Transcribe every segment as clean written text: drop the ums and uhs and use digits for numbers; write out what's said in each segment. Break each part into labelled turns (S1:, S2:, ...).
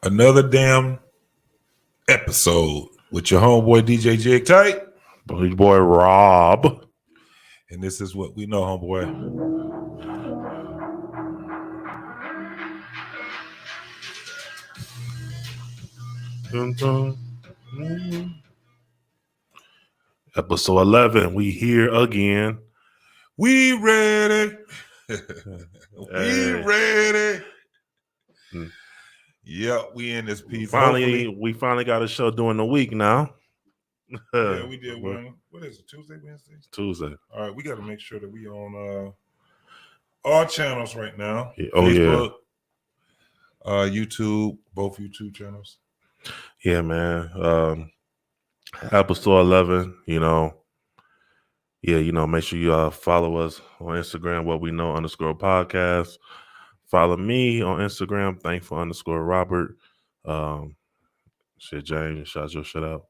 S1: Another damn episode with your homeboy DJ Jig Tight.
S2: Boy Rob.
S1: And this is what we know, homeboy.
S2: Dun, dun. Episode 11. We here again.
S1: We ready.
S2: Hey.
S1: We ready. Yep, we in this piece.
S2: We finally got a show during the week now.
S1: Yeah, we did one. What is it? Tuesday, Wednesday?
S2: Tuesday.
S1: All right, we got to make sure that we on all channels right now.
S2: Yeah. Oh,
S1: Facebook, YouTube, both YouTube channels.
S2: Yeah, man. Episode 11, make sure you follow us on Instagram, what we know _podcast. Follow me on Instagram, thankful_Robert. James, shout your shit out.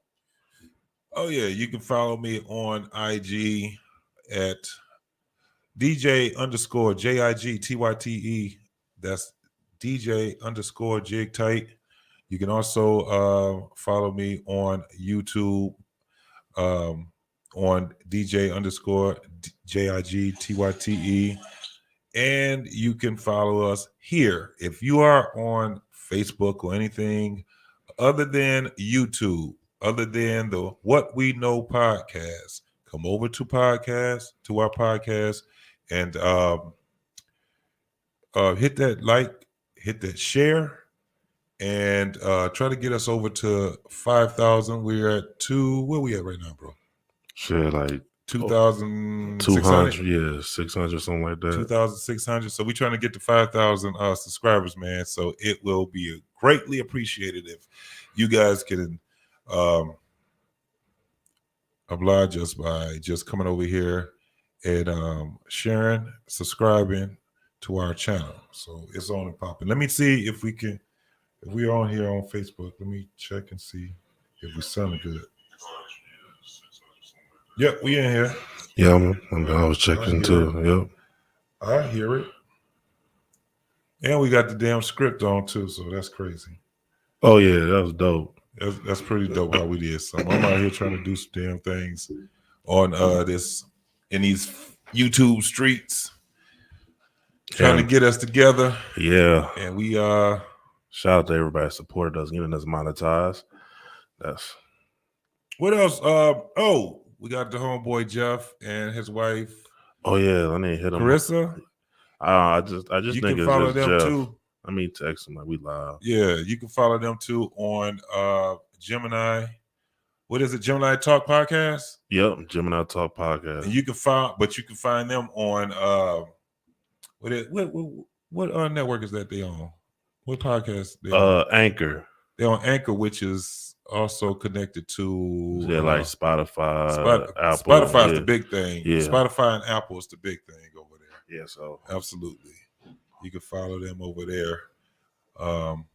S1: Oh, yeah, you can follow me on IG at DJ_JIGTYTE. That's DJ_Jig Tight. You can also follow me on YouTube on DJ_JIGTYTE. And you can follow us here. If you are on Facebook or anything other than YouTube, other than the What We Know podcast, come over to our podcast, and hit that like, hit that share, and try to get us over to 5,000. We're at where we at right now, bro?
S2: Shit, like
S1: 2,200.
S2: Yeah, 600, something like that.
S1: 2,600. So we're trying to get to 5,000 subscribers, man. So it will be greatly appreciated if you guys can oblige us by just coming over here and sharing, subscribing to our channel. So it's on and popping. Let me see if we're on here on Facebook. Let me check and see if we sound good. Yep, we in here.
S2: Yeah, I was checking too. Yep.
S1: I hear it. And we got the damn script on too, so that's crazy.
S2: Oh yeah, that was dope.
S1: That's pretty dope how we did something. I'm out here trying to do some damn things on in these YouTube streets. Trying to get us together.
S2: Yeah.
S1: And we
S2: shout out to everybody that supported us, getting us monetized. That's
S1: what else? We got the homeboy Jeff and his wife.
S2: Oh yeah, I need to hit him.
S1: Carissa.
S2: I just
S1: you
S2: think
S1: can follow them
S2: Jeff.
S1: too.
S2: I mean, text them like we live.
S1: Yeah, you can follow them too on Gemini. What is it? Gemini Talk Podcast.
S2: Yep, Gemini Talk Podcast.
S1: And you can find them on what network is that they on? What podcast they on?
S2: Anchor.
S1: They're on Anchor, which is also connected to
S2: like Spotify, Apple.
S1: Spotify is the big thing.
S2: Yeah.
S1: Spotify and Apple is the big thing over there.
S2: Yeah, so
S1: absolutely, you can follow them over there.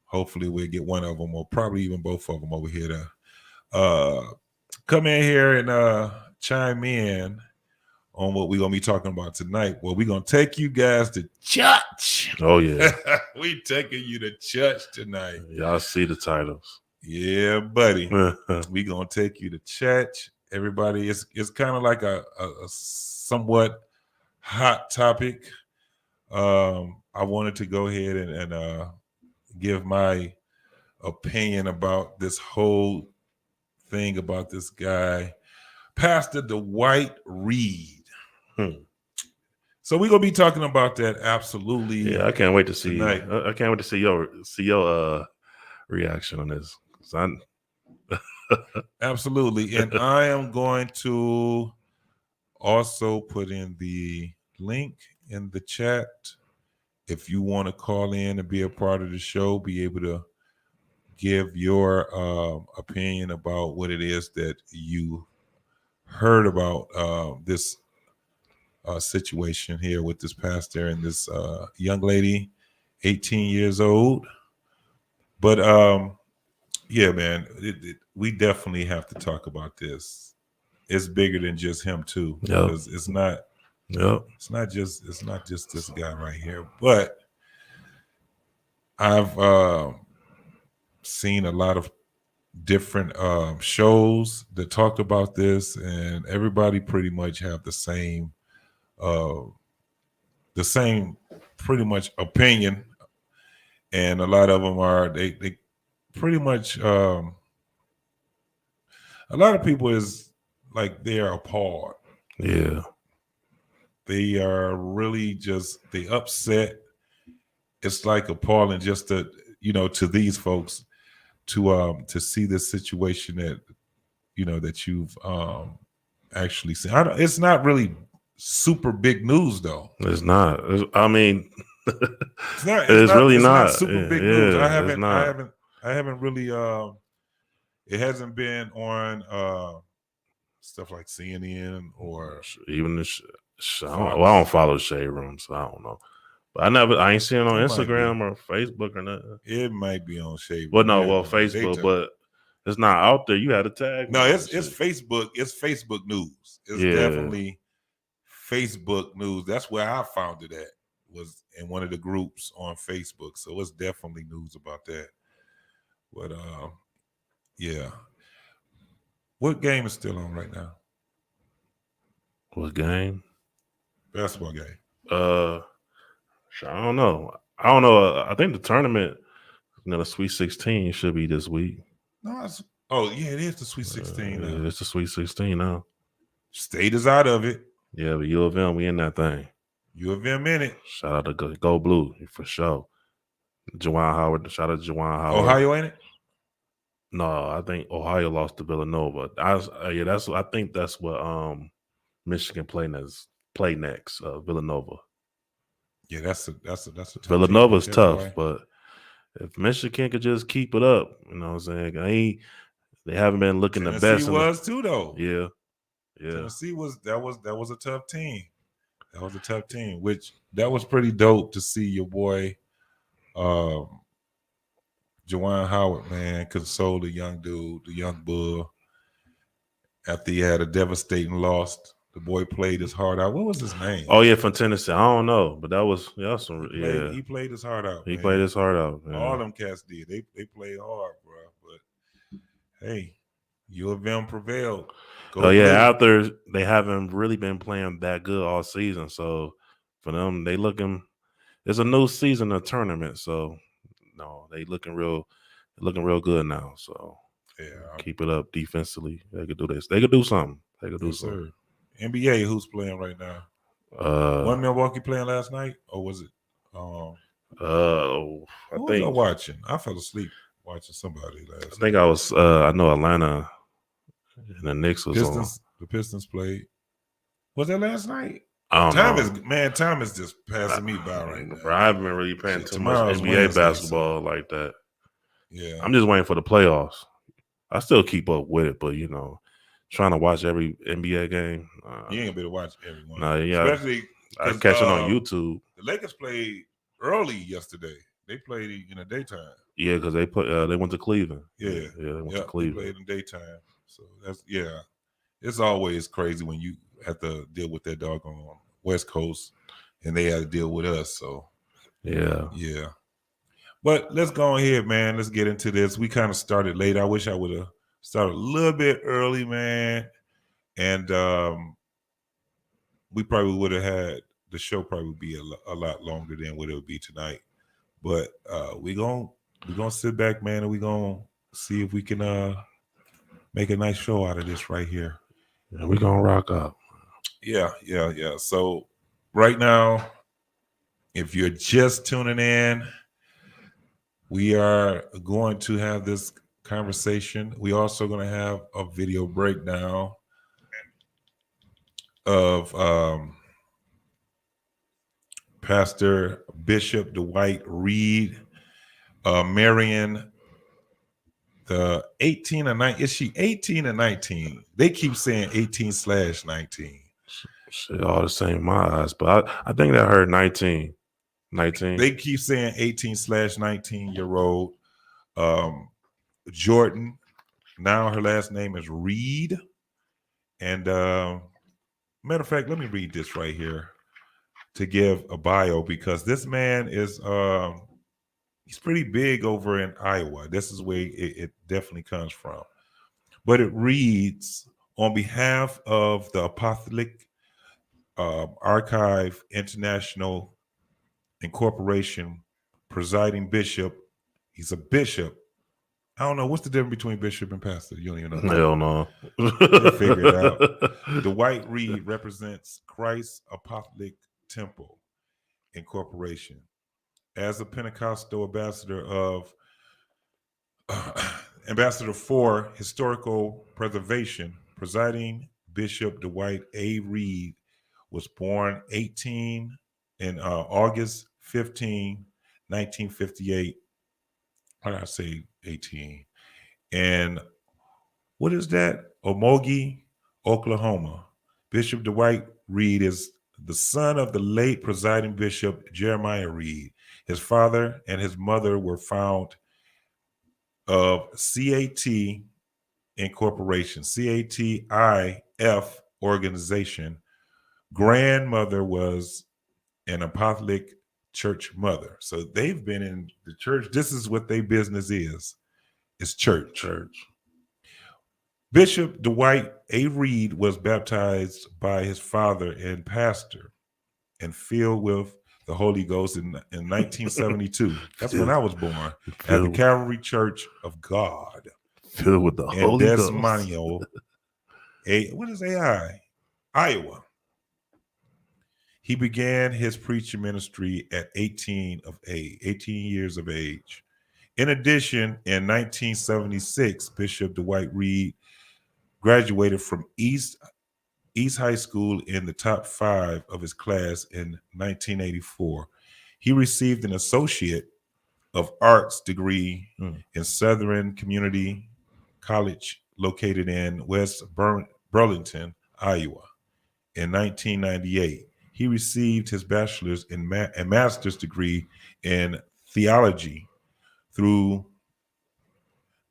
S1: Hopefully, we'll get one of them, or probably even both of them over here to come in here and chime in on what we're gonna be talking about tonight. Well, we're gonna take you guys to church.
S2: Oh yeah,
S1: we taking you to church tonight.
S2: Y'all see the titles.
S1: Yeah, buddy. We gonna take you to church. Everybody, it's kind of like a somewhat hot topic. I wanted to go ahead and give my opinion about this whole thing about this guy, Pastor Dwight Reed. So we're gonna be talking about that absolutely.
S2: Yeah, I can't wait to see.
S1: Tonight.
S2: I can't wait to see your reaction on this.
S1: Absolutely, and I am going to also put in the link in the chat if you want to call in and be a part of the show, be able to give your opinion about what it is that you heard about this situation here with this pastor and this young lady, 18 years old. But yeah, man, we definitely have to talk about this. It's bigger than just him too.
S2: Yep.
S1: Because it's not It's not just this guy right here. But I've seen a lot of different shows that talked about this, and everybody pretty much have the same pretty much opinion, and a lot of them are they pretty much a lot of people is like they are appalled.
S2: Yeah.
S1: They are really just they upset. It's like appalling just to to these folks to see this situation that that you've actually seen. It's not really super big news though.
S2: It's not. I mean,
S1: It's not.
S2: really
S1: It's not
S2: not.
S1: super big news.
S2: Yeah, it's not.
S1: I haven't really. It hasn't been on stuff like CNN or
S2: Even the I
S1: Fox.
S2: don't follow Shade Room, so I don't know. But I ain't seen it on
S1: It might
S2: Instagram or Facebook or nothing.
S1: It might be on Shade Room.
S2: Well, no, Facebook, but it's not out there. You had to tag.
S1: No, it's Facebook. It's Facebook news. It's definitely Facebook news. That's where I found it at. Was in one of the groups on Facebook. So it's definitely news about that. But yeah. What game is still on right now?
S2: What game?
S1: Basketball game.
S2: I don't know. I think the tournament, the Sweet 16 should be this week.
S1: No, it is the Sweet 16 now.
S2: It's the Sweet 16 now.
S1: State is out of it.
S2: Yeah, but U of M, we in that thing.
S1: U of M in it.
S2: Shout out to Go Blue for sure. Juwan Howard. Shout out to Juwan Howard.
S1: Ohio ain't it?
S2: No, I think Ohio lost to Villanova. I think that's what Michigan play next. Villanova.
S1: Yeah, that's a tough
S2: Villanova's tough, but if Michigan could just keep it up, you know what I'm saying? They haven't been looking the best.
S1: Tennessee was too though.
S2: Yeah.
S1: Tennessee was a tough team. That was a tough team, which that was pretty dope to see your boy Juwan Howard, man, console the young dude, the young bull, after he had a devastating loss. The boy played his heart out. What was his name?
S2: Oh yeah, from Tennessee. I don't know, but that was
S1: He played his heart out.
S2: He played his heart out.
S1: Man. All them cats did. They played hard, bro. But hey, U of M prevailed.
S2: After they haven't really been playing that good all season, so for them, they looking. It's a new season of tournament, so no, they looking real good now. So keep it up defensively. They could do this. They could do something. They could do something.
S1: Sir. NBA, who's playing right now? Wasn't Milwaukee playing last night, or was it?
S2: I think
S1: was I watching. I fell asleep watching somebody last night.
S2: I think I was. I know Atlanta and the Knicks was on.
S1: The Pistons played. Was that last night?
S2: I don't know.
S1: Time is just passing me by right now.
S2: Bro, I haven't been really paying too much NBA basketball like that.
S1: Yeah,
S2: I'm just waiting for the playoffs. I still keep up with it, but trying to watch every NBA game.
S1: You ain't gonna be able to watch everyone.
S2: Nah, yeah,
S1: especially
S2: I catch it on YouTube.
S1: The Lakers played early yesterday. They played in the daytime.
S2: Yeah, because they went to Cleveland.
S1: Yeah,
S2: they went to Cleveland.
S1: They played in daytime. So that's It's always crazy when you have to deal with that doggone West Coast, and they had to deal with us. So yeah. But let's go ahead, man. Let's get into this. We kind of started late. I wish I would have started a little bit early, man. And we probably would have had the show probably be a lot longer than what it would be tonight. But we're gonna sit back, man, and we're gonna see if we can make a nice show out of this right here.
S2: Yeah, we're gonna rock up.
S1: Yeah. So right now, if you're just tuning in, we are going to have this conversation. We're also going to have a video breakdown of Pastor Bishop Dwight Reed marrying the 18 or 19. Is she 18 or 19? They keep saying 18/19.
S2: Shit, all the same in my eyes, but I think that heard 19.
S1: They keep saying 18/19-year-old Jordan. Now her last name is Reed. And matter of fact, let me read this right here to give a bio, because this man is He's pretty big over in Iowa. This is where it definitely comes from. But it reads, on behalf of the Apostolic Archive International Incorporation, presiding bishop, he's a bishop. I don't know. What's the difference between bishop and pastor? You don't even know.
S2: Hell no.
S1: We'll figure it out. Dwight Reed represents Christ's Apostolic Temple Incorporation. As a Pentecostal ambassador for historical preservation, presiding Bishop Dwight A. Reed was born August 15, 1958. Why did I say 18? And what is that? Omogi, Oklahoma. Bishop Dwight Reed is the son of the late presiding Bishop Jeremiah Reed. His father and his mother were found of CAT Incorporation, CATIF organization. Grandmother was an Apostolic church mother. So they've been in the church. This is what their business is. It's church. Bishop Dwight A. Reed was baptized by his father and pastor and filled with the Holy Ghost in 1972. That's when I was born, at the Calvary Church of God.
S2: Filled with the Holy Ghost.
S1: What is AI? Iowa. He began his preaching ministry at 18 years of age. In addition, in 1976, Bishop Dwight Reed graduated from East High School in the top 5 of his class in 1984. He received an Associate of Arts degree in Southern Community College located in West Burlington, Iowa. In 1998, he received his bachelor's and master's degree in theology through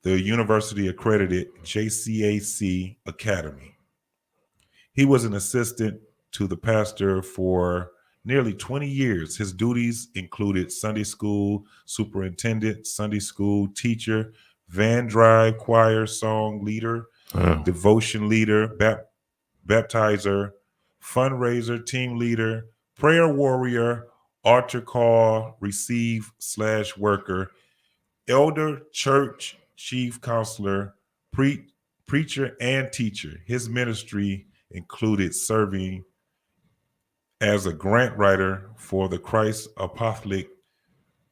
S1: the University accredited JCAC Academy. He was an assistant to the pastor for nearly 20 years. His duties included Sunday school superintendent, Sunday school teacher, van drive choir song leader, devotion leader, baptizer, fundraiser, team leader, prayer warrior, altar call, receive / worker, elder, church, chief counselor, preacher, and teacher. His ministry included serving as a grant writer for the Christ Apostolic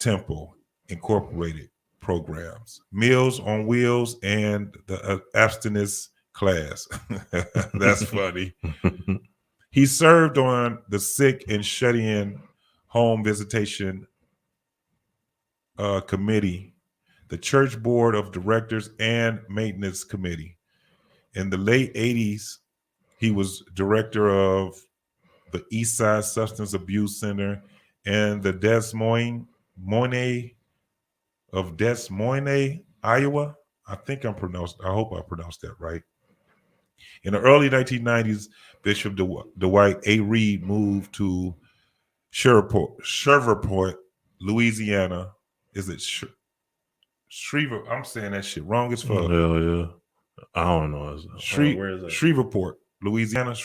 S1: Temple Incorporated programs, Meals on Wheels, and the abstinence class. That's funny. He served on the sick and shut-in home visitation committee, the church board of directors, and maintenance committee. In the late 80s, he was director of the Eastside Substance Abuse Center and the Des Moines of Des Moines, Iowa. I hope I pronounced that right. In the early 1990s, Bishop Dwight A. Reed moved to Shreveport, Louisiana. Is it Shreveport? I'm saying that shit wrong as fuck.
S2: Hell yeah. I don't know.
S1: Where is that? Shreveport, Louisiana,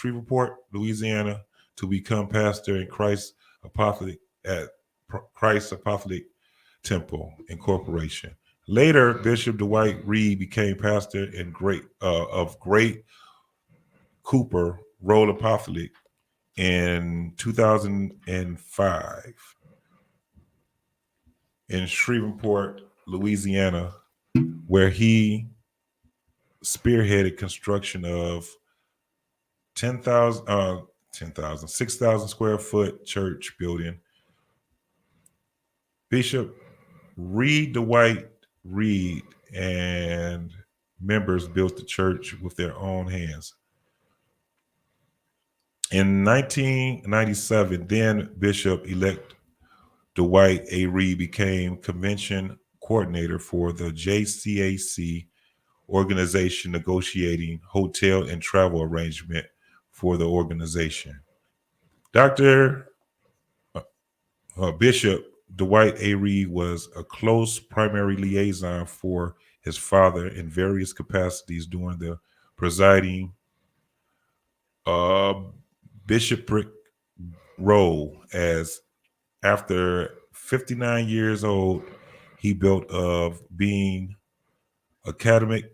S1: to become pastor in Christ Apostolic Temple Incorporation. Later, Bishop Dwight Reed became pastor of Great Cooper Road Apostolic in 2005 in Shreveport, Louisiana, where he spearheaded construction of 6,000 square foot church building. Bishop Dwight Reed and members built the church with their own hands. In 1997, then Bishop-elect Dwight A. Reed became convention coordinator for the JCAC organization, negotiating hotel and travel arrangement for the organization. Bishop Dwight A. Reed was a close primary liaison for his father in various capacities during the presiding uh, bishopric role. As after 59 years old, he built of being academic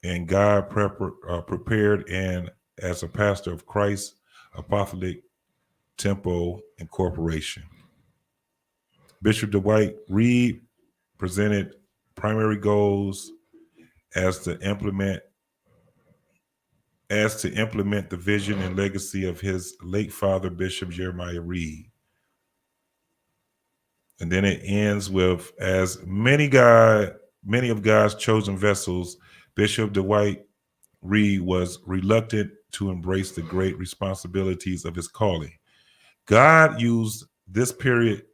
S1: and God prepared and as a pastor of Christ Apostolic Temple Incorporation. Bishop Dwight Reed presented primary goals as to implement the vision and legacy of his late father, Bishop Jeremiah Reed. And then it ends with, as many of God's chosen vessels, Bishop Dwight Reed was reluctant to embrace the great responsibilities of his calling. God used this period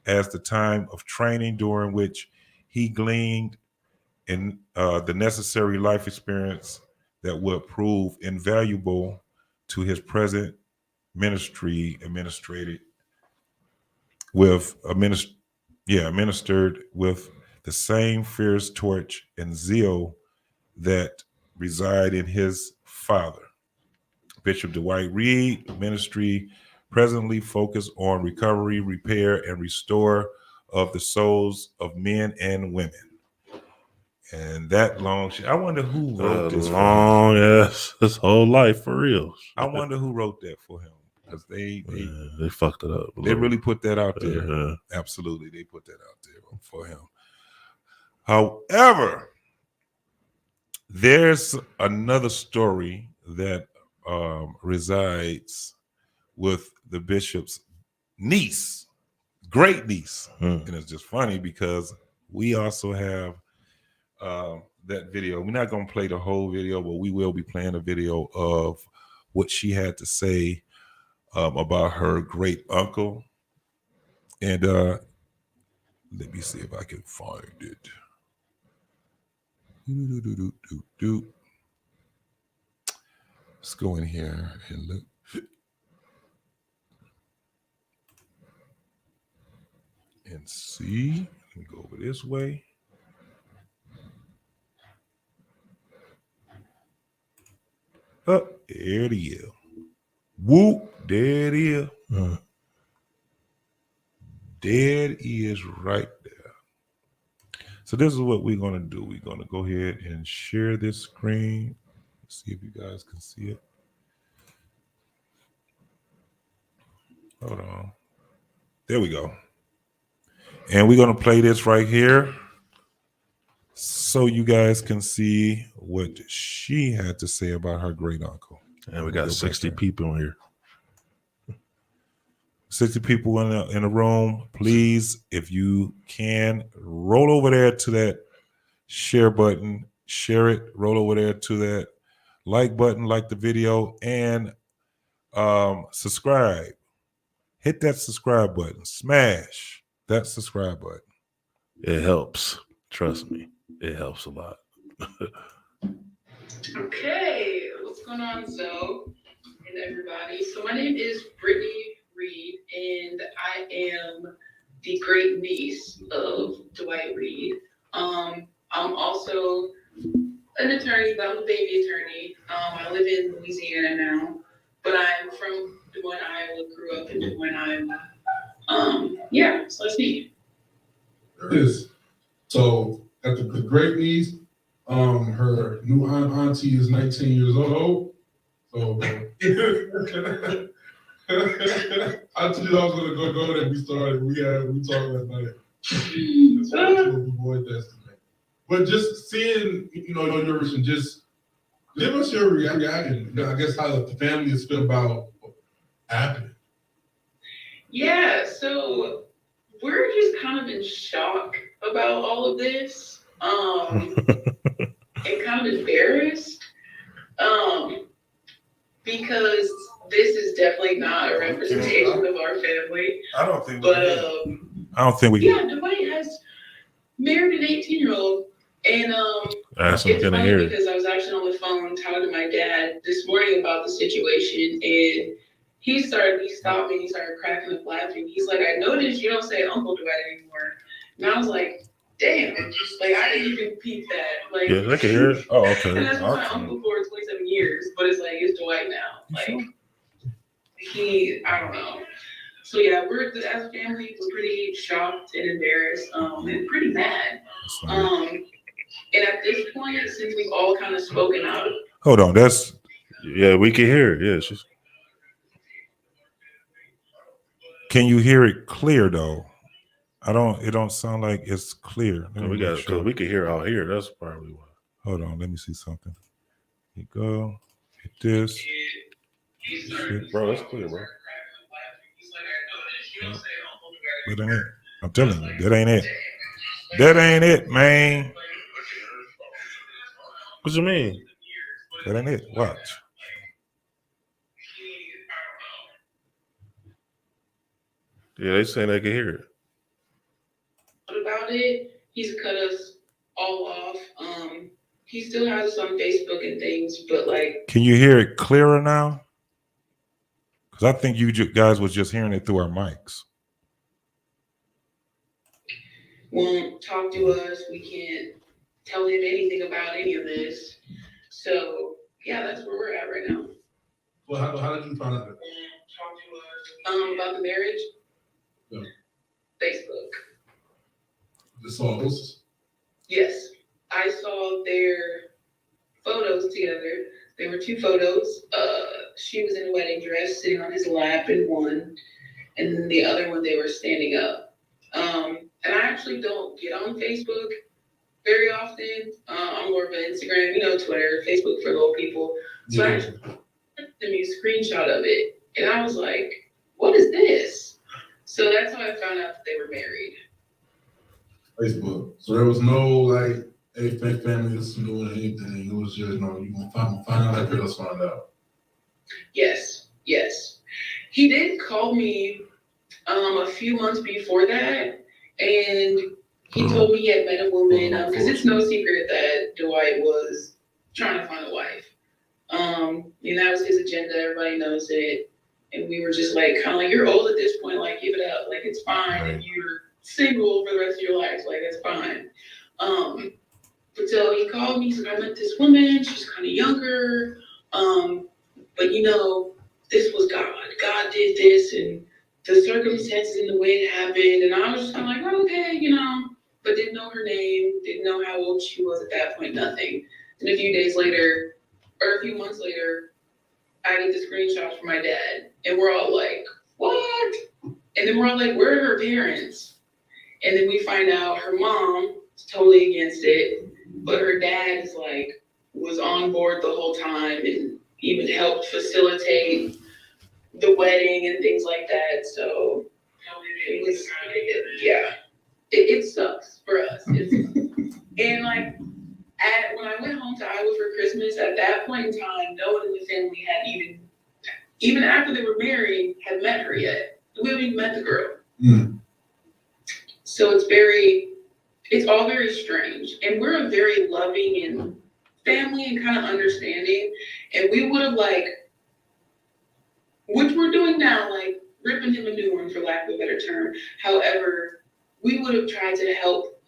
S1: as the time of training during which he gleaned in the necessary life experience that would prove invaluable to his present ministry administered with the same fierce torch and zeal that reside in his father. Bishop Dwight Reed ministry presently focus on recovery, repair, and restore of the souls of men and women. And that long shit. I wonder who wrote this
S2: long ass his whole life for real.
S1: I wonder who wrote that for him. Because they
S2: fucked it up.
S1: They really put that out there. Absolutely. They put that out there for him. However, there's another story that resides with the bishop's niece, great niece. And it's just funny because we also have that video. We're not going to play the whole video, but we will be playing a video of what she had to say about her great uncle. And let me see if I can find it. Let's go in here and look. And see. Let me go over this way. Oh, there it is. Whoop, there it is. There it is right there. So this is what we're going to do. We're going to go ahead and share this screen. Let's see if you guys can see it. Hold on. There we go. And we're going to play this right here so you guys can see what she had to say about her great uncle.
S2: And we got 60 people in here.
S1: 60 people in the room. Please, if you can, roll over there to that share button. Share it. Roll over there to that like button, like the video, and subscribe. Hit that subscribe button. Smash that subscribe button.
S2: It helps. Trust me. It helps a lot.
S3: Okay, what's going on, Zoe and everybody? So my name is Brittany Reed, and I am the great niece of Dwight Reed. I'm also an attorney, but I'm a baby attorney. I live in Louisiana now, but I'm from Des Moines, Iowa, grew up in Des Moines, Iowa. So that's me.
S4: There is. So at the great niece, her new auntie is 19 years old. So I told you I was gonna go there. We talked last night. That's what I told the boy destiny. But just seeing, your reaction, just give us your reaction. I guess how the family is feel about happening.
S3: Yeah, so we're just kind of in shock about all of this. And kind of embarrassed. Because this is definitely not a representation of our family.
S1: I don't think we
S3: Yeah, Dwight has married an 18-year-old. And it's funny because I was actually on the phone talking to my dad this morning about the situation, and he stopped me and he started cracking up laughing. He's like, I noticed you don't say Uncle Dwight anymore. And I was like, damn, like I didn't even peep that. Like,
S2: Yeah, I can hear it.
S1: Oh, okay.
S3: and that's been my
S1: Okay.
S3: uncle for 27 years, but it's like it's Dwight now. Like I don't know. So yeah, as a family, we're pretty shocked and embarrassed, and pretty mad. And at this point, since we've all kind of spoken out.
S1: Hold on,
S2: Yeah, we can hear it. Yeah,
S1: can you hear it clear though? It don't sound like it's clear.
S2: we can hear out here. That's probably why.
S1: Hold on, let me see something. Here you go. Hit this.
S2: Bro, it's clear, bro.
S1: That ain't it. I'm telling you, that ain't it. That ain't it, man.
S2: What you mean?
S1: That ain't it. Watch.
S2: Yeah, they saying they can hear it.
S3: About it, he's cut us all off. He still has us on Facebook and things, but like,
S1: can you hear it clearer now? Because I think you guys was just hearing it through our mics.
S3: Won't talk to us. We can't tell him anything about any of this. So yeah, that's where we're at right now.
S4: Well, how did you find out?
S3: About the marriage.
S4: Yeah.
S3: Facebook.
S4: The songs?
S3: Yes, I saw their photos together. There were 2 photos. She was in a wedding dress, sitting on his lap in one, and then the other one they were standing up. And I actually don't get on Facebook very often. I'm more of an Instagram, Twitter, Facebook for little people. So I actually sent them a screenshot of it, and I was like, "What is this?" So that's how I found out that they were married.
S4: Facebook. So there was no like, hey, family isn't doing anything. It was just, no, you gonna find out after us find out.
S3: Yes. He did call me a few months before that, and he told me he had met a woman, because it's no secret that Dwight was trying to find a wife. And that was his agenda. Everybody knows it. And we were just like, kind of like, you're old at this point, like, give it up. Like, it's fine if you're single for the rest of your life. Like, it's fine. But so he called me, he's like, I met this woman. She's kind of younger. But, this was God. God did this, and the circumstances and the way it happened. And I was just kind of like, oh, okay, but didn't know her name, didn't know how old she was at that point, nothing. And a few days later, or a few months later, I get the screenshot from my dad, and we're all like, what? And then we're all like, where are her parents? And then we find out her mom is totally against it, but her dad is like, was on board the whole time and even helped facilitate the wedding and things like that. So it was, it sucks for us. And like, when I went home to Iowa for Christmas, at that point in time, no one in the family had even after they were married, had met her yet. We haven't even met the girl.
S4: Mm.
S3: So it's all very strange. And we're a very loving and family and kind of understanding. And we would have which we're doing now, like ripping him a new one for lack of a better term. However, we would have tried to help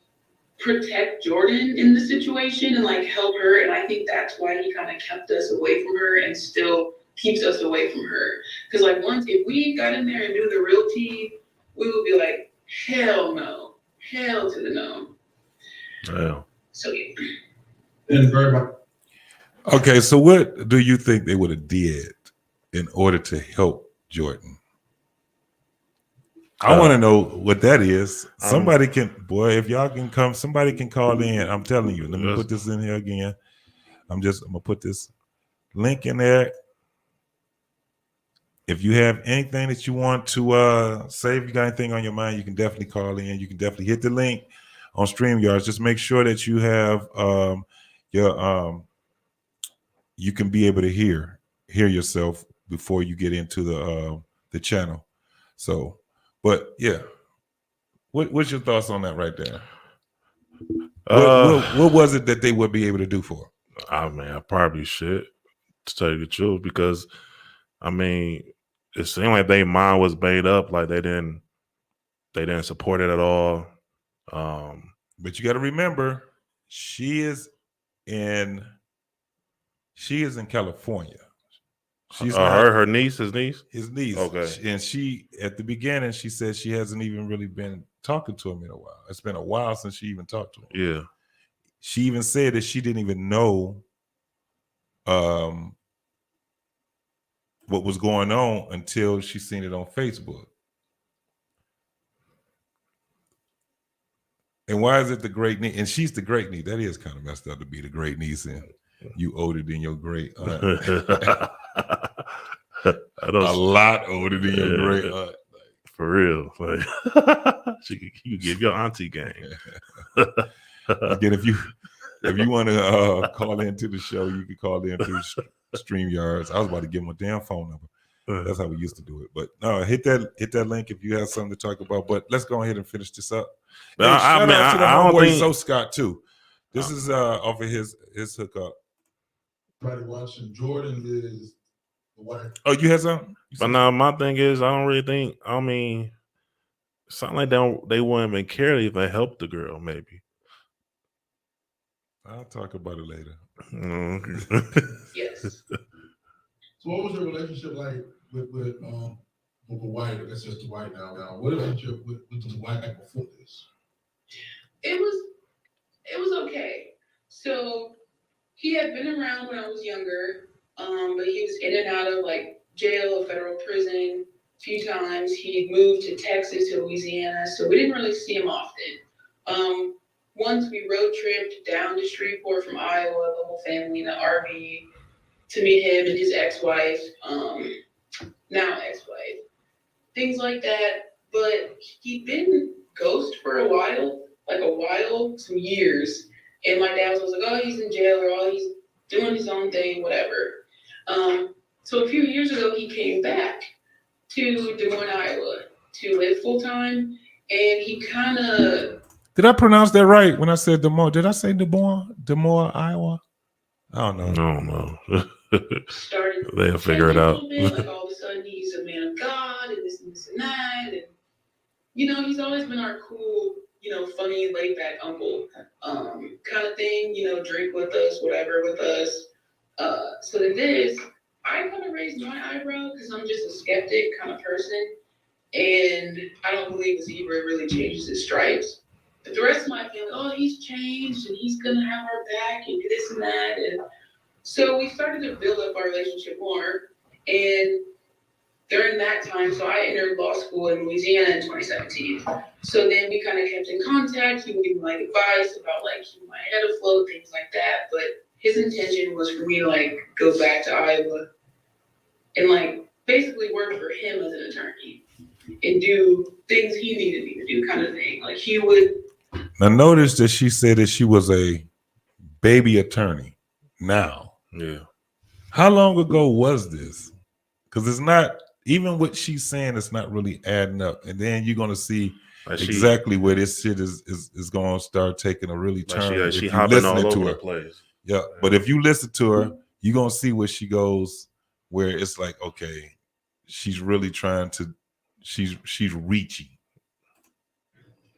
S3: protect Jordan in the situation and like help her. And I think that's why he kind of kept us away from her and still keeps us away from her. Because like once, if we got in there and knew the real tea, we would be like, hell no, hell to the no.
S2: Yeah.
S3: So yeah.
S4: And very much.
S1: Okay, so what do you think they would have did in order to help Jordan? I want to know what that is. Somebody if y'all can come, somebody can call in. I'm telling you. Let me put this in here again. I'm gonna put this link in there. If you have anything that you want to say, if you got anything on your mind, you can definitely call in. You can definitely hit the link on StreamYard. Just make sure that you have you can be able to hear yourself before you get into the channel. So, but yeah, what's your thoughts on that right there? What was it that they would be able to do for?
S2: I mean, I probably should, to tell you the truth, because I mean, it seemed like their mind was made up, like they didn't support it at all.
S1: But you got to remember, she is in California. She's not
S2: her niece, his niece.
S1: Okay. And she, at the beginning, she said she hasn't even really been talking to him in a while. It's been a while since she even talked to him.
S2: Yeah.
S1: She even said that she didn't even know what was going on until she seen it on Facebook. And why is it the great niece? And she's the great niece. That is kind of messed up to be the great niece and you older than your great aunt. A lot older than your great aunt.
S2: For real. Like, you could give your auntie game.
S1: Again, if you want to call into the show, you can call in through StreamYards. I was about to give them a damn phone number. That's how we used to do it. But no, hit that link if you have something to talk about. But let's go ahead and finish this up. Hey, shout out to the homeboy Zoe Scott too. This is off of his hookup.
S4: Everybody watching, Jordan is the wife.
S1: Oh, you had something?
S2: But now my thing is, I don't really think. I mean, something like that. They wouldn't even care if they helped the girl.Maybe.
S1: I'll talk about it later.
S3: Yes.
S4: So, what was your relationship like with Dwight? I guess it's Dwight now. What was your with Dwight before this?
S3: It was okay. So he had been around when I was younger, but he was in and out of like jail, federal prison a few times. He moved to Texas, to Louisiana, so we didn't really see him often. Once we road tripped down to Shreveport from Iowa, the whole family in the RV, to meet him and his ex-wife, now ex-wife, things like that. But he'd been ghost for a while, some years. And my dad was like, oh, he's in jail, or oh, he's doing his own thing, whatever. So a few years ago, he came back to Des Moines, Iowa to live full-time. And he kind of...
S1: Did I pronounce that right when I said Des Moines? Did I say Des Moines, Iowa? I don't know.
S2: I don't know.
S3: Started
S2: They'll figure it out.
S3: Like all of a sudden he's a man of God and this and that. And, he's always been our cool, funny, laid back uncle kind of thing, drink with us, whatever with us. So this, I kind of raised my eyebrow because I'm just a skeptic kind of person. And I don't believe the zebra really changes its stripes. But the rest of my family, oh, he's changed and he's going to have our back and this and that. And so we started to build up our relationship more. And during that time, so I entered law school in Louisiana in 2017. So then we kind of kept in contact. He would give me like advice about like keeping my head afloat, things like that. But his intention was for me to like go back to Iowa and like basically work for him as an attorney and do things he needed me to do, kind of thing. Like he would.
S1: Now notice that she said that she was a baby attorney. Now,
S2: yeah.
S1: How long ago was this? Because it's not, even what she's saying, it's not really adding up. And then you're going to see exactly where this shit is going to start taking a really turn.
S2: She hopping all over the place.
S1: Yeah, but if you listen to her, you're going to see where she goes, where it's like, okay, she's really trying to, she's reaching.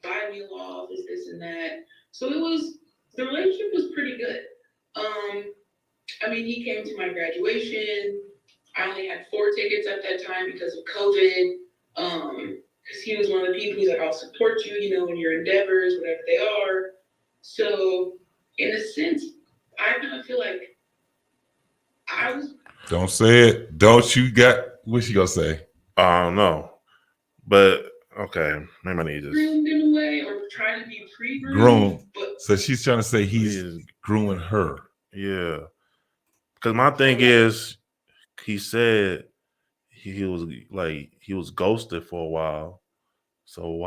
S3: Buy me law, this and that. So the relationship was pretty good. I mean, he came to my graduation. I only had 4 tickets at that time because of COVID. Because he was one of the people who's like, I'll support you, in your endeavors, whatever they are. So, in a sense, I kind of feel like I was.
S1: Don't say it. Don't you got, what's she going to say?
S2: I don't know. But, okay, maybe I need to.
S3: Groomed in a way, or trying to be
S1: groomed. So she's trying to say he's grooming her.
S2: Yeah. Because my thing is, he said he was ghosted for a while. So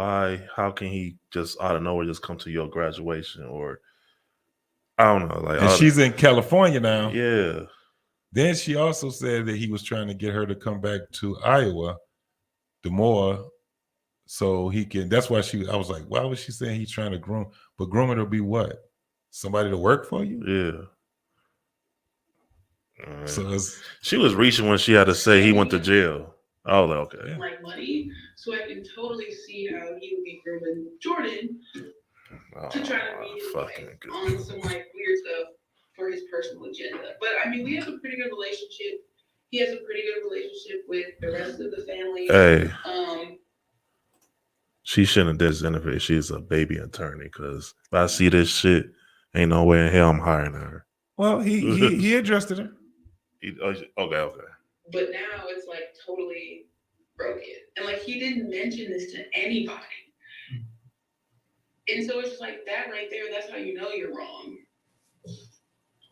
S2: how can he just out of nowhere just come to your graduation? Or I don't know.
S1: And she's in California now.
S2: Yeah.
S1: Then she also said that he was trying to get her to come back to Iowa, Des Moines, so he can. That's why I was like, why was she saying he's trying to groom? But grooming will be what? Somebody to work for you?
S2: Yeah.
S1: So
S2: she was reaching when she had to say he went to jail. Oh, okay.
S3: like money. So I can totally see how he would be grooming Jordan to try to be his wife on some like weird stuff for his personal agenda. But I mean, we have a pretty good relationship. He has a pretty good relationship with the rest of the family.
S2: Hey, she shouldn't have did this interview. She's a baby attorney because if I see this shit, ain't no way in hell I'm hiring her.
S1: Well, he addressed it.
S2: Okay.
S3: But now it's like totally broken, and like he didn't mention this to anybody. And so it's just like that right there. That's how you know you're wrong.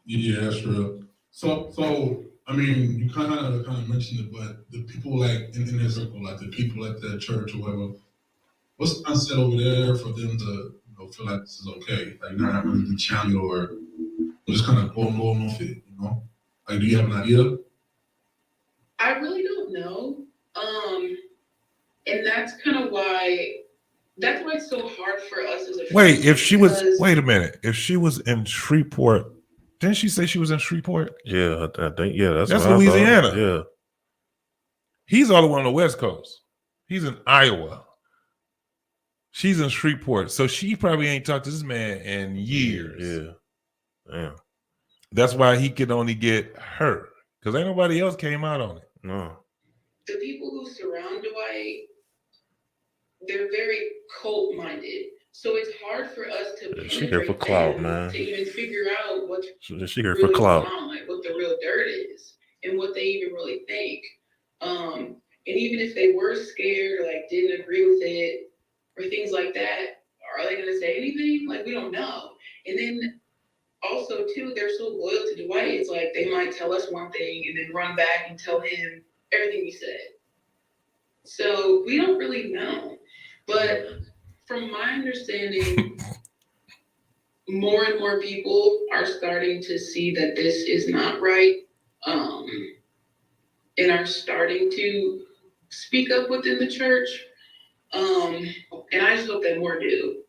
S4: Yeah, that's real. So I mean, you kind of mentioned it, but the people like in their circle, like the people at the church or whatever, what's unsaid over there for them to feel like this is okay? Like not really the channel or just kind of going off it, Like, do you have an idea?
S3: I really don't know. And that's kind of why. That's why it's so hard for us as a
S1: wait a minute. If she was in Shreveport, didn't she say she was in Shreveport?
S2: Yeah, I think that's
S1: Louisiana.
S2: Yeah.
S1: He's all the way on the West Coast. He's in Iowa. She's in Shreveport. So she probably ain't talked to this man in years.
S2: Yeah. Damn.
S1: That's why he could only get her. Because ain't nobody else came out on it.
S2: No.
S3: The people who surround Dwight, they're very cult-minded. So it's hard for us to
S2: she here for clout, man.
S3: To even figure out what's
S2: she here for clout.
S3: Like what the real dirt is and what they even really think. And even if they were scared or like didn't agree with it or things like that, are they gonna say anything? Like we don't know. And then also too, they're so loyal to Dwight, it's like they might tell us one thing and then run back and tell him everything he said. So we don't really know. But from my understanding, more and more people are starting to see that this is not right, and are starting to speak up within the church. And I just hope that more do.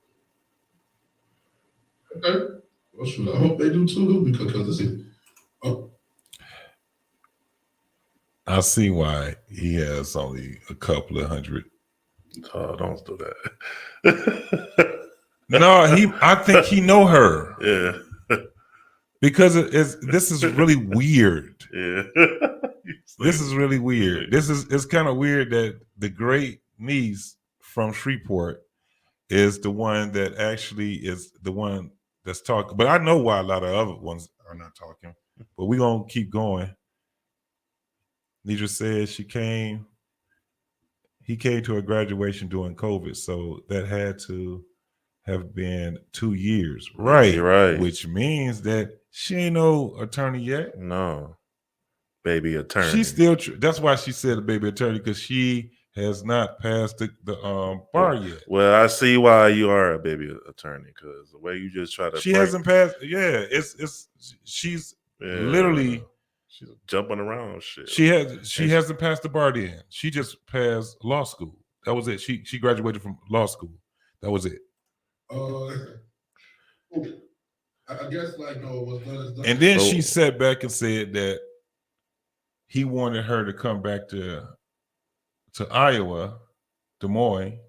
S4: Okay. Well, sure. I hope they do too, because this is.
S1: I see why he has only a couple of hundred.
S2: Oh, don't do that.
S1: No, I think he know her.
S2: Yeah.
S1: Because this is really weird.
S2: Yeah.
S1: This is really weird. It's kind of weird that the great niece from Shreveport is the one that actually is the one that's talking. But I know why a lot of other ones are not talking. But we're going to keep going. Nidra says he came to a graduation during COVID, so that had to have been 2 years. Right. Which means that she ain't no attorney yet.
S2: No. Baby attorney.
S1: She's still, that's why she said a baby attorney, because she has not passed the bar yet.
S2: Well, I see why you are a baby attorney, because the way you just try to.
S1: She hasn't passed. Yeah, she's literally.
S2: She's jumping around shit.
S1: She hasn't passed the bar then. She just passed law school. That was it. She graduated from law school. That was it.
S4: I guess what's done is done.
S1: And then she sat back and said that he wanted her to come back to Iowa, Des Moines,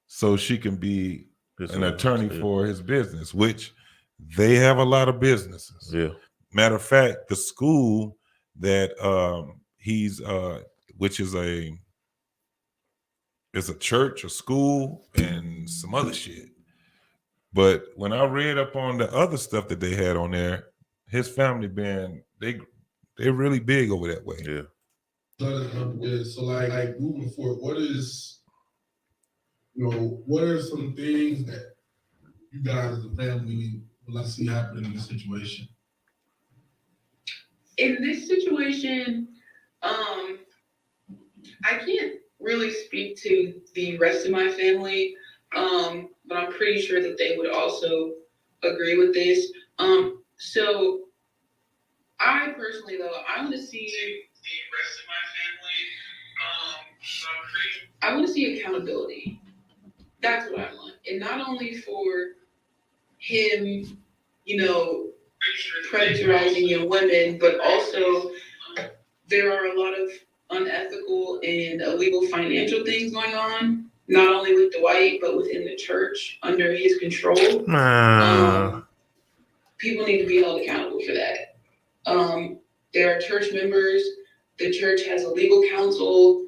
S1: so she can be an attorney for his business, which they have a lot of businesses.
S2: Yeah.
S1: Matter of fact, the school that he's which is a church, a school, and some other shit. But when I read up on the other stuff that they had on there, his family they're really big over that way.
S2: Yeah.
S4: So like moving forward, what are some things that you guys as a family will see happen in this situation?
S3: In this situation, I can't really speak to the rest of my family, but I'm pretty sure that they would also agree with this. So I personally, though, I want to see the rest of my family. I want to see accountability. That's what I want, and not only for him, pressurizing young women, but also there are a lot of unethical and illegal financial things going on, not only with Dwight, but within the church under his control. People need to be held accountable for that. There are church members. The church has a legal counsel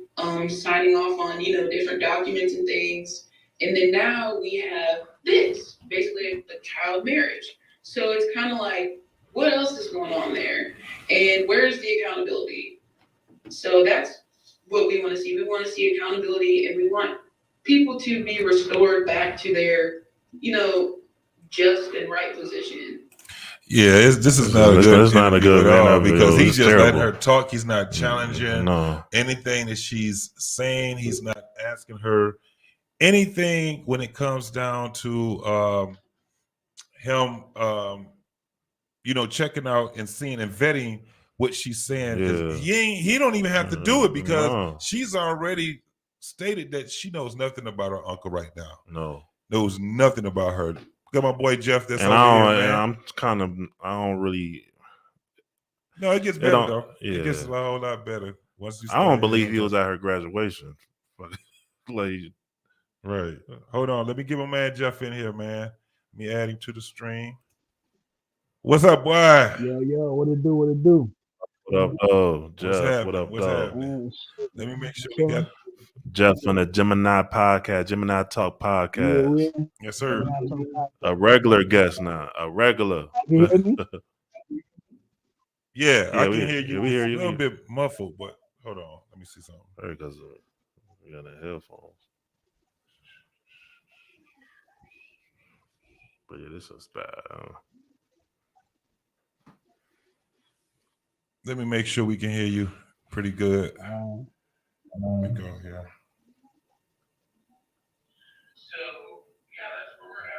S3: signing off on, different documents and things. And then now we have this, basically the child marriage. So it's kind of like, what else is going on there? And where's the accountability? So that's what we want to see. We want to see accountability, and we want people to be restored back to their, just and right position.
S1: Yeah, this is not a good interview at all because he's just
S2: terrible.
S1: letting her talk. He's not challenging
S2: No.
S1: anything that she's saying. He's not asking her anything when it comes down to him, checking out and seeing and vetting what she's saying.
S2: Yeah.
S1: He don't even have to do it because she's already stated that she knows nothing about her uncle right now. Knows nothing about her. Got my boy Jeff that's over here, man.
S2: I don't really.
S1: No, it gets better though. Yeah. It gets a whole lot better once you.
S2: I don't believe he was at her graduation.
S1: Right. Hold on. Let me get my man Jeff in here, man. Let me add him to the stream. What's up, boy?
S5: Yo, what it do?
S2: What up, Jeff?
S1: What's happening? Let me make sure we got
S2: Jeff on the Gemini Talk podcast.
S5: Yeah.
S1: Yes, sir.
S2: A regular guest now. A regular.
S5: Can you hear me?
S1: Yeah, I can hear you. We hear you. A little bit muffled, but hold on. Let me see something.
S2: Because we got the headphones. But yeah, this is bad.
S1: Let me make sure we can hear you pretty good. Let me go here.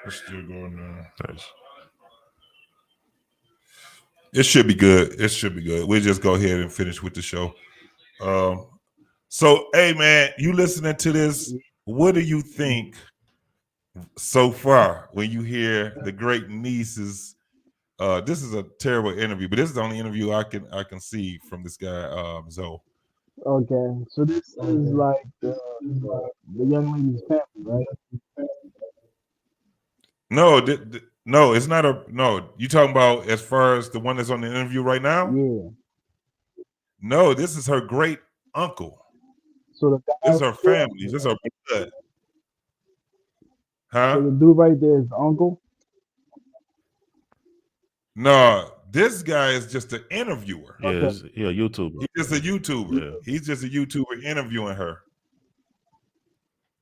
S1: It's still going on.
S2: Nice.
S1: It should be good. We'll just go ahead and finish with the show. So, hey, man, you listening to this? What do you think so far when you hear the great nieces? This is a terrible interview, but this is the only interview I can see from this guy, Zoe.
S5: Okay, so this is like the young lady's family, right?
S1: No, no, it's not no. You talking about as far as the one that's on the interview right now?
S5: Yeah.
S1: No, this is her great uncle.
S5: So
S1: this is her family. This is her blood. Huh?
S5: So the dude right there is the uncle?
S1: No, this guy is just an interviewer.
S2: Yeah, he's a YouTuber.
S1: He's just a YouTuber.
S2: Yeah.
S1: He's just a YouTuber interviewing her.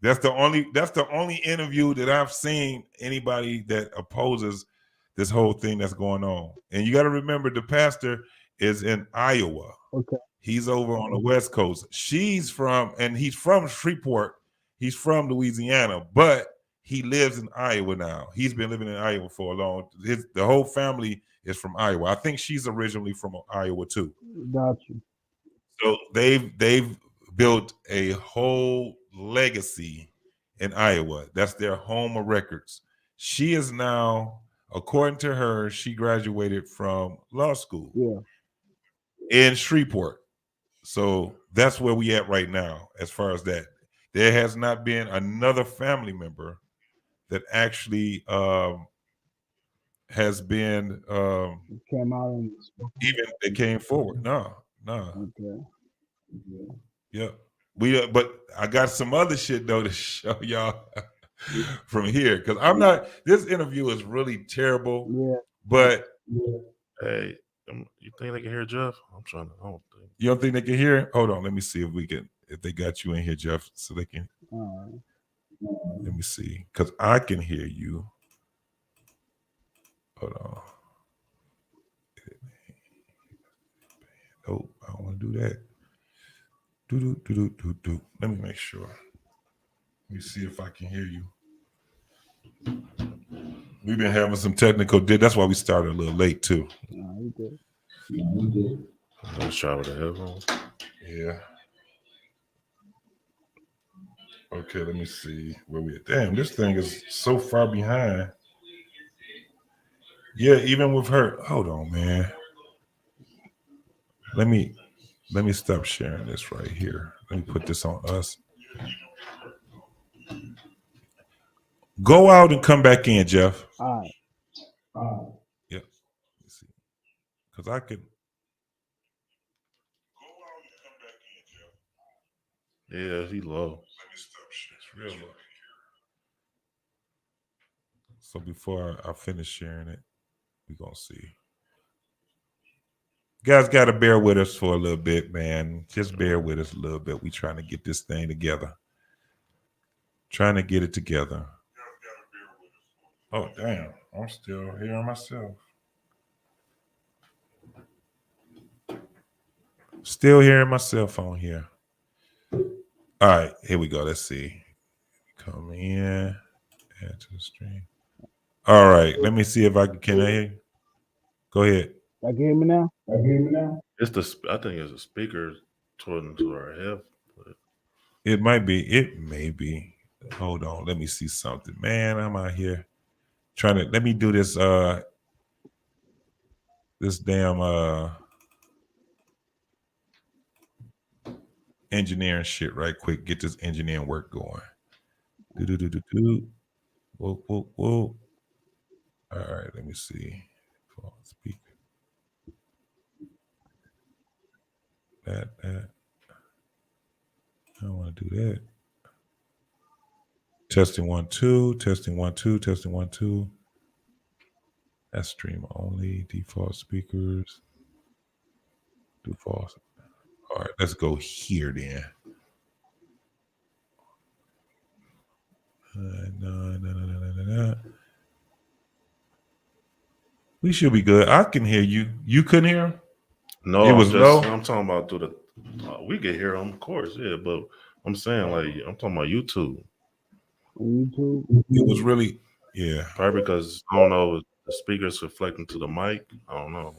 S1: That's the only interview that I've seen anybody that opposes this whole thing that's going on. And you got to remember, the pastor is in Iowa.
S5: Okay.
S1: He's over on the West Coast. He's from Shreveport. He's from Louisiana, but he lives in Iowa now. He's been living in Iowa for a long. The whole family is from Iowa. I think she's originally from Iowa too.
S5: Got you.
S1: So they've built a whole legacy in Iowa. That's their home of records. She is now, according to her, she graduated from law school. In Shreveport. So that's where we at right now as far as that. There has not been another family member that actually has been
S5: came out and
S1: even they came forward. No.
S5: Okay.
S1: Yeah. But I got some other shit though to show y'all from here, because I'm not. This interview is really terrible.
S5: Yeah.
S1: But
S2: hey, you think they can hear Jeff? I don't think.
S1: You don't think they can hear? Hold on, let me see if they got you in here, Jeff, so they can. Let me see, because I can hear you. Hold on. Nope, I don't want to do that. Do. Let me make sure. Let me see if I can hear you. We've been having some technical. That's why we started a little late too.
S5: We did.
S2: Let's try with the headphones.
S1: Yeah. Okay, let me see where we at. Damn, this thing is so far behind. Yeah, even with her. Hold on, man. Let me Let me stop sharing this right here. Let me put this on us. Go out and come back in, Jeff.
S5: All right.
S1: Yep. Let's see. Because I could.
S2: Yeah, he low.
S1: Let me stop sharing. It's real low. So before I finish sharing it, we're going to see. You guys got to bear with us for a little bit, man. Just bear with us a little bit. We trying to get this thing together. Trying to get it together. Oh, damn. I'm still hearing myself. Still hearing myself on here. All right, here we go. Let's see. Come in. Add to the stream. All right, let me see if I can I hear you? Go ahead.
S5: I can hear me now?
S2: It's I think it's a speaker toward to our head.
S1: It might be. It may be. Hold on. Let me see something. Man, I'm out here trying to. Let me do this. This damn engineering shit right quick. Get this engineering work going. Do. Whoa. All right. Let me see. Speak. That. I don't want to do that. Testing 1 2. Testing 1 2. Testing 1 2. That's stream only. Default speakers. Default. All right, let's go here then. No. We should be good. I can hear you. You couldn't hear him?
S2: No,
S1: it was low.
S2: I'm talking about through the. We can hear them, of course, yeah. But I'm saying, like, I'm talking about YouTube.
S1: It was really, yeah.
S2: Probably because I don't know the speakers reflecting to the mic. I don't know.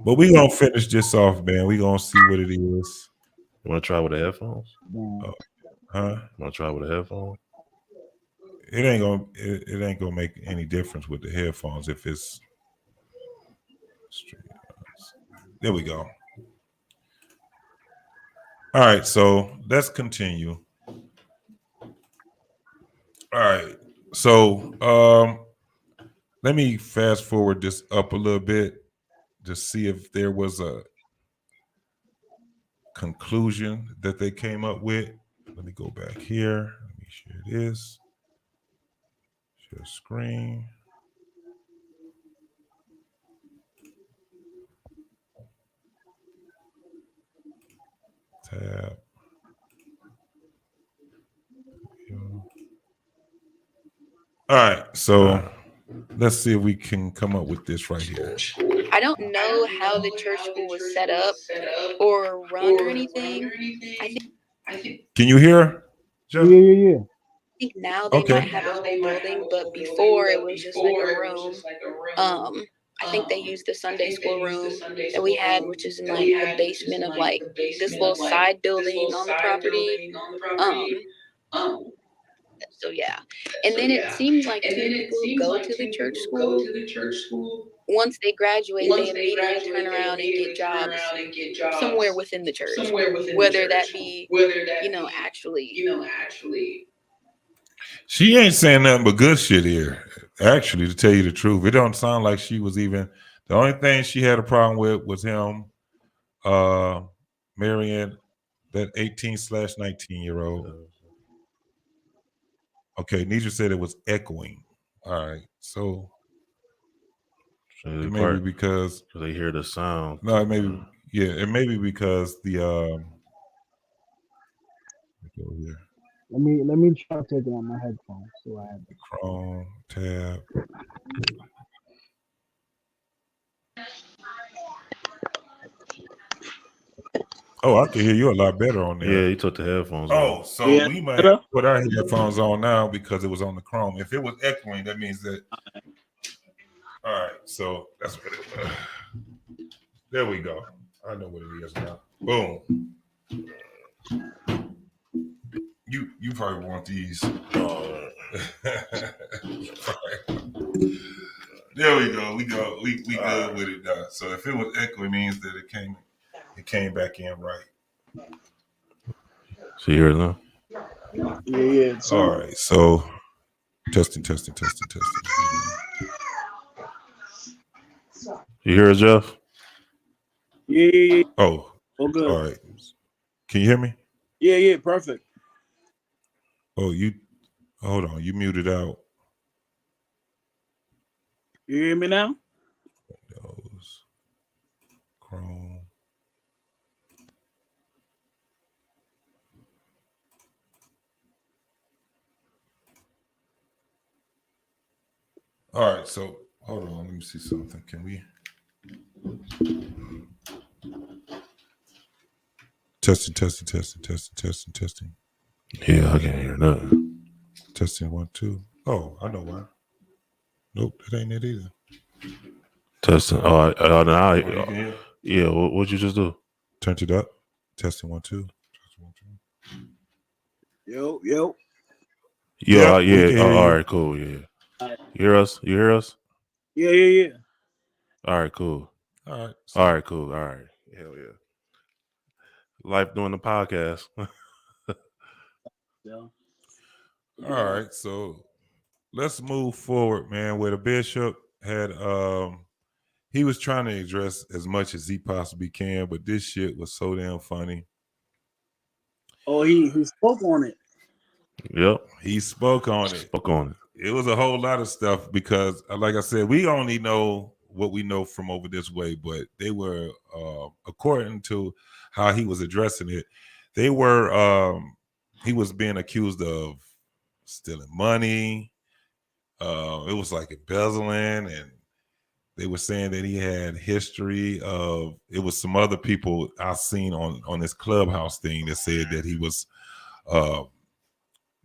S1: But we gonna finish this off, man. We gonna see what it is.
S2: You want to try with the headphones?
S1: Huh?
S2: You want to try with the headphones?
S1: It ain't gonna make any difference with the headphones if it's. There we go. All right, so let's continue. All right, so let me fast forward this up a little bit to see if there was a conclusion that they came up with. Let me go back here. Let me share this. Share screen. Tab. All right, so let's see if we can come up with this right here.
S6: I don't know how the church school was set up or run or anything. I think
S1: Can you hear?
S5: Yeah.
S6: I think now they might have a whole building, but before it was just like a room. I think they used the Sunday school room that we had, which is in like the basement of like this little side building on the property. So yeah, and then it seems like two people who go to the church school, once they graduate, they immediately turn around and get jobs somewhere within the church, whether that be, actually.
S1: She ain't saying nothing but good shit here. Actually, to tell you the truth, it don't sound like she was even. The only thing she had a problem with was him marrying that 18/19-year-old. Okay, Nisha said it was echoing. All right, so it may be because
S2: they hear the sound.
S1: No, it may be, it may be because the go here.
S5: Let me try taking out my headphones. So I have
S1: the Chrome tab. Oh, I can hear you a lot better on there.
S2: Yeah, you took the headphones
S1: off. So we might have to put our headphones on now because it was on the Chrome. If it was echoing, that means that. All right, so that's what it was. There we go. I know what it is now. Boom. You probably want these. There we go. We good with it now. So if it was echoing, it means that it came It came back in right.
S2: So you hear it now?
S5: Yeah.
S1: All right. So testing.
S2: You hear it, Jeff?
S5: Yeah.
S1: Oh,
S5: Oh, good.
S1: all right. Can you hear me?
S5: Yeah. Perfect.
S1: Oh, hold on. You muted out.
S5: You hear me now?
S1: Windows, Chrome. All right, so hold on, let me see something. Can we testing?
S2: Yeah, I can't hear nothing.
S1: Testing 1, 2. Oh, I know why. Nope, that ain't it either.
S2: Testing. Now,
S1: You can hear?
S2: yeah. What'd you just do?
S1: Turned it up. Testing 1, 2. Testing 1, 2.
S5: Yo.
S2: Yeah,
S1: Yep, we can hear
S2: all
S1: you.
S2: right, cool. Yeah. You hear us?
S5: Yeah.
S2: All right, cool.
S1: All right.
S2: All right, cool. All right. Hell yeah. Life doing the podcast.
S5: Yeah.
S1: All right, so let's move forward, man. Where the bishop had he was trying to address as much as he possibly can, but this shit was so damn funny.
S5: Oh, he spoke on it.
S2: Yep.
S1: He spoke on it. It was a whole lot of stuff because, like I said, we only know what we know from over this way, but they were, according to how he was addressing it, they were, he was being accused of stealing money. It was like embezzling, and they were saying that he had history of. It was some other people I seen on this Clubhouse thing that said that he was,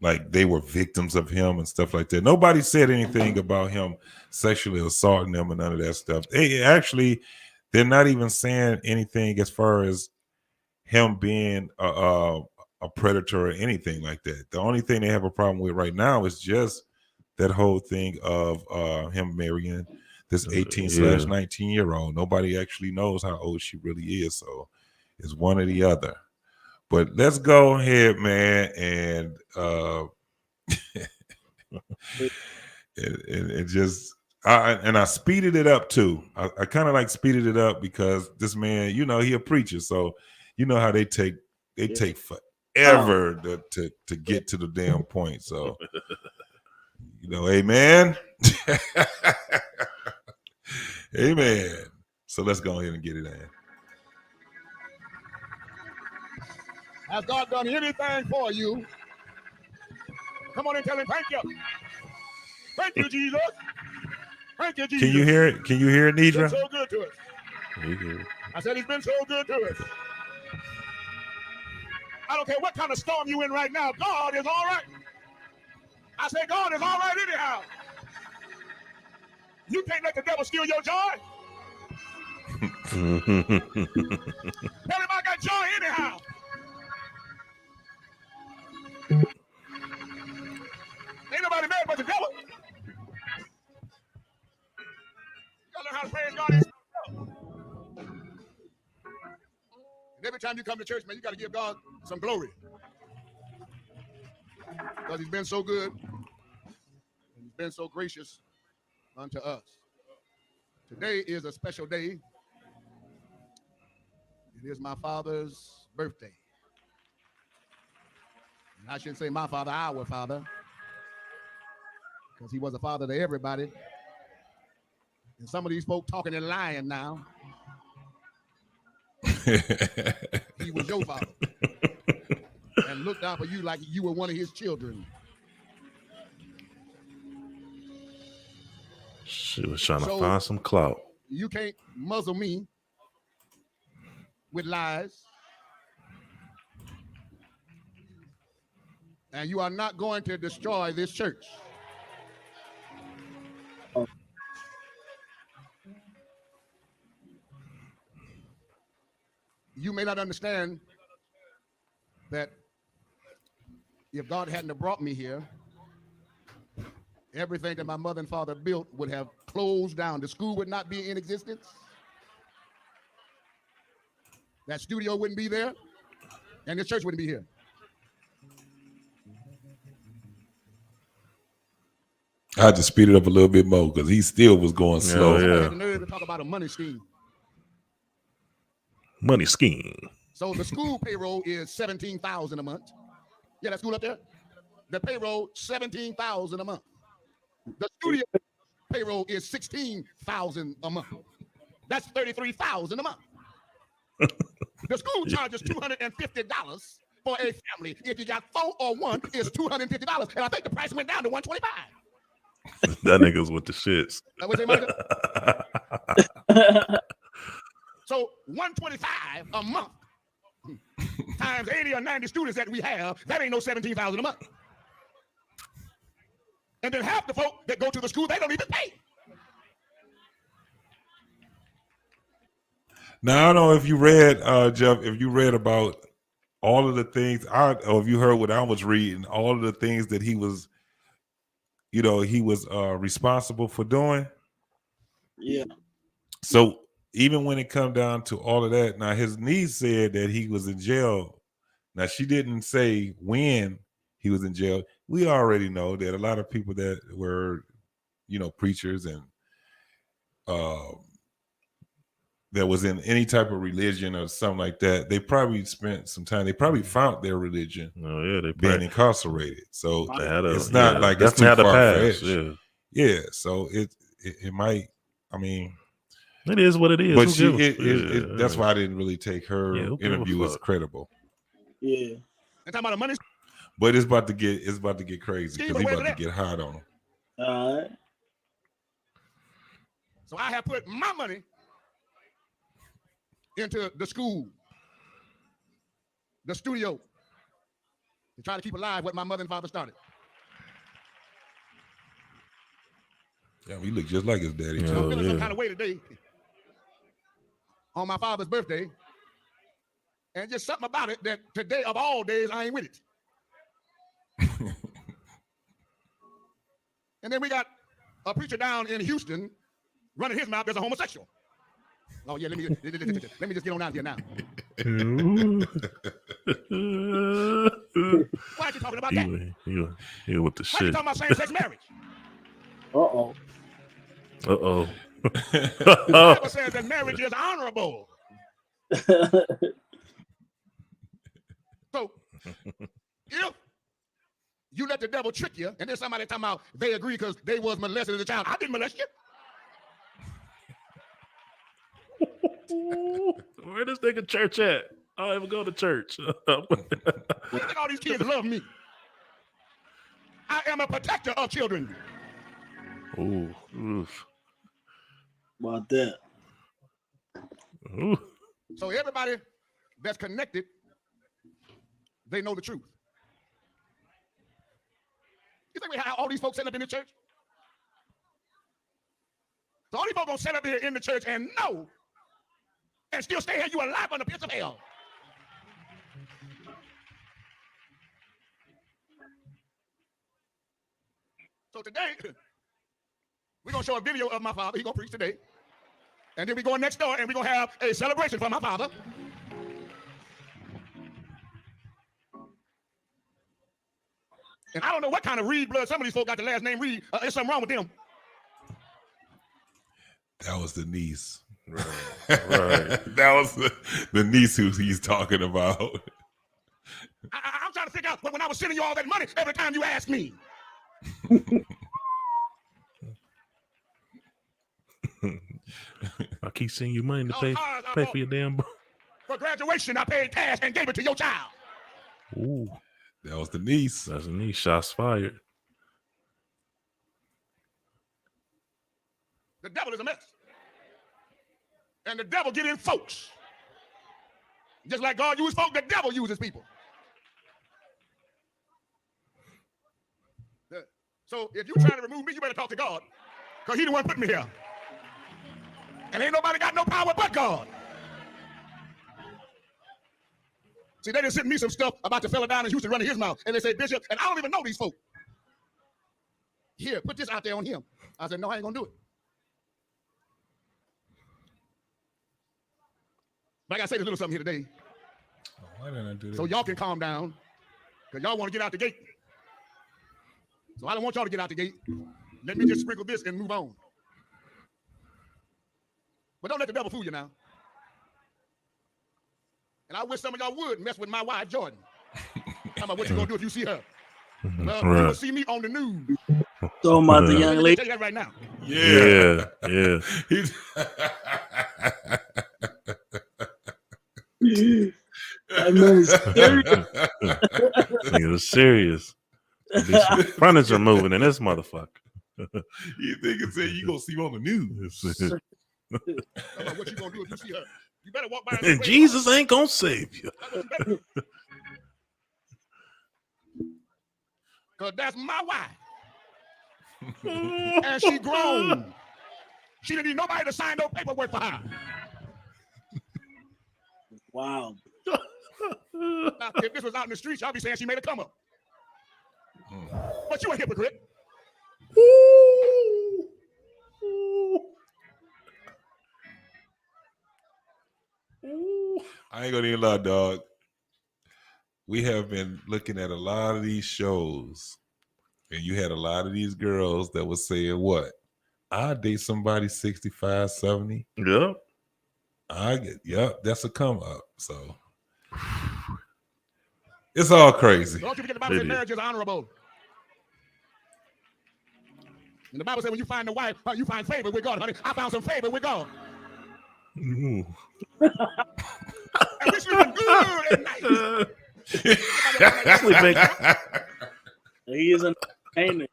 S1: like they were victims of him and stuff like that. Nobody said anything about him sexually assaulting them and none of that stuff. They're not even saying anything as far as him being a predator or anything like that. The only thing they have a problem with right now is just that whole thing of him marrying this 18/19-year-old. Nobody actually knows how old she really is, so it's one or the other. But let's go ahead, man, and and just I speeded it up too. I kind of like speeded it up because this man, he a preacher, so you know how they take forever to get to the damn point. So amen. Amen. So let's go ahead and get it in.
S7: Has God done anything for you? Come on and tell him thank you. Thank you, Jesus. Thank you, Jesus.
S1: Can you hear it? Can you hear it, Nidra?
S7: He's been so good to us. I said he's been so good to us. I don't care what kind of storm you in right now. God is all right. I say God is all right anyhow. You can't let the devil steal your joy. Tell him I got joy anyhow. Ain't nobody mad but the devil. You gotta learn how to praise God. And every time you come to church, man, you gotta give God some glory. Because he's been so good. And he's been so gracious unto us. Today is a special day. It is my father's birthday. And I shouldn't say my father, our father. Because he was a father to everybody. And some of these folk talking and lying now. He was your father. And looked out for you like you were one of his children.
S2: She was trying to find some clout.
S7: You can't muzzle me with lies. And you are not going to destroy this church. You may not understand that if God hadn't have brought me here, everything that my mother and father built would have closed down. The school would not be in existence. that studio wouldn't be there, and this church wouldn't be here.
S1: I had to speed it up a little bit more because he still was going slow.
S7: I had the nerve to talk about a money scheme.
S2: Money scheme.
S7: So the school payroll is $17,000 a month. Yeah, that school up there. The payroll $17,000 a month. The studio payroll is $16,000 a month. That's $33,000 a month. The school charges $250 for a family. If you got 4 or 1, it's $250, and I think the price went down to $125.
S2: That nigga's with the shits.
S7: What's it, Micah? So $125 a month times 80 or 90 students that we have, that ain't no $17,000 a month. And then half the folk that go to the school, they don't even pay.
S1: Now I don't know if you read, Jeff, if you read about all of the things, or if you heard what I was reading, all of the things that he was, he was responsible for doing.
S8: Yeah.
S1: So even when it come down to all of that, now his niece said that he was in jail. Now she didn't say when he was in jail. We already know that a lot of people that were, preachers and that was in any type of religion or something like that, they probably spent some time. They probably found their religion being incarcerated. So it's not like it's too far-fetched. Yeah. So it might. I mean,
S2: it is what it is.
S1: But that's why I didn't really take her interview as credible.
S8: Yeah.
S7: And talking about the money.
S1: But it's about to get crazy because he's about to get hot on him.
S8: All right.
S7: So I have put my money into the school, the studio, to try to keep alive what my mother and father started.
S1: Yeah, he looked just like his daddy.
S7: I'm feeling some kind of way today on my father's birthday, and just something about it that today of all days I ain't with it. And then we got a preacher down in Houston running his mouth as a homosexual. Oh yeah, let me just get on out here now. Why are you talking about that?
S2: You with the
S7: shit. Why are you talking about same-sex marriage?
S8: Uh-oh.
S7: The Bible says that marriage is honorable. So, if you let the devil trick you, and then somebody talking about they agree because they was molested as a child, I didn't molest you.
S2: Where this nigga church at? I don't ever go to church.
S7: Look at all these kids love me. I am a protector of children.
S2: Ooh, oof.
S8: About that.
S2: Ooh.
S7: So everybody that's connected, they know the truth. You think we have all these folks set up in the church? So all these folks gonna set up here in the church and know, and still stay here, you alive on the pits of hell. So today, we're gonna show a video of my father. He's gonna preach today. And then we're going next door and we're gonna have a celebration for my father. And I don't know what kind of Reed blood. Some of these folks got the last name Reed. There's something wrong with them.
S1: That was the niece.
S2: Right.
S1: That was the niece who he's talking about.
S7: I'm trying to figure out when I was sending you all that money every time you asked me.
S2: I keep sending you money to pay for your damn.
S7: For graduation, I paid cash and gave it to your child.
S2: Ooh.
S1: That was the niece.
S2: That's the niece. Shots fired.
S7: The devil is a mess. And the devil get in folks. Just like God used folk, the devil uses people. So if you're trying to remove me, you better talk to God. Because he the one put me here. And ain't nobody got no power but God. See, they just sent me some stuff about the fella down in Houston running his mouth. And they say, Bishop, and I don't even know these folk. Here, put this out there on him. I said, no, I ain't going to do it. But I gotta say this little something here today.
S1: Why didn't I do that?
S7: So y'all can calm down. Because y'all want to get out the gate. So I don't want y'all to get out the gate. Let me just sprinkle this and move on. But don't let the devil fool you now. And I wish some of y'all would mess with my wife, Jordan. Talking about what you gonna do if you see her. Well, you will see me on the news.
S8: Talking about the young
S7: Let me
S8: lady.
S7: tell you that right now.
S2: Yeah.
S8: That man is serious.
S2: Nigga was serious. Be some furniture moving in this motherfucker.
S1: You think it's saying you gonna see me on the news?
S7: Talking about what you gonna do if you see her. You better walk by.
S2: And Jesus ain't gonna save you.
S7: Because that's my wife. And she grown. She didn't need nobody to sign no paperwork for her.
S8: Wow.
S7: Now, if this was out in the streets, y'all be saying she made a come up. But you a hypocrite.
S1: I ain't gonna even lie, dog. We have been looking at a lot of these shows, and you had a lot of these girls that was saying, what? I'll date somebody 65, 70.
S2: Yep.
S1: Yep, that's a come up. So it's all crazy.
S7: Don't you forget the Bible says marriage is honorable. And the Bible says when you find a wife, you find favor with God. Honey, I found some favor with God. And we sleeping good at night.
S8: He is an entertainer.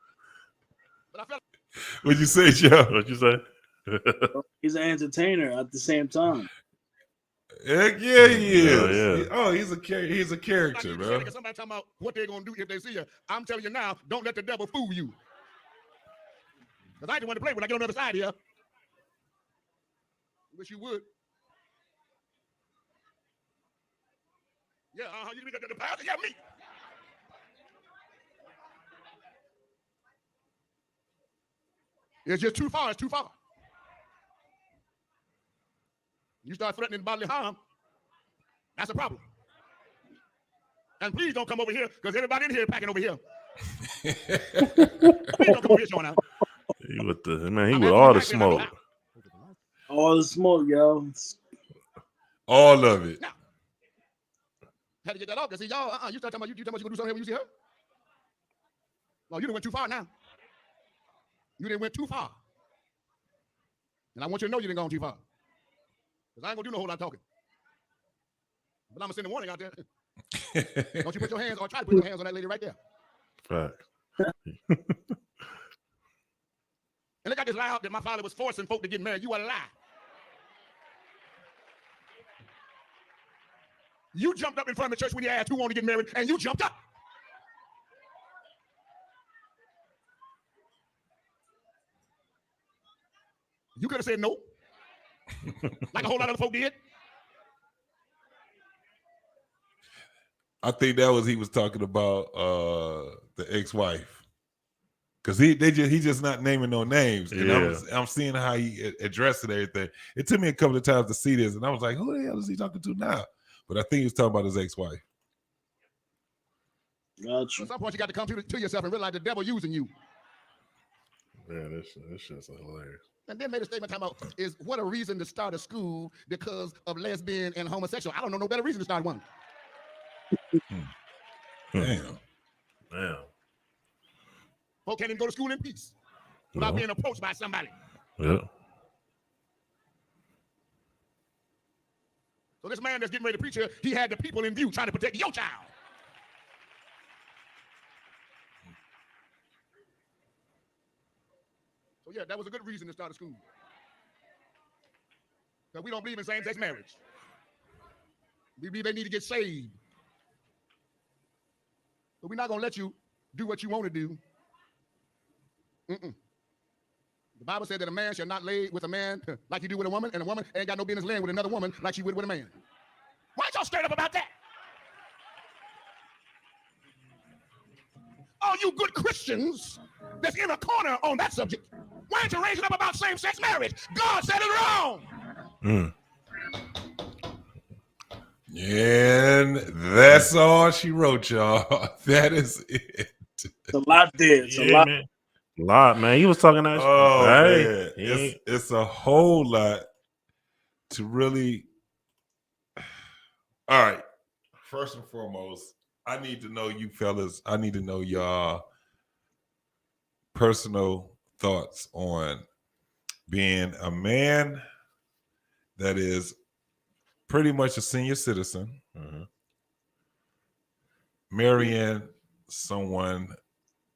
S1: What'd you say, Joe?
S2: What'd you say?
S8: He's an entertainer at the same time.
S1: Heck yeah, he is.
S2: Yeah.
S1: Oh, he's a character, bro.
S7: Somebody talking about what they're gonna do if they see you. I'm telling you now, don't let the devil fool you. Because I just want to play when I get on the other side here. Wish you would. Yeah, you mean the pastor? Yeah, me. It's just too far. It's too far. You start threatening bodily harm, that's a problem. And please don't come over here, because everybody in here is packing over here. Please don't come over here showing out.
S2: He with all the smoke.
S8: All the smoke, yo.
S1: All of it.
S7: Now, had to get that off, because see, y'all, you start talking about you gonna do something when you see her? Well, you done went too far now. You done went too far. And I want you to know you done gone too far. Because I ain't gonna do no whole lot of talking. But I'm gonna send a warning out there. Don't you put your hands, or try to put your hands on that lady right there.
S2: Fact.
S7: And they got this lie out that my father was forcing folk to get married. You a lie. You jumped up in front of the church when you asked who wanted to get married, and you jumped up. You could have said no. Like a whole lot of other folk did.
S1: I think that was he was talking about the ex-wife, because he just not naming no names, and I'm seeing how he addressed it and everything. It took me a couple of times to see this, and I was like, who the hell is he talking to now? But I think he was talking about his ex-wife.
S8: Gotcha.
S7: At some point, you got to come to yourself and realize the devil using you.
S2: Yeah, this shit's hilarious.
S7: And then made a statement talking about is what a reason to start a school because of lesbian and homosexual. I don't know no better reason to start one.
S1: Damn.
S7: Folk can't even go to school in peace without being approached by somebody.
S2: Yeah.
S7: So this man that's getting ready to preach here, he had the people in view trying to protect your child. So yeah, that was a good reason to start a school. Because we don't believe in same-sex marriage. We believe they need to get saved. But we're not going to let you do what you want to do. The Bible said that a man shall not lay with a man like you do with a woman, and a woman ain't got no business laying with another woman like she would with a man. Why y'all straight up about that? All you good Christians that's in a corner on that subject, why aren't you raising up about same-sex marriage? God said it wrong.
S1: And that's all she wrote, y'all. That is it.
S8: It's a lot there. It's a lot.
S2: man. A lot, man. He was talking that.
S1: Oh
S2: Hey,
S1: man, it's a whole lot to really. All right. First and foremost, I need to know you fellas. I need to know y'all personal thoughts on being a man that is pretty much a senior citizen, marrying someone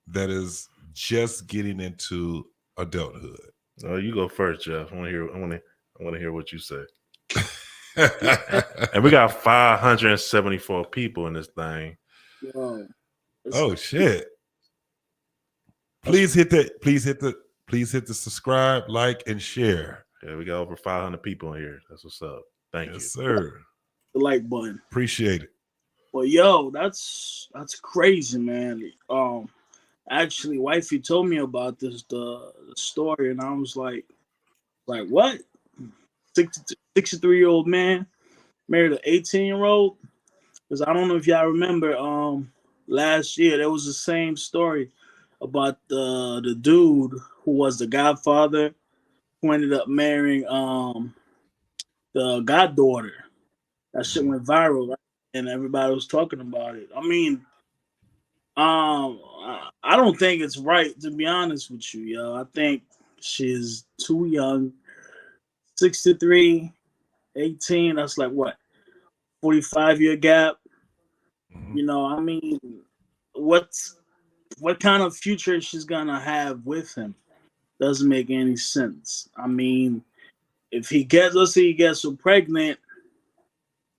S1: that is just getting into adulthood.
S2: Oh, you go first, Jeff. I want to hear what you say. And we got 574 people in this thing.
S8: Yo,
S1: oh shit! Please hit the subscribe, like, and share.
S2: Yeah, we got over 500 people in here. That's what's up. Thank you,
S1: yes, sir.
S8: The like button.
S1: Appreciate it.
S8: Well, yo, that's crazy, man. Actually, wifey told me about this the story, and I was like what? 63-year-old man married an 18-year-old. Because I don't know if y'all remember, last year there was the same story about the dude who was the godfather who ended up marrying the goddaughter. That shit went viral, right? And everybody was talking about it. I mean, I don't think it's right, to be honest with you, yo. I think she's too young. 63, 18, that's like what? 45-year gap. You know, I mean, what kind of future she's gonna have with him doesn't make any sense. I mean, if let's say he gets her pregnant,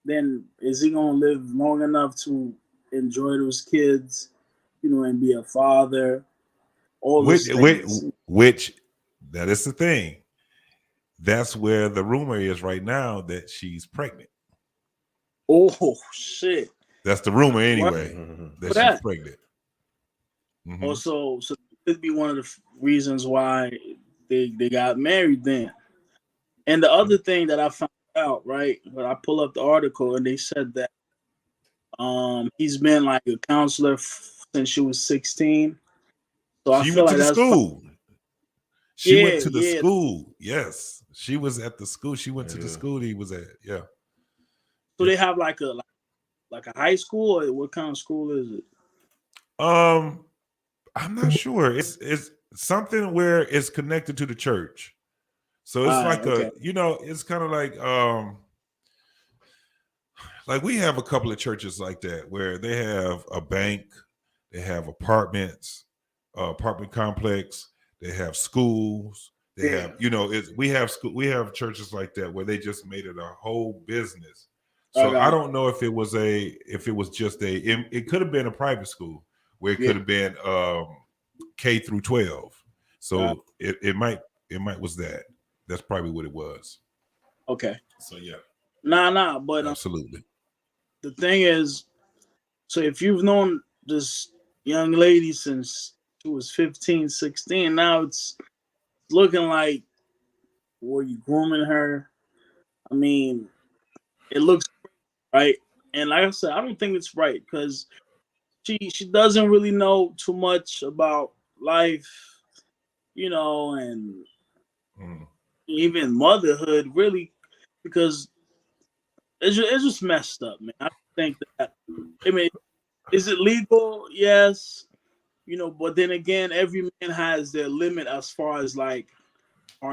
S8: then is he gonna live long enough to enjoy those kids, you know, and be a father?
S1: Which that is the thing. That's where the rumor is right now that she's pregnant.
S8: Oh shit!
S1: That's the rumor anyway. That she's pregnant.
S8: Also, so it could be one of the reasons why they got married then. And the other thing that I found out, right, when I pull up the article, and they said that he's been like a counselor since she was 16. So
S1: she
S8: I feel
S1: went
S8: like
S1: to the
S8: that's
S1: school. She went to the school. Yes, she was at the school. She went to the school he was at. Yeah.
S8: So they have like a high school, or what kind of school is it?
S1: I'm not sure. It's something where it's connected to the church. So it's like it's kind of like we have a couple of churches like that where they have a bank, they have apartments, apartment complex, they have schools, they have, we have churches like that where they just made it a whole business. So I don't know if it was just it could have been a private school where it could have been K through 12. So it might was that. That's probably what it was.
S8: Okay.
S1: So yeah.
S8: Nah, but
S1: absolutely.
S8: The thing is, so if you've known this young lady since she was 15, 16, now it's looking like, were you grooming her? I mean, it looks right. And like I said, I don't think it's right because she doesn't really know too much about life, and even motherhood, really, because it's just messed up, man. I think that, I mean, is it legal? Yes. But then again, every man has their limit as far as like how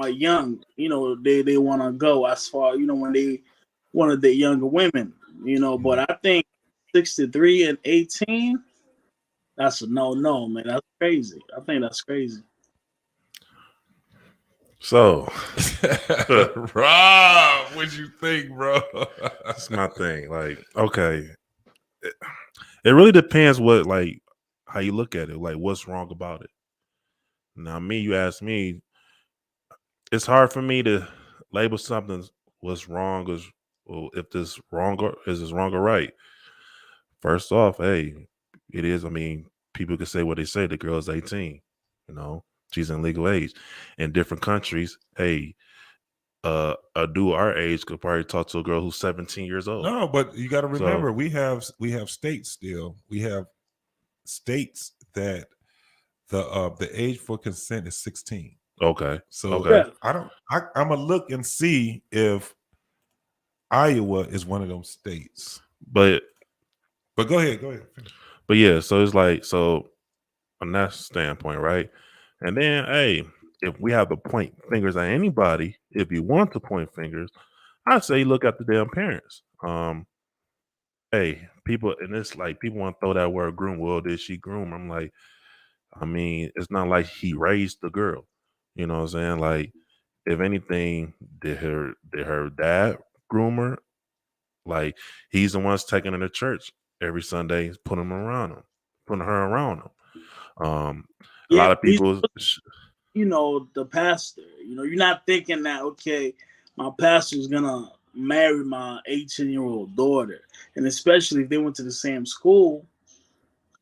S8: young, they want to go as far, when they want to date younger women, but I think 63 and 18, that's a no, man. That's crazy. I think that's crazy.
S2: So,
S1: Rob, what you think, bro?
S2: That's my thing. Like, okay, it really depends how you look at it. Like, what's wrong about it? Now, you ask me, it's hard for me to label something what's wrong if this wrong or is this wrong or right. First off, hey, it is. I mean, people can say what they say. The girl's 18. She's in legal age. In different countries, hey, a dude our age could probably talk to a girl who's 17 years old.
S1: No, but you got to
S2: So-
S1: remember we have states still. We have states that the age for consent is 16.
S2: Okay.
S1: So
S2: Okay.
S1: I'm gonna look and see if Iowa is one of those states.
S2: But
S1: go ahead. Finish.
S2: But yeah, so it's like, so on that standpoint, right? And then, hey, if we have to point fingers at anybody, if you want to point fingers, I say look at the damn parents. Hey, people, and it's like people want to throw that word groom. Well, did she groom? I'm like, I mean, it's not like he raised the girl. You know what I'm saying? Like, if anything, did her dad groom her? Like, he's the one's taking her to church every Sunday, putting her around him. A lot of people,
S8: you know, the pastor, you know, you're not thinking that, okay, my pastor's gonna marry my 18-year-old daughter. And especially if they went to the same school.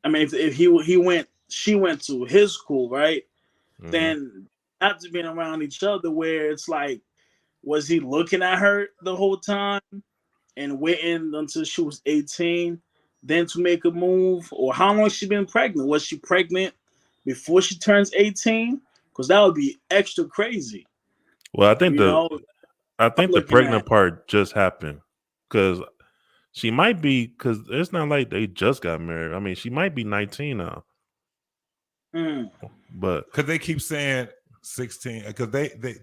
S8: I mean, if she went to his school, right?
S2: Mhm.
S8: Then after being around each other, where it's like, was he looking at her the whole time and waiting until she was 18 then to make a move? Or how long she been pregnant? Was she pregnant before she turns 18? Because that would be extra crazy.
S2: Well, I think the pregnant part just happened because she might be, because it's not like they just got married. I mean, she might be 19 now. But
S1: because they keep saying 16, because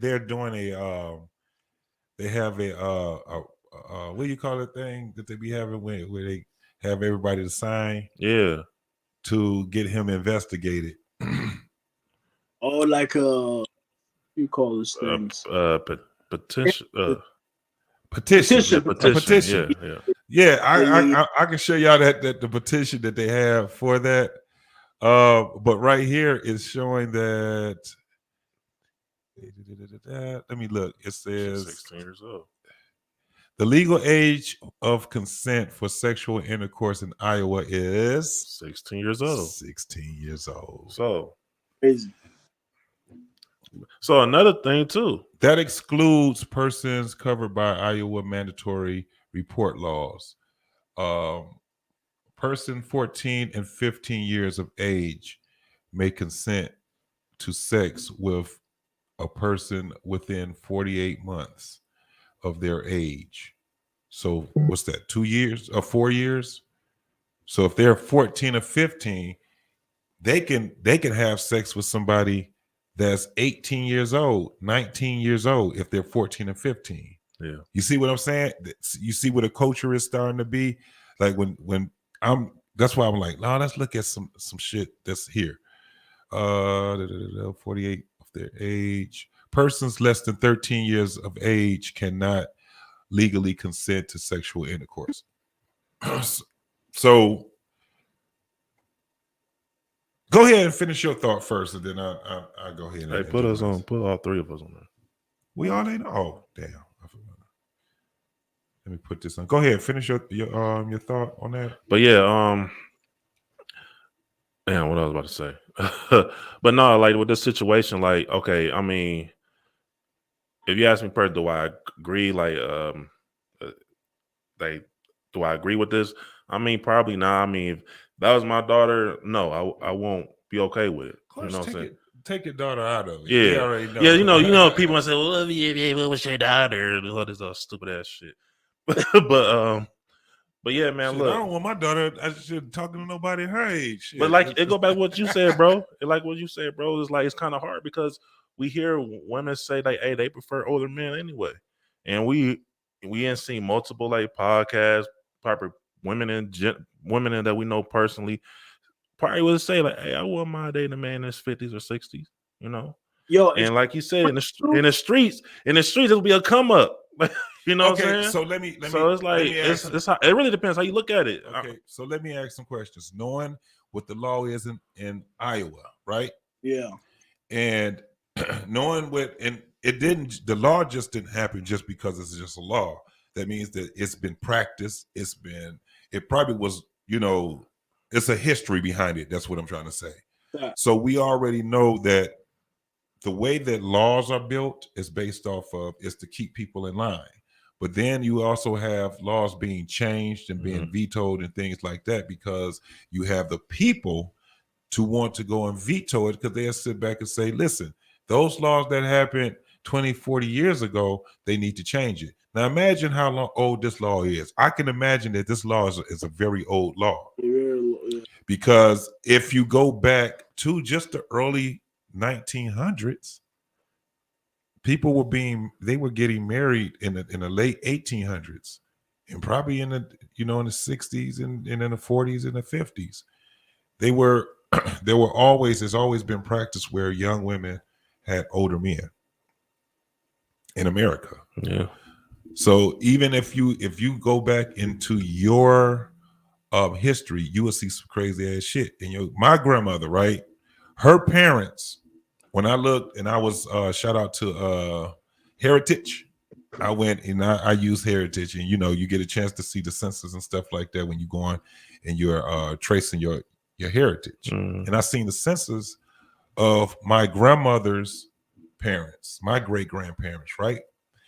S1: they're doing they have a what do you call it thing that they be having where they have everybody to sign to get him investigated.
S8: Oh, like you call this things
S2: petition.
S1: Petition. Yeah. I can show y'all that the petition that they have for that. But right here is showing that. Let me look. It says
S2: 16 years old.
S1: The legal age of consent for sexual intercourse in Iowa is
S2: 16 years old.
S1: 16 years old.
S2: So crazy. So another thing too.
S1: That excludes persons covered by Iowa mandatory report laws. Person 14 and 15 years of age may consent to sex with a person within 48 months of their age. So what's that, 2 years or 4 years? So if they're 14 or 15, they can have sex with somebody that's 18 years old, 19 years old if they're 14 and 15.
S2: Yeah.
S1: You see what I'm saying? You see what a culture is starting to be? Like when that's why I'm like, no, let's look at some shit that's here. 48 of their age. Persons less than 13 years of age cannot legally consent to sexual intercourse. So go ahead and finish your thought first, and then I'll go ahead and
S2: put all three of us on there.
S1: We all ain't. Oh, damn. Let me put this on. Go ahead, finish your thought on that.
S2: But yeah, damn, what I was about to say. But no, like with this situation, like, okay, I mean, if you ask me personally, do I agree? Do I agree with this? I mean, probably not. I mean, if that was my daughter, no, I won't be okay with it. You know what I'm saying?
S1: Take your daughter out of it.
S2: Yeah,
S1: they already know.
S2: Yeah, you know, people might say, "Well, yeah, what was your daughter?" And all this stupid ass shit. But yeah, man,
S1: shit,
S2: look,
S1: I don't want my daughter. I should talking to nobody her age. Shit.
S2: But like, it go back to what you said, bro. It's like it's kind of hard because we hear women say like, "Hey, they prefer older men anyway," and we ain't seen multiple like podcasts, proper women and that we know personally probably would say like, "Hey, I wouldn't mind dating a man in his 50s or 60s," you know.
S8: Yo,
S2: and like you said, in the streets, it'll be a come up. You know what I'm saying?
S1: So let me.
S2: So it's like it really depends how you look at it.
S1: Okay, so let me ask some questions. Knowing what the law is in Iowa, right?
S8: Yeah.
S1: And knowing the law just didn't happen just because it's just a law. That means that it's been practiced. It probably was, it's a history behind it. That's what I'm trying to say. Yeah. So we already know that the way that laws are built is based off of is to keep people in line. But then you also have laws being changed and being vetoed and things like that because you have the people to want to go and veto it because they'll sit back and say, listen, those laws that happened 20, 40 years ago, they need to change it. Now imagine how old this law is. I can imagine that this law is a very old law. Because if you go back to just the early 1900s, people were getting married in the late 1800s and probably in the in the 60s and in the 40s and the 50s. There's always been practice where young women had older men in America.
S2: Yeah.
S1: So even if you go back into your history, you will see some crazy ass shit. And my grandmother, right? Her parents, when I looked and I was shout out to Heritage. I went and I used Heritage, and you get a chance to see the census and stuff like that when you go on and you're tracing your heritage. And I seen the census of my grandmother's parents, my great grandparents, right?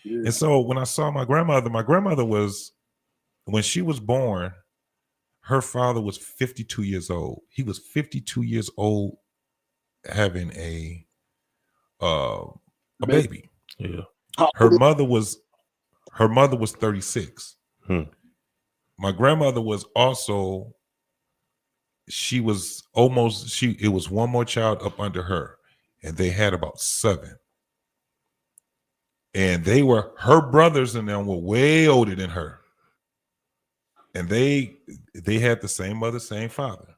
S1: Yeah. And so when I saw my grandmother was, when she was born, her father was 52 years old. He was 52 years old having a baby.
S2: Yeah.
S1: Her mother was 36. My grandmother was also, it was one more child up under her, and they had about 7. And her brothers and them were way older than her. And they had the same mother, same father.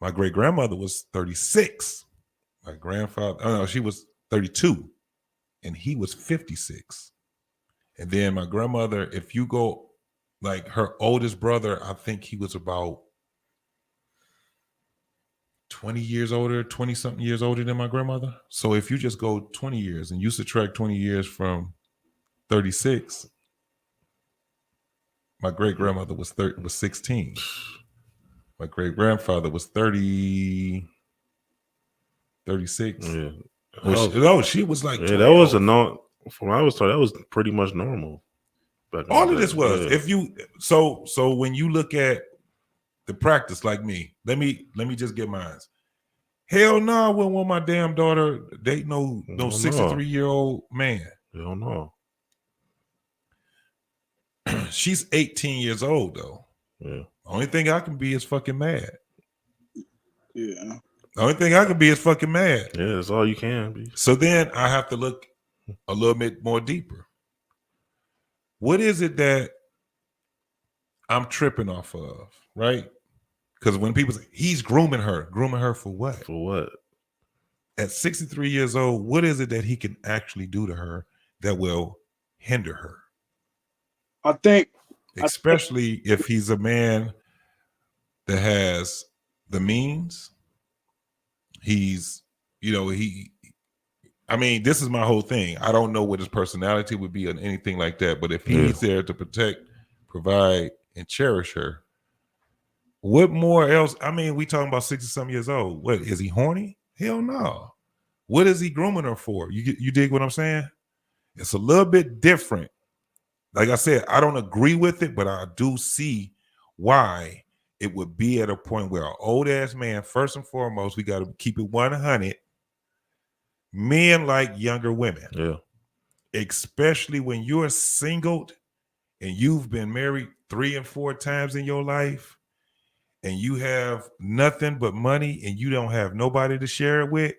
S1: My great grandmother was 36. My grandfather, she was 32, and he was 56. And then my grandmother, if you go, like her oldest brother, I think he was about 20 something years older than my grandmother. So if you just go 20 years and you subtract 20 years from 36, my great grandmother was 16. My great grandfather was 36.
S2: Yeah.
S1: She was like 12.
S2: That was from what I was told, that was pretty much normal.
S1: All of this was so when you look at the practice, like me, let me just get mine. Hell no, I wouldn't want my damn daughter date no 63-year-old man.
S2: Hell no.
S1: She's 18 years old though.
S2: Yeah.
S1: Only thing I can be is fucking mad.
S8: Yeah.
S1: The only thing I can be is fucking mad.
S2: Yeah, that's all you can be.
S1: So then I have to look a little bit more deeper. What is it that I'm tripping off of, right? Because when people say he's grooming her for what?
S2: For what?
S1: At 63 years old, what is it that he can actually do to her that will hinder her?
S8: I think,
S1: especially if he's a man that has the means. He's, this is my whole thing. I don't know what his personality would be or anything like that, but if he's there to protect, provide, and cherish her, what more else? We talking about 60-something years old. What, is he horny? Hell no. What is he grooming her for? You dig what I'm saying? It's a little bit different. Like I said, I don't agree with it, but I do see why it would be at a point where an old ass man, first and foremost, we got to keep it 100. Men like younger women.
S2: Yeah.
S1: Especially when you're singled and you've been married 3 and 4 times in your life and you have nothing but money and you don't have nobody to share it with.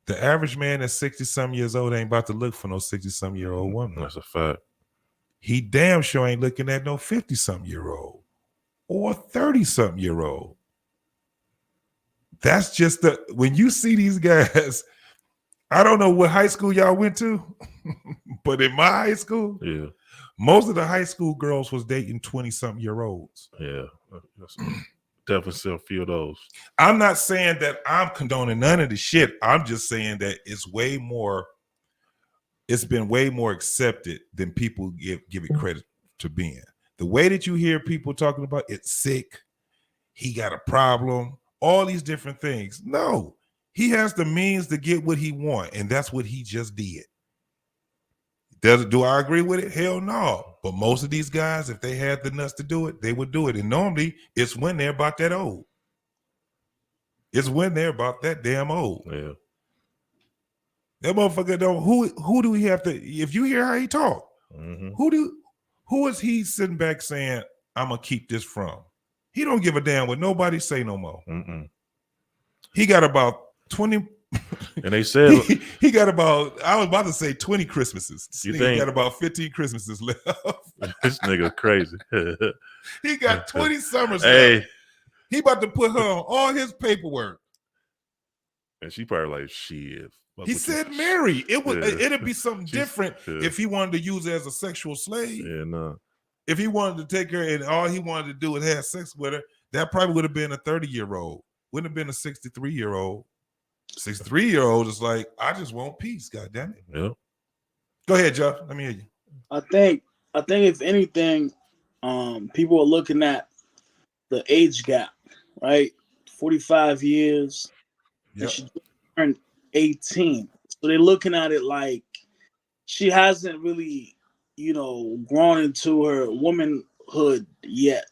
S1: The average man that's 60-something years old ain't about to look for no 60-something year old woman.
S2: That's a fact.
S1: He damn sure ain't looking at no 50-something year old or 30-something year old. That's just when you see these guys, I don't know what high school y'all went to, but in my high school, most of the high school girls was dating 20-something year olds.
S2: Yeah. Definitely still a few of those.
S1: I'm not saying that I'm condoning none of the shit. I'm just saying that it's been way more accepted than people give it credit to being. The way that you hear people talking about it's sick, he got a problem, all these different things. No, He has the means to get what he want, and that's what he just did. Do I agree with it? Hell no. But most of these guys, if they had the nuts to do it, they would do it. And normally it's when they're about that old. It's when they're about that damn old.
S2: Yeah.
S1: That motherfucker don't. Who do we have to? If you hear how he talk, who is he sitting back saying, "I'm gonna keep this from"? He don't give a damn what nobody say no more. He got about 20.
S2: And they said
S1: he got about, I was about to say 20 Christmases.
S2: You
S1: He
S2: think?
S1: got about 15 Christmases left.
S2: This nigga crazy.
S1: He got 20 summers
S2: Hey.
S1: left. He about to put her on all his paperwork.
S2: And she probably like, shit.
S1: He said marry. It'd be something different if he wanted to use her as a sexual slave.
S2: Yeah, no.
S1: If he wanted to take her and all he wanted to do was have sex with her, that probably would have been a 30-year-old. Wouldn't have been a 63-year-old. 63-year-old is like, I just want peace, goddamn it.
S2: Yeah.
S1: Go ahead, Jeff. Let me hear you.
S8: I think if anything, people are looking at the age gap, right? 45 years.
S1: Yep.
S8: And she turned 18. So they're looking at it like she hasn't really, grown into her womanhood yet.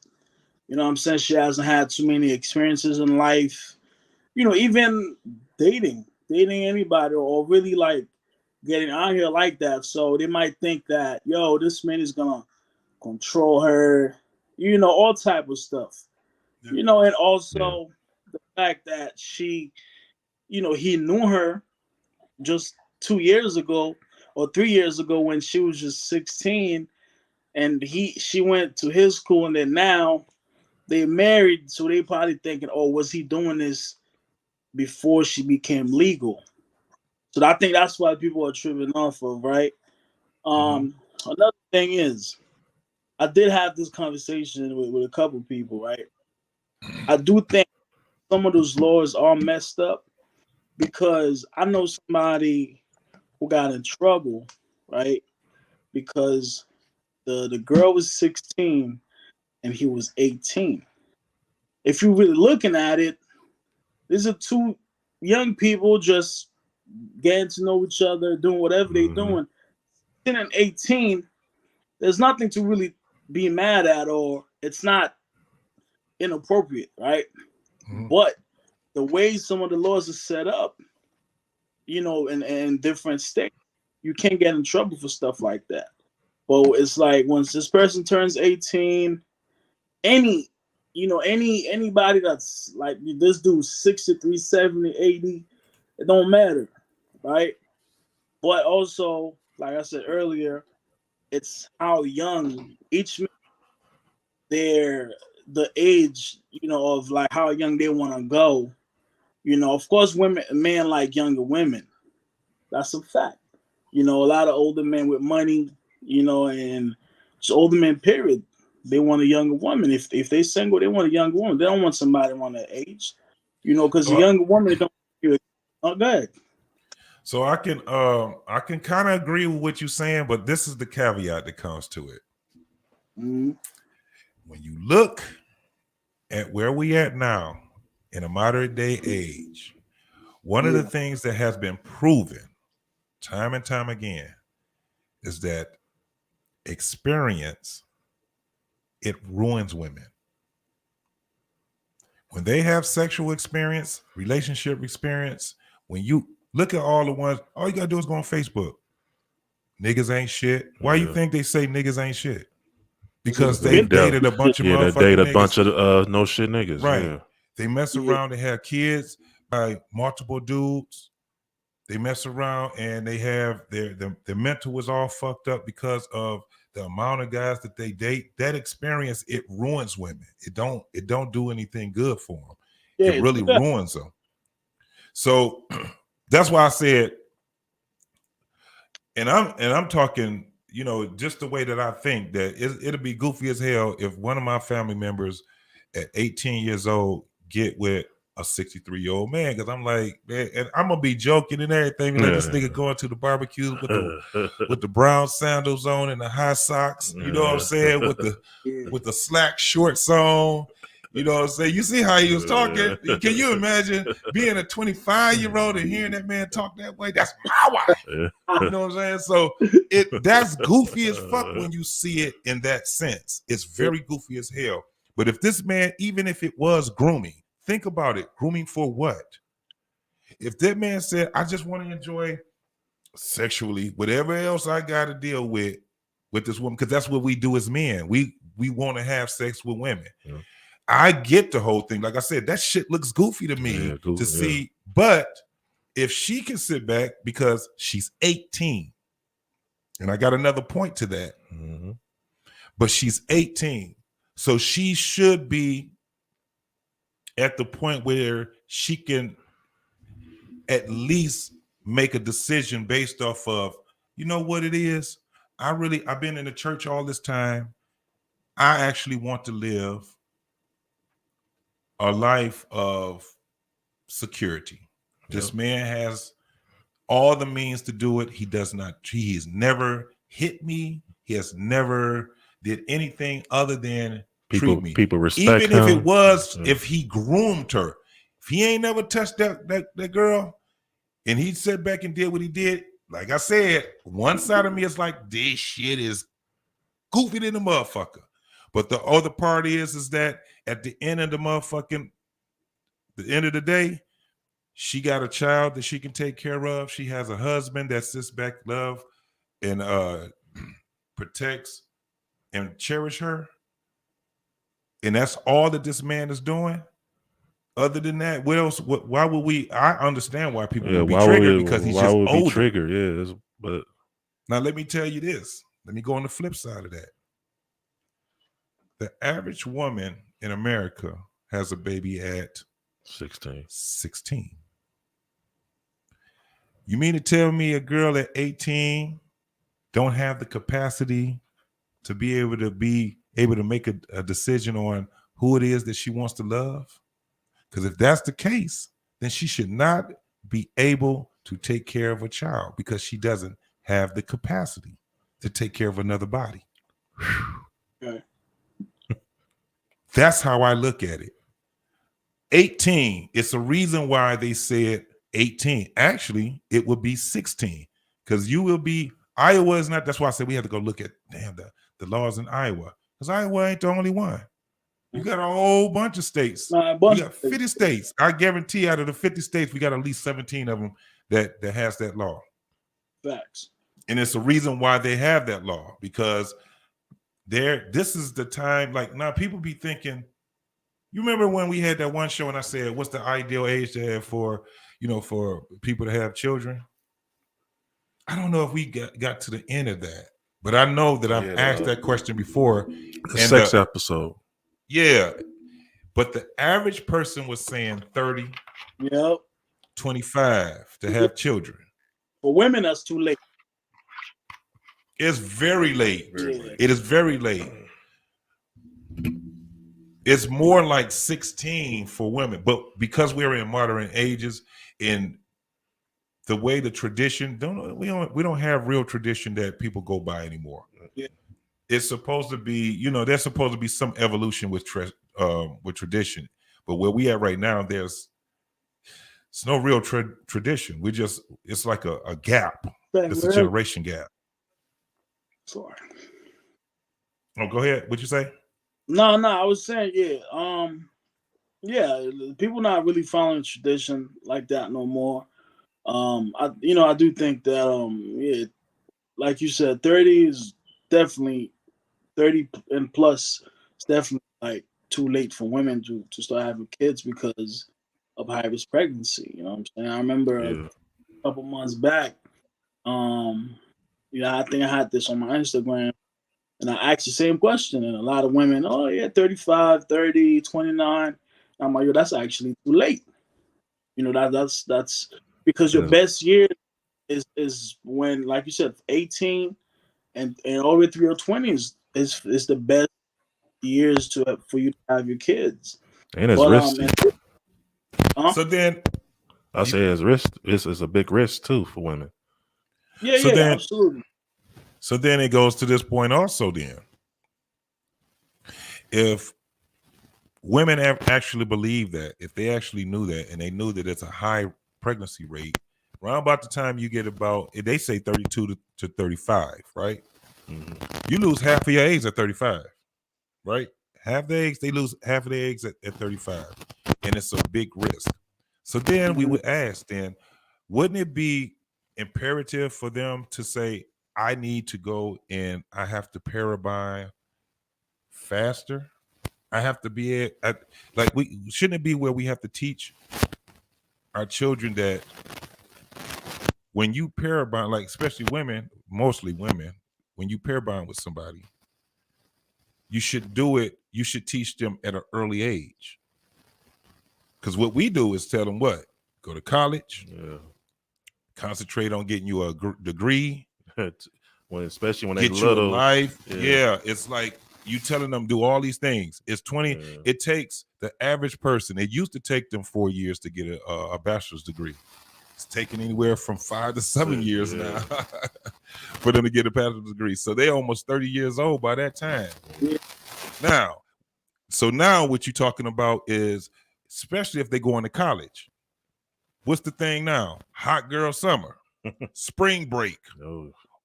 S8: You know what I'm saying? She hasn't had too many experiences in life. Even dating anybody or really like getting out here like that. So they might think that, this man is gonna control her, all type of stuff. And also the fact that she, he knew her just 2 years ago or 3 years ago when she was just 16, and she went to his school, and then now they married. So they probably thinking, oh, was he doing this before she became legal? So I think that's why people are tripping off of, right? Another thing is, I did have this conversation with a couple people, right? I do think some of those laws are messed up because I know somebody who got in trouble, right? Because the girl was 16 and he was 18. If you're really looking at it, these are two young people just getting to know each other, doing whatever they're doing. 10 and 18, there's nothing to really be mad at, or it's not inappropriate, right? But the way some of the laws are set up, in different states, you can't get in trouble for stuff like that. But it's like once this person turns 18, anybody that's like this dude 63, 70, 80, it don't matter, right? But also, like I said earlier, it's how young each man, the age, of like how young they want to go. Of course, men like younger women. That's a fact. A lot of older men with money, and just older men, period. They want a younger woman. If they single, they want a younger woman. They don't want somebody on their age, because a younger woman don't. Oh, go ahead.
S1: So I can kind of agree with what you're saying, but this is the caveat that comes to it. When you look at where we at now in a modern day age, one of the things that has been proven time and time again is that experience, it ruins women. When they have sexual experience, relationship experience, when you look at all the ones, all you gotta do is go on Facebook. Niggas ain't shit. Why you think they say niggas ain't shit? Because they dated a bunch of motherfuckers.
S2: They date a bunch of no shit niggas.
S1: Right.
S2: Yeah.
S1: They mess around, they have kids by multiple dudes. They mess around and they have their mental was all fucked up because of the amount of guys that they date. That experience, it ruins women. It don't do anything good for them. It really ruins them. So that's why I said, and I'm talking, just the way that I think that it'll be goofy as hell if one of my family members at 18 years old get with a 63-year-old man, because I'm like, man, and I'm gonna be joking and everything. Like this nigga going to the barbecue with the brown sandals on and the high socks, you know what I'm saying, with the slack shorts on, You know what I'm saying? You see how he was talking? Can you imagine being a 25-year-old and hearing that man talk that way? That's my wife. You know what I'm saying? So that's goofy as fuck when you see it in that sense. It's very goofy as hell. But if this man, even if it was grooming, think about it. Grooming for what? If that man said, I just want to enjoy sexually whatever else I got to deal with this woman, because that's what we do as men. We want to have sex with women. Yeah. I get the whole thing. Like I said, that shit looks goofy to me to see. But if she can sit back, because she's 18, and I got another point to that, but she's 18. So she should be at the point where she can at least make a decision based off of, you know what it is? I've been in the church all this time. I actually want to live a life of security. This man has all the means to do it. He has never hit me. He has never did anything other than treat me.
S2: People respect
S1: Even
S2: him.
S1: if it was, if he groomed her, if he ain't never touched that girl, and he sat back and did what he did, like I said, one side of me is like, this shit is goofy than the motherfucker. But the other part is that at the end of the end of the day, she got a child that she can take care of. She has a husband that sits back, love, and protects and cherish her. And that's all that this man is doing. Other than that, what else? Why would we? I understand why people would be triggered, because he's just older.
S2: Triggered, yeah. But
S1: now let me tell you this. Let me go on the flip side of that. The average woman in America has a baby at 16. You mean to tell me a girl at 18 don't have the capacity to be able to make a decision on who it is that she wants to love? Because if that's the case, then she should not be able to take care of a child, because she doesn't have the capacity to take care of another body.
S8: Okay.
S1: That's how I look at it. 18, it's a reason why they said 18. Actually, it would be 16, because Iowa is not, that's why I said we have to go look at the laws in Iowa, because Iowa ain't the only one. You got a whole bunch of states. You got 50 states. I guarantee out of the 50 states, we got at least 17 of them that has that law.
S8: Facts.
S1: And it's a reason why they have that law, because this is the time, like now people be thinking, you remember when we had that one show and I said, what's the ideal age to have for people to have children? I don't know if we got to the end of that, but I know that I've asked that question before.
S2: The sex episode.
S1: Yeah. But the average person was saying 30, 25 to have children.
S8: For women, that's too late.
S1: It's very late.
S8: Yeah.
S1: It is very late. It's more like 16 for women, but because we're in modern ages, in the way the tradition, we don't have real tradition that people go by anymore.
S8: Yeah.
S1: It's supposed to be, there's supposed to be some evolution with tradition, but where we at right now, it's no real tradition. It's like a gap. It's a generation gap.
S8: Sorry.
S1: Oh, go ahead. What'd you say?
S8: No, I was saying, people not really following tradition like that no more. I do think that, like you said, 30 is definitely 30 and plus. It's definitely like too late for women to start having kids because of high risk pregnancy. You know what I'm saying? I remember a couple months back, I think I had this on my Instagram, and I asked the same question, and a lot of women, 35, 30, 29. I'm like, that's actually too late. That's because your best year is when, like you said, 18 and all the way through your 20s is the best years for you to have your kids.
S2: And it's risky.
S1: So then
S2: I say it's risk. It's a big risk too for women.
S8: Absolutely.
S1: So then it goes to this point also then. If women actually believe that if they actually knew that, and they knew that it's a high pregnancy rate, around about the time you get about, they say 32 to 35, right? You lose half of your eggs at 35, right? Half the eggs, they lose half of the eggs at 35, and it's a big risk. So then we would ask, then, wouldn't it be imperative for them to say, I need to go and I have to parabind faster? I have to be shouldn't it be where we have to teach our children that when you parabind, like especially women, mostly women, when you parabind with somebody, you should do it. You should teach them at an early age. Because what we do is tell them what? Go to college, concentrate on getting you a degree.
S2: Especially when
S1: get
S2: they're
S1: you
S2: little.
S1: a life. Yeah, it's like you telling them do all these things. It's 20. It takes the average person. It used to take them 4 years to get a bachelor's degree. It's taking anywhere from 5 to 7 years now for them to get a bachelor's degree. So they're almost 30 years old by that time. Now what you're talking about is, especially if they go into college, what's the thing now? Hot girl summer, spring break,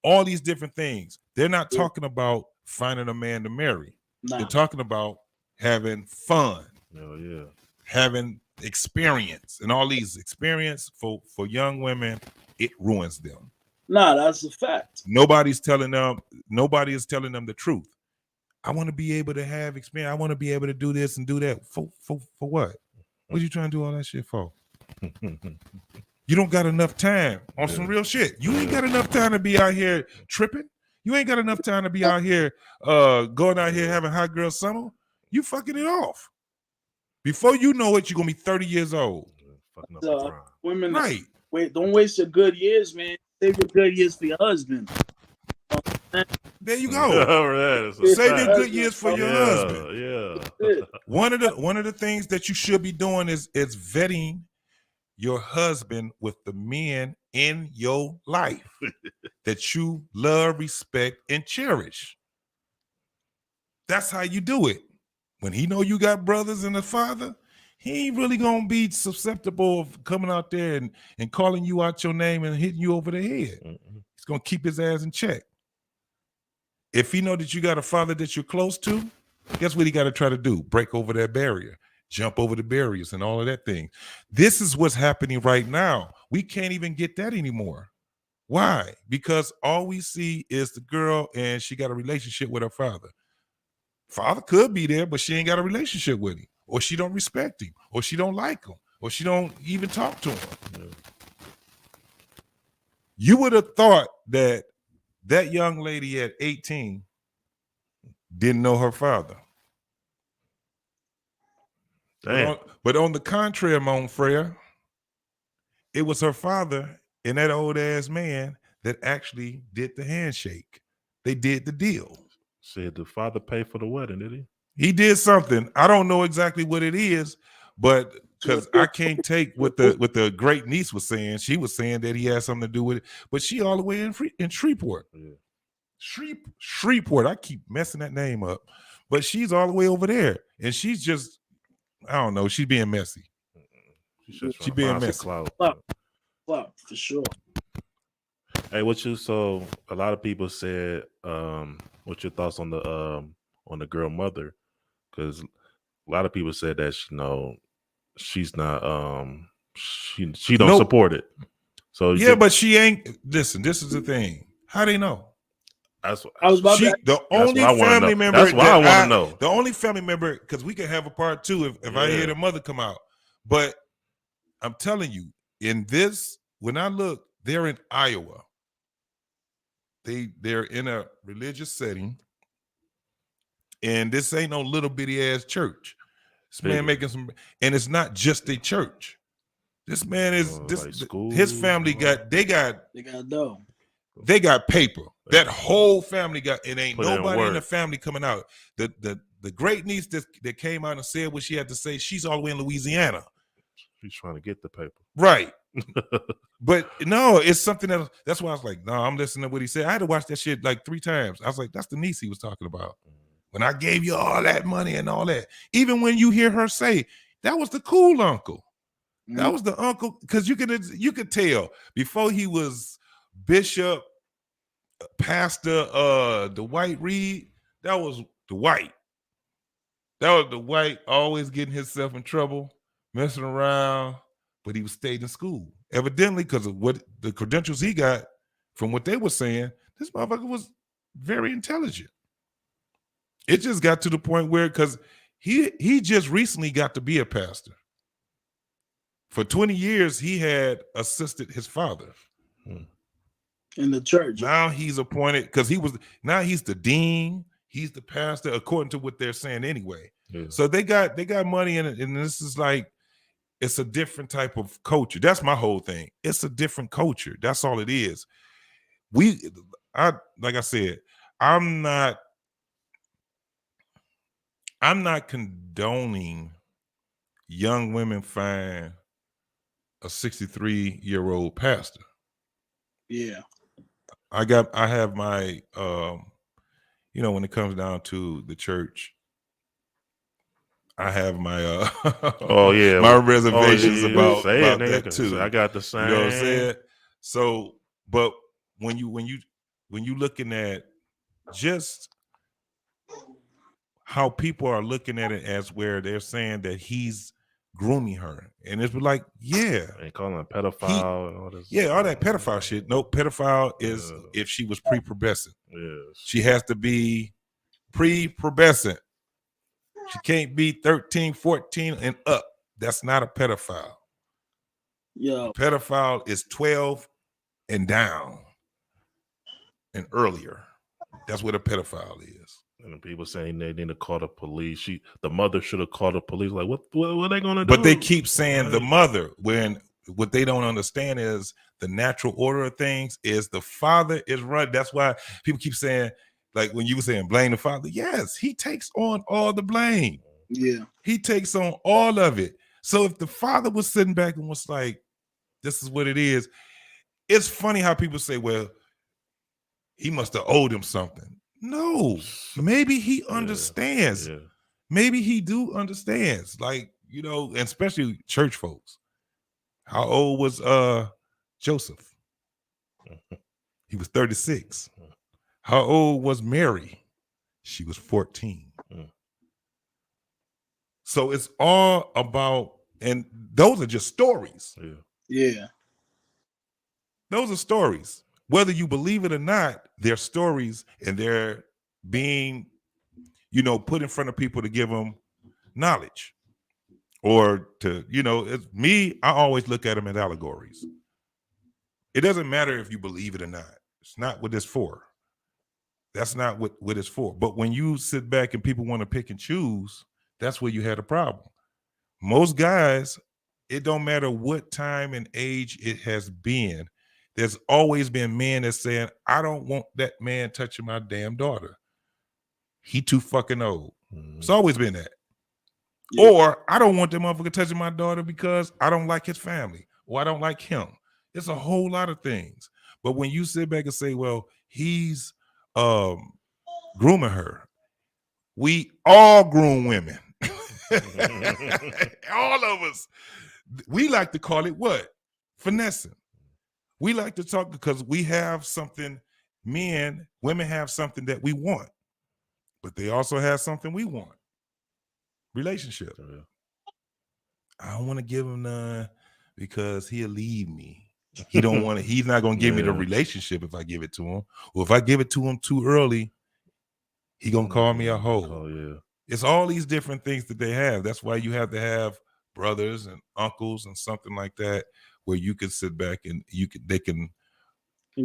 S1: all these different things. They're not talking about finding a man to marry. They're talking about having fun, having experience, and all these experience for young women, it ruins them.
S8: That's a fact.
S1: Nobody is telling them the truth. I want to be able to have experience. I want to be able to do this and do that. For what? What are you trying to do all that shit for? You don't got enough time on some real shit. You ain't got enough time to be out here tripping. You ain't got enough time to be out here going out here having hot girl summer. You fucking it off. Before you know it, you're gonna be 30 years old.
S8: Women,
S1: right?
S8: Wait, don't waste your good years, man. Save your good years for your husband.
S1: There you go.
S2: All right.
S1: Save your good years for your husband.
S2: Yeah.
S1: One of the things that you should be doing is vetting your husband with the men in your life that you love, respect, and cherish. That's how you do it. When he know you got brothers and a father, he ain't really gonna be susceptible of coming out there and calling you out your name and hitting you over the head. He's gonna keep his ass in check. If he know that you got a father that you're close to, guess what he got to try to do? Break over that barrier, jump over the barriers and all of that thing. This is what's happening right now. We can't even get that anymore. Why? Because all we see is the girl and she got a relationship with her father. Father could be there, but she ain't got a relationship with him, or she don't respect him, or she don't like him, or she don't even talk to him. You would have thought that young lady at 18 didn't know her father. But on the contrary, Mon Frere, it was her father and that old ass man that actually did the handshake. They did the deal.
S2: Said the father paid for the wedding, did he?
S1: He did something. I don't know exactly what it is, but because I can't take what the great niece was saying. She was saying that he had something to do with it, but she all the way in Shreveport. Shreveport. I keep messing that name up, but she's all the way over there, and she's just, I don't know. She's being messy. She's being messy.
S8: Clout, for sure.
S2: Hey, so a lot of people said, what's your thoughts on the girl mother? Because a lot of people said that she's not she don't support it. So
S1: but she ain't. Listen, this is the thing. How they know?
S2: That's what
S8: I was about to.
S1: The only family member.
S2: That's why I want to know.
S1: The only family member, because we could have a part two if I hear the mother come out. But I'm telling you, in this, when I look, they're in Iowa. They're in a religious setting, and this ain't no little bitty ass church. This man making some, and it's not just a church. This man is his family they got
S8: dough.
S1: They got paper. That whole family got, it ain't nobody in the family coming out. The great niece that came out and said what she had to say, she's all the way in Louisiana.
S2: She's trying to get the paper.
S1: Right. But no, it's something that's why I was like, no, I'm listening to what he said. I had to watch that shit like 3 times. I was like, that's the niece he was talking about. when I gave you all that money and all that. Even when you hear her say, that was the cool uncle. That was the uncle, because you could tell before he was Bishop, Pastor Dwight Reed, that was Dwight. That was Dwight always getting himself in trouble, messing around, but he stayed in school. Evidently, because of what the credentials he got from what they were saying, this motherfucker was very intelligent. It just got to the point where, because he just recently got to be a pastor. For 20 years, he had assisted his father
S8: in the church.
S1: Now he's appointed, because now he's the dean, he's the pastor, according to what they're saying anyway.
S2: Yeah.
S1: So they got money in it, and this is like, it's a different type of culture. That's my whole thing. It's a different culture. That's all it is. Like I said, I'm not condoning young women find a 63-year-old pastor.
S8: Yeah.
S1: I have my when it comes down to the church, I have my my reservations about that too.
S2: I got the same.
S1: You know what I'm saying? So, but when you looking at just how people are looking at it, as where they're saying that he's grooming her, and it's like, yeah,
S2: they call him a pedophile and all this.
S1: Yeah, all that pedophile shit. No, pedophile is if she was prepubescent.
S2: Yes.
S1: She has to be prepubescent. She can't be 13, 14 and up. That's not a pedophile.
S8: Yeah.
S1: A pedophile is 12 and down and earlier. That's what a pedophile is.
S2: And people saying they need to call the police. The mother should have called the police. Like, what are they gonna do?
S1: But they keep saying the mother, when what they don't understand is the natural order of things is the father is right. That's why people keep saying, like when you were saying blame the father. Yes, he takes on all the blame.
S8: Yeah.
S1: He takes on all of it. So if the father was sitting back and was like, this is what it is, it's funny how people say, well, he must have owed him something. No, maybe he understands.
S2: Yeah.
S1: Maybe he do understands. Like, and especially church folks. How old was Joseph? He was 36. How old was Mary? She was 14. So it's all about, and those are just stories.
S8: Yeah.
S1: Those are stories. Whether you believe it or not, they're stories, and they're being, put in front of people to give them knowledge. Or to, it's me, I always look at them as allegories. It doesn't matter if you believe it or not. It's not what it's for. That's not what it's for. But when you sit back and people want to pick and choose, that's where you had a problem. Most guys, it don't matter what time and age it has been, there's always been men that saying, I don't want that man touching my damn daughter. He too fucking old. It's always been that. Yeah. Or I don't want that motherfucker touching my daughter because I don't like his family, or I don't like him. It's a whole lot of things. But when you sit back and say, well, he's grooming her. We all groom women. All of us. We like to call it what? Finessing. We like to talk because we have something, women have something that we want, but they also have something we want. Relationship. I don't want to give him none because he'll leave me. He's not going to give me the relationship if I give it to him. Or if I give it to him too early, he going to call me a hoe.
S2: Oh, yeah.
S1: It's all these different things that they have. That's why you have to have brothers and uncles and something like that, where you can sit back and they can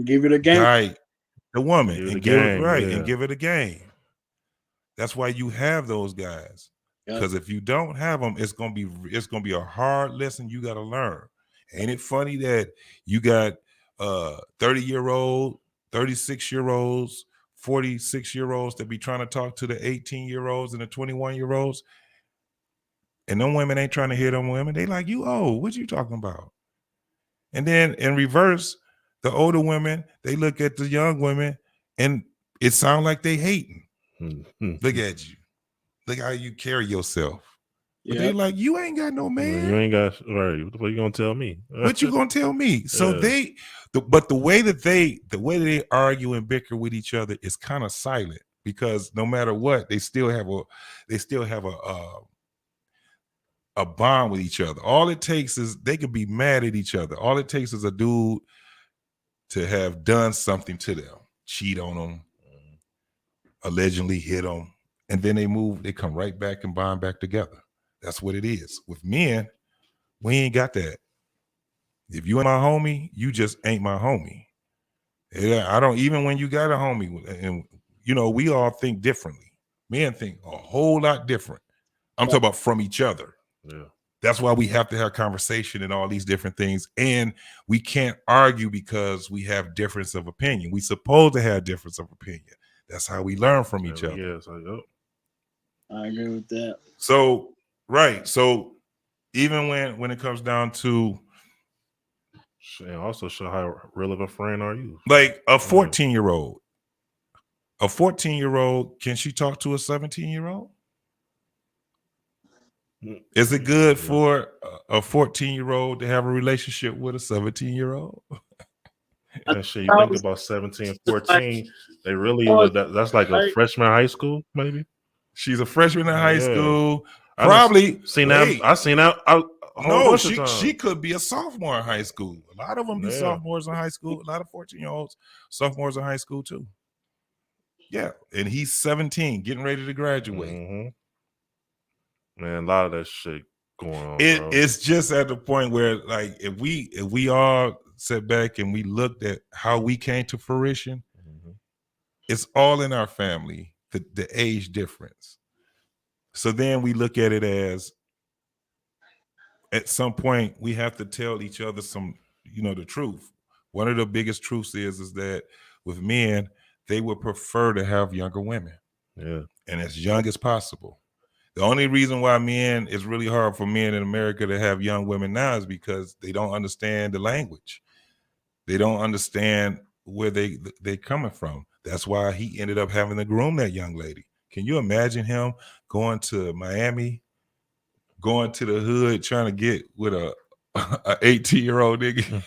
S8: give it a game.
S1: Guide the woman and give it right
S2: yeah.
S1: and give it a game. That's why you have those guys. Because if you don't have them, it's gonna be a hard lesson you got to learn. Ain't it funny that you got 30-year-old, 36-year-olds, 46-year-olds that be trying to talk to the 18-year-olds and the 21-year-olds, and them women ain't trying to hear them women. They like, you old. What you talking about? And then in reverse, the older women, they look at the young women and it sounds like they hating. Look at you. Look how you carry yourself. But
S8: Yeah.
S1: they like, you ain't got no man.
S2: You ain't got right. What you gonna tell me?
S1: What you gonna tell me? So but the way they argue and bicker with each other is kind of silent, because no matter what, they still have a bond with each other. All it takes is they could be mad at each other. All it takes is a dude to have done something to them, cheat on them, allegedly hit them, and then they come right back and bond back together. That's what it is. With men, we ain't got that. If you ain't my homie, you just ain't my homie. Yeah, I don't, even when you got a homie, and we all think differently. Men think a whole lot different. I'm talking about from each other.
S2: Yeah.
S1: That's why we have to have conversation and all these different things. And we can't argue because we have difference of opinion. We supposed to have difference of opinion. That's how we learn from each other.
S2: Yes,
S8: I agree with that.
S1: So, right. So even when it comes down to,
S2: and also show how real of a friend are you.
S1: like a 14-year-old. A 14-year-old, can she talk to a 17-year-old? Is it good for a 14-year-old to have a relationship with a 17-year-old?
S2: And shit, you think about 17, 14, they really that's like a freshman in high school, maybe.
S1: She's a freshman in high school. Probably
S2: seen that. I seen that.
S1: No, she could be a sophomore in high school. A lot of them be sophomores in high school. A lot of 14-year-olds, sophomores in high school too. Yeah, and he's 17, getting ready to graduate.
S2: Mm-hmm. Man, a lot of that shit going on.
S1: It's just at the point where, like, if we all sat back and we looked at how we came to fruition, it's all in our family, the age difference. So then we look at it as, at some point, we have to tell each other the truth. One of the biggest truths is that with men, they would prefer to have younger women.
S2: Yeah.
S1: And as young as possible. The only reason why it's really hard for men in America to have young women now is because they don't understand the language. They don't understand where they coming from. That's why he ended up having to groom that young lady. Can you imagine him going to Miami, going to the hood, trying to get with a 18-year-old nigga?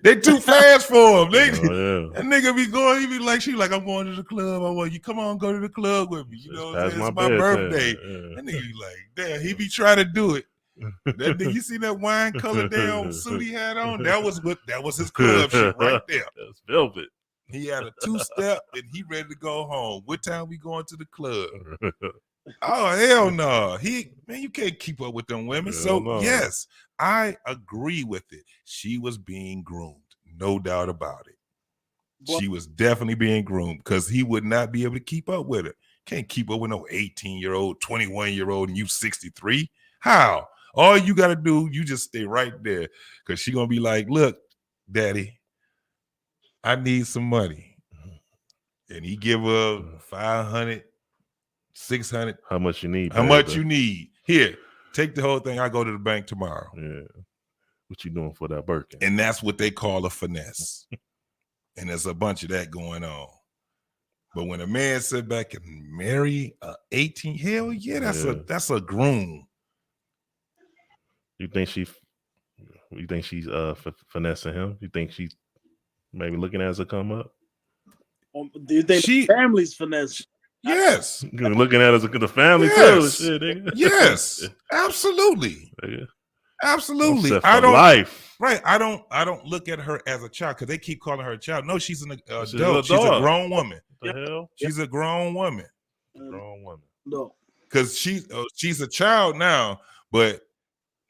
S1: They too fast for him. That nigga be going, he be like, she like, I'm going to the club. I want you, come on, go to the club with me. You know what I'm saying? It's my birthday. That nigga be like, damn, he be trying to do it. That nigga, you see that wine colored damn suit he had on? That was his club shit right there.
S2: That's velvet.
S1: He had a 2-step and he ready to go home. What time we going to the club? Oh, hell no. You can't keep up with them women. Yes, I agree with it. She was being groomed. No doubt about it. She was definitely being groomed because he would not be able to keep up with her. Can't keep up with no 18-year-old, 21-year-old, and you 63. How? All you got to do, you just stay right there because she going to be like, look, daddy, I need some money. And he give her 500, 600.
S2: How much you need?
S1: How much you need? Here, take the whole thing. I go to the bank tomorrow.
S2: Yeah. What you doing for that Birkin?
S1: And that's what they call a finesse. And there's a bunch of that going on. But when a man sit back and marry a 18, hell yeah, that's a groom.
S2: You think she's finessing him? You think she's maybe looking at us to come up?
S8: Do you think the family's finesse?
S1: Yes.
S2: Looking at us as the family too. Shit, nigga.
S1: Yes. Absolutely. Absolutely.
S2: I don't life.
S1: Right. I don't look at her as a child because they keep calling her a child. No, she's an adult. She's a grown woman.
S2: What the hell?
S1: She's a grown woman.
S2: Grown woman.
S8: No.
S1: Because she's a child now, but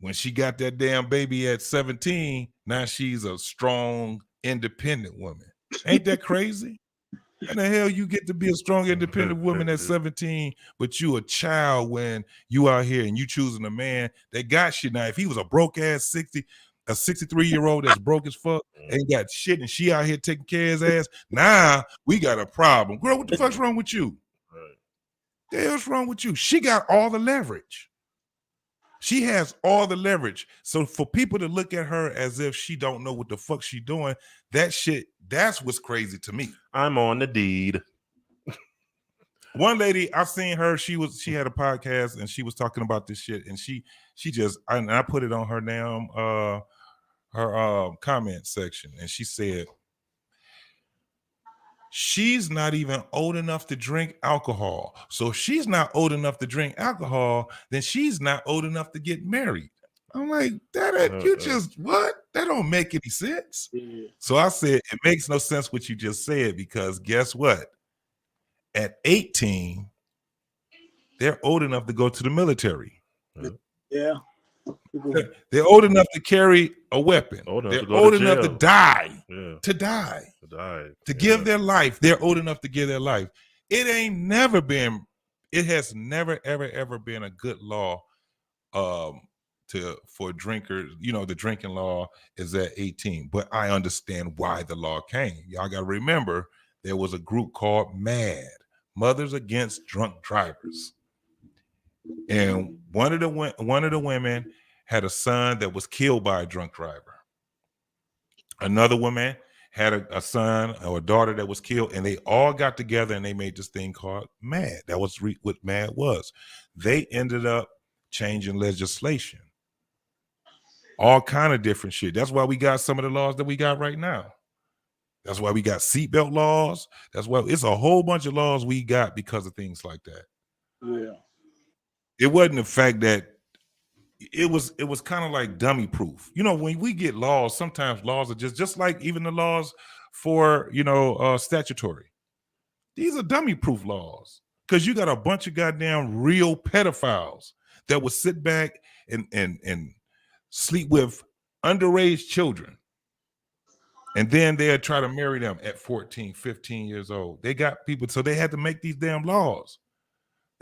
S1: when she got that damn baby at 17, now she's a strong, independent woman. Ain't that crazy? How the hell you get to be a strong, independent woman at 17, but you a child when you out here and you choosing a man that got shit? Now, if he was a broke ass 63-year-old that's broke as fuck, ain't got shit, and she out here taking care of his ass, now we got a problem. Girl, what the fuck's wrong with you? Right. The hell's wrong with you? She got all the leverage. She has all the leverage. So for people to look at her as if she don't know what the fuck she doing, that's what's crazy to me.
S2: I'm on the deed.
S1: One lady, I've seen her, she had a podcast and she was talking about this shit, and she just, I put it on her damn her comment section, and she said she's not even old enough to drink alcohol. So if she's not old enough to drink alcohol, then she's not old enough to get married. I'm like, you just what? That don't make any sense.
S8: Yeah.
S1: So I said, it makes no sense what you just said, because guess what? At 18, they're old enough to go to the military.
S8: Yeah.
S1: They're old enough to carry a weapon. They're old enough to die.
S2: Yeah.
S1: To die. To
S2: Yeah.
S1: give their life. They're old enough to give their life. It has never, ever been a good law for drinkers. You know, the drinking law is at 18. But I understand why the law came. Y'all got to remember, there was a group called MAD, Mothers Against Drunk Drivers. And one of the women had a son that was killed by a drunk driver. Another woman had a son or a daughter that was killed, and they all got together and they made this thing called MAD. That was what MAD was. They ended up changing legislation, all kind of different shit. That's why we got some of the laws that we got right now. That's why we got seatbelt laws. That's why it's a whole bunch of laws we got because of things like that.
S8: Yeah.
S1: It wasn't the fact that it was kind of like dummy proof. You know, when we get laws, sometimes laws are just like even the laws for, statutory. These are dummy proof laws, because you got a bunch of goddamn real pedophiles that will sit back and sleep with underage children. And then they'll try to marry them at 14, 15 years old. They got people, so they had to make these damn laws.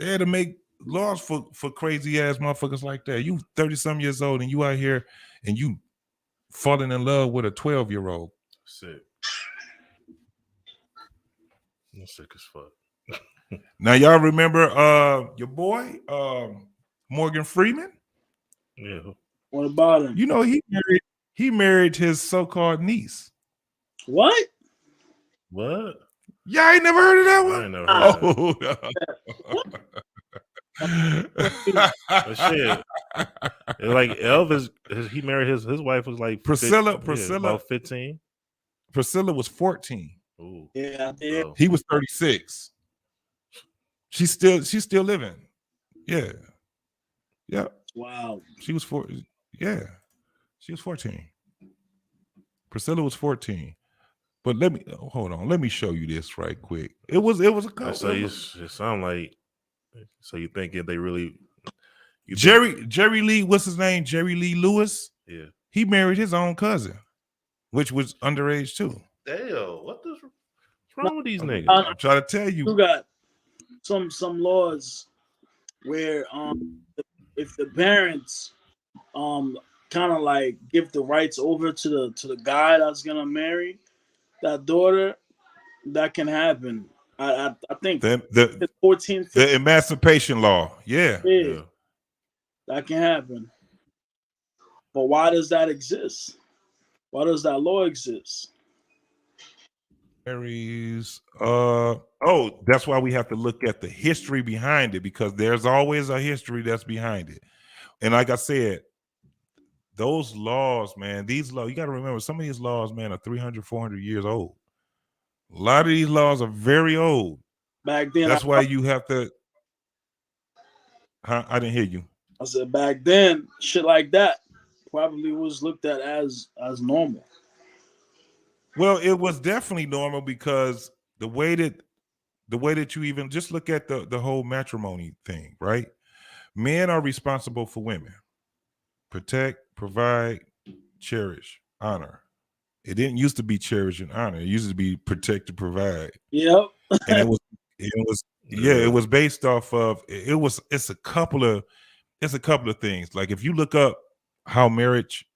S1: They had to make laws for crazy ass motherfuckers like that. You 30-some years old and you out here and you falling in love with a 12-year-old.
S2: Sick. I'm sick as fuck.
S1: Now y'all remember your boy Morgan Freeman?
S2: Yeah.
S8: What about him?
S1: You know, he married his so-called niece.
S8: What?
S2: What?
S1: Yeah, I ain't never heard of that one.
S2: I ain't never heard
S1: that.
S2: Shit. Like Elvis, he married his wife was like
S1: Priscilla,
S2: about 15.
S1: Priscilla was 14.
S2: Ooh.
S8: Yeah.
S2: Oh.
S1: He was 36. She's still living. Yeah. Yeah.
S8: Wow.
S1: She was 4. Yeah. She was 14. Priscilla was 14. But hold on. Let me show you this right quick. It was a couple.
S2: So it sound like, so you think if they really
S1: Jerry Lee, what's his name? Jerry Lee Lewis.
S2: Yeah.
S1: He married his own cousin, which was underage too.
S2: Damn, what's wrong with these niggas?
S1: I'm trying to tell you.
S8: You got some laws where if the parents kind of like give the rights over to the guy that's gonna marry that daughter, that can happen. I think
S1: the
S8: 14, 15,
S1: the emancipation law. Yeah.
S8: That can happen. But why does that exist? Why does that law exist?
S1: That's why we have to look at the history behind it, because there's always a history that's behind it. And like I said, those laws, man, these laws, you got to remember, some of these laws, man, are 300, 400 years old. A lot of these laws are very old.
S8: Back then,
S1: that's why you have to. I didn't hear you.
S8: I said back then, shit like that probably was looked at as normal.
S1: Well, it was definitely normal, because the way that you even just look at the whole matrimony thing, right? Men are responsible for women. Protect, provide, cherish, honor. It didn't used to be cherish and honor. It used to be protect and provide.
S8: Yep.
S1: And it was based off of it's a couple of things. Like if you look up how marriage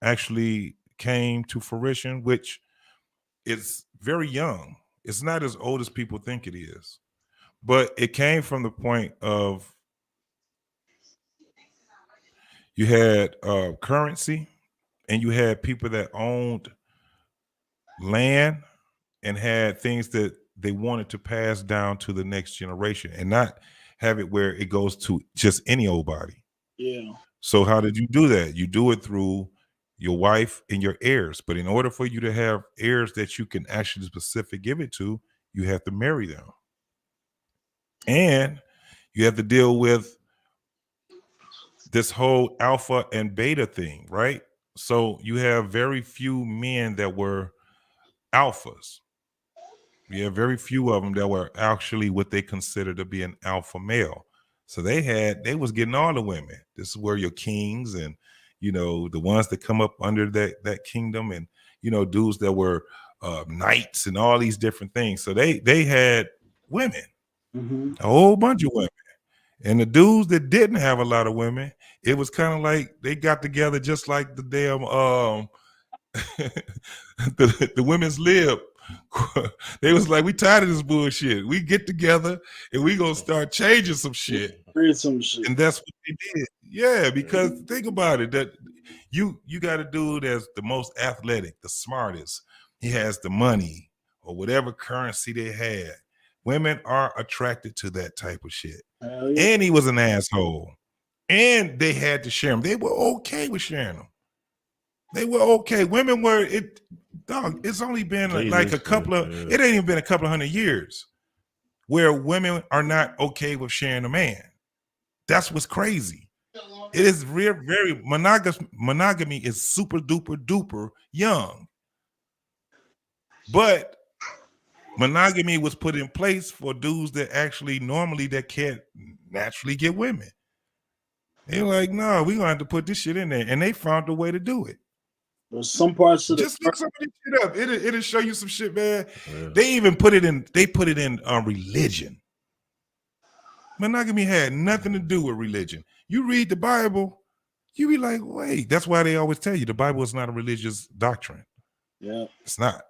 S1: actually came to fruition, which is very young. It's not as old as people think it is. But it came from the point of you had currency, and you had people that owned land and had things that they wanted to pass down to the next generation and not have it where it goes to just any old body.
S8: Yeah.
S1: So how did you do that? You do it through your wife and your heirs. But in order for you to have heirs that you can actually specific give it to, you have to marry them. And you have to deal with this whole alpha and beta thing, right? So you have very few men that were alphas. You have very few of them that were actually what they consider to be an alpha male. So they was getting all the women. This is where your kings and, you know, the ones that come up under that kingdom, and, you know, dudes that were knights and all these different things. So they had women, a whole bunch of women. And the dudes that didn't have a lot of women, it was kind of like they got together just like the damn the women's lib. They was like, we tired of this bullshit. We get together and we gonna start changing some shit.
S8: Some shit.
S1: And that's what they did. Yeah, because think about it, that you got a dude that's the most athletic, the smartest. He has the money or whatever currency they had. Women are attracted to that type of shit.
S8: Yeah.
S1: And he was an asshole. And they had to share him. They were okay with sharing him. They were okay. Women were dog. It's only been like a couple of. It ain't even been a couple of 100 years where women are not okay with sharing a man. That's what's crazy. It is very monogamy is super duper duper young, but monogamy was put in place for dudes that actually normally that can't naturally get women. They're like, no, we're gonna have to put this shit in there, and they found a way to do it.
S8: There's some parts of
S1: just look some of this shit up. It'll show you some shit, man. Yeah. They even put it in. They put it in religion. Monogamy had nothing to do with religion. You read the Bible, you be like, wait. That's why they always tell you the Bible is not a religious doctrine.
S8: Yeah,
S1: it's not.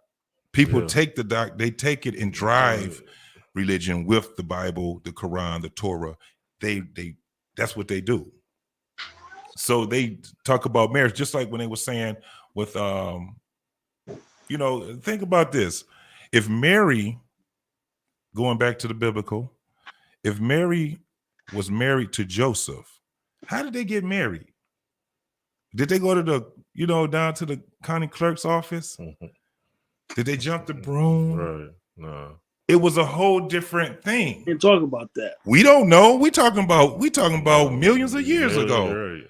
S1: People take they take it and drive religion with the Bible, the Quran, the Torah. They that's what they do. So they talk about marriage, just like when they were saying with you know, think about this. If Mary, going back to the biblical, if Mary was married to Joseph, how did they get married? Did they go to the, you know, down to the county clerk's office? Did they jump the broom?
S2: Right. No.
S1: It was a whole different thing.
S8: You talk about that.
S1: We don't know. We talking about millions of years ago.
S2: Right.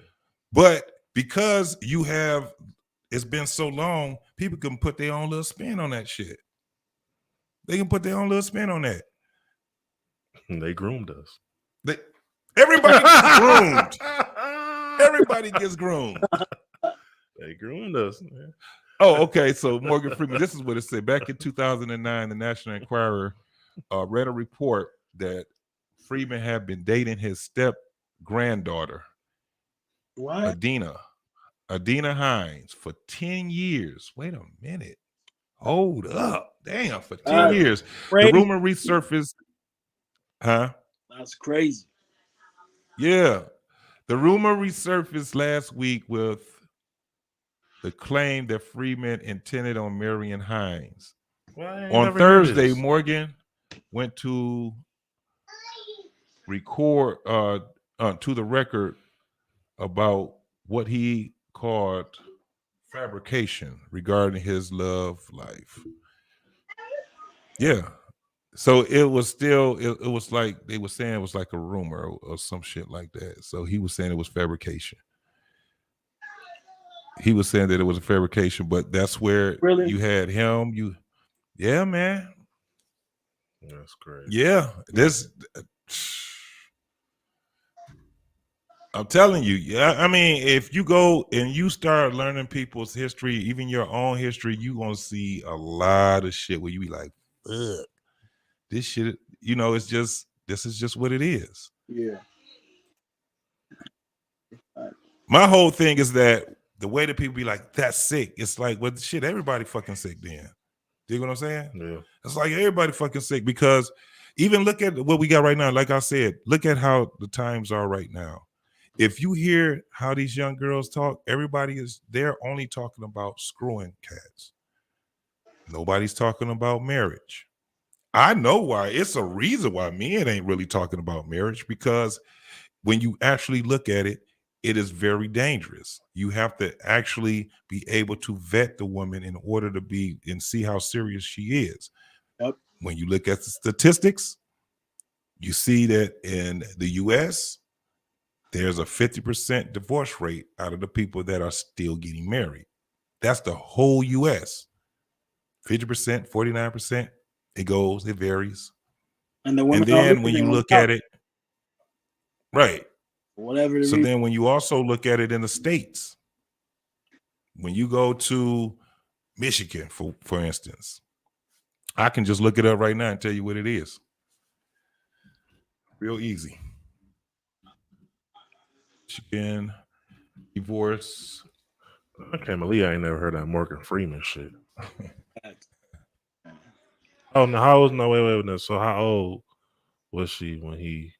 S1: But because it's been so long, people can put their own little spin on that shit. They can put their own little spin on that.
S2: They groomed us.
S1: Everybody gets groomed. Everybody gets groomed.
S2: They groomed us, man.
S1: Oh, okay. So Morgan Freeman, this is what it said. Back in 2009, the National Enquirer read a report that Freeman had been dating his step granddaughter, Adina Hines, for 10 years. Wait a minute. Hold up. Damn, for 10 years.
S8: Crazy.
S1: The rumor resurfaced. Huh?
S8: That's crazy.
S1: Yeah. The rumor resurfaced last week with the claim that Freeman intended on marrying Hines. On Thursday, Morgan went to record to the record about what he called fabrication regarding his love life. Yeah. So it was still, it was like they were saying it was like a rumor or some shit like that. So he was saying it was fabrication. He was saying that it was a fabrication, but that's where you had him. Yeah, man.
S2: That's great.
S1: Yeah. I'm telling you, yeah. I mean, if you go and you start learning people's history, even your own history, you're gonna see a lot of shit where you be like, ugh. This shit, you know, this is just what it is.
S8: Yeah.
S1: My whole thing is that the way that people be like, that's sick. It's like, well, shit, everybody fucking sick then. You know what I'm saying?
S2: Yeah.
S1: It's like everybody fucking sick, because even look at what we got right now. Like I said, look at how the times are right now. if you hear how these young girls talk, they're only talking about screwing cats. Nobody's talking about marriage. I know why. It's a reason why men ain't really talking about marriage, because when you actually look at it, it is very dangerous. You have to actually be able to vet the woman in order to be and see how serious she is.
S8: Yep.
S1: When you look at the statistics, you see that in the US, there's a 50% divorce rate out of the people that are still getting married. That's the whole US. 50%, 49%. It varies.
S8: And
S1: then when you look at it, right.
S8: Whatever.
S1: So then when you also look at it in the States, when you go to Michigan, for instance, I can just look it up right now and tell you what it is. Real easy. Michigan divorce.
S2: I can't believe I ain't never heard that Morgan Freeman shit. Oh no! How old? No, wait. No. So how old was she when he?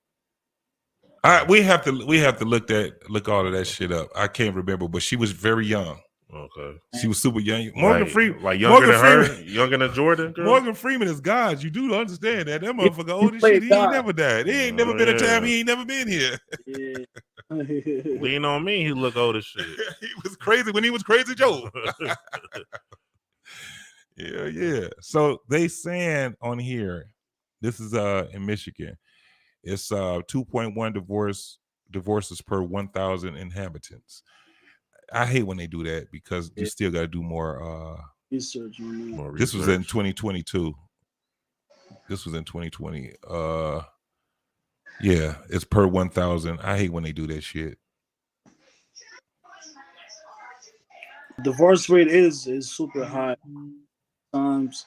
S1: We have to look all of that shit up. I can't remember, but she was very young.
S2: Okay,
S1: she was super young. Morgan Freeman,
S2: like younger than her, younger than Jordan. Girl?
S1: Morgan Freeman is God. You do understand that motherfucker old as shit. He ain't never died. There ain't never been a time he ain't never been here.
S8: Yeah.
S2: Lean on me. He look old as shit.
S1: He was crazy when he was Crazy Joe. Yeah. So they saying on here, this is in Michigan, it's 2.1 divorces per 1,000 inhabitants. I hate when they do that because you still got to do more
S8: research.
S1: This was in 2022. This was in 2020. Yeah, it's per 1,000. I hate when they do that shit.
S8: Divorce rate is super high. Sometimes,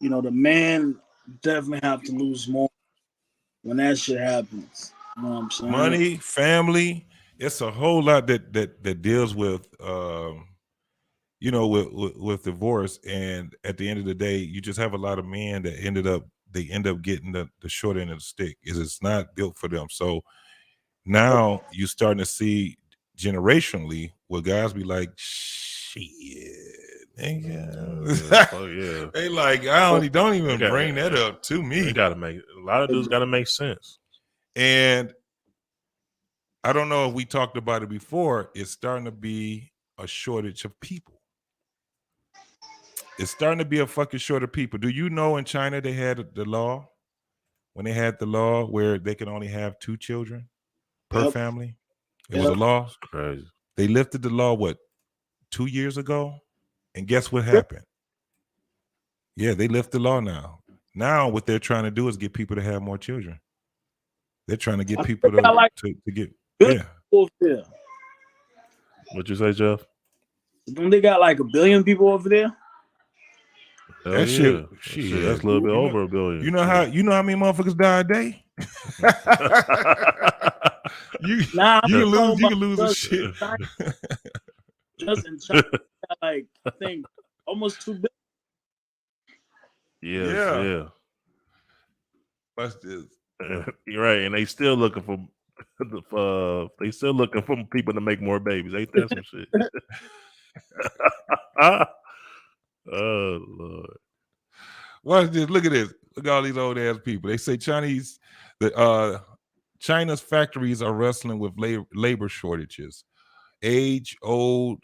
S8: the man definitely have to lose more when that shit happens. You know what I'm saying?
S1: Money, family. It's a whole lot that deals with with divorce. And at the end of the day, you just have a lot of men that end up getting the short end of the stick. It's not built for them. So now you're starting to see generationally where guys be like, shit, nigga.
S2: Oh yeah.
S1: They like, don't even bring that up to me.
S2: A lot of dudes gotta make sense.
S1: And I don't know if we talked about it before. It's starting to be a shortage of people. It's starting to be a fucking shortage of people. Do you know in China they had the law? When they had the law where they can only have 2 children per family? It was a law.
S2: That's crazy.
S1: They lifted the law, 2 years ago? And guess what happened? Yeah, they lift the law now. Now what they're trying to do is get people to have more children. They're trying to get people to get
S8: over there.
S2: What'd you say, Jeff?
S8: Don't they got like 1 billion people over there?
S2: Hell
S1: that
S2: yeah.
S1: shit.
S2: That's a little bit over 1 billion.
S1: You know how many motherfuckers die a day? you can lose a shit.
S8: Just in China, like I think almost 2 billion.
S2: Yeah.
S1: What's this?
S2: You're right, and they still looking for people to make more babies. Ain't that some shit? Oh Lord.
S1: Watch this. Look at this. Look at all these old ass people. They say China's factories are wrestling with labor shortages. Age-old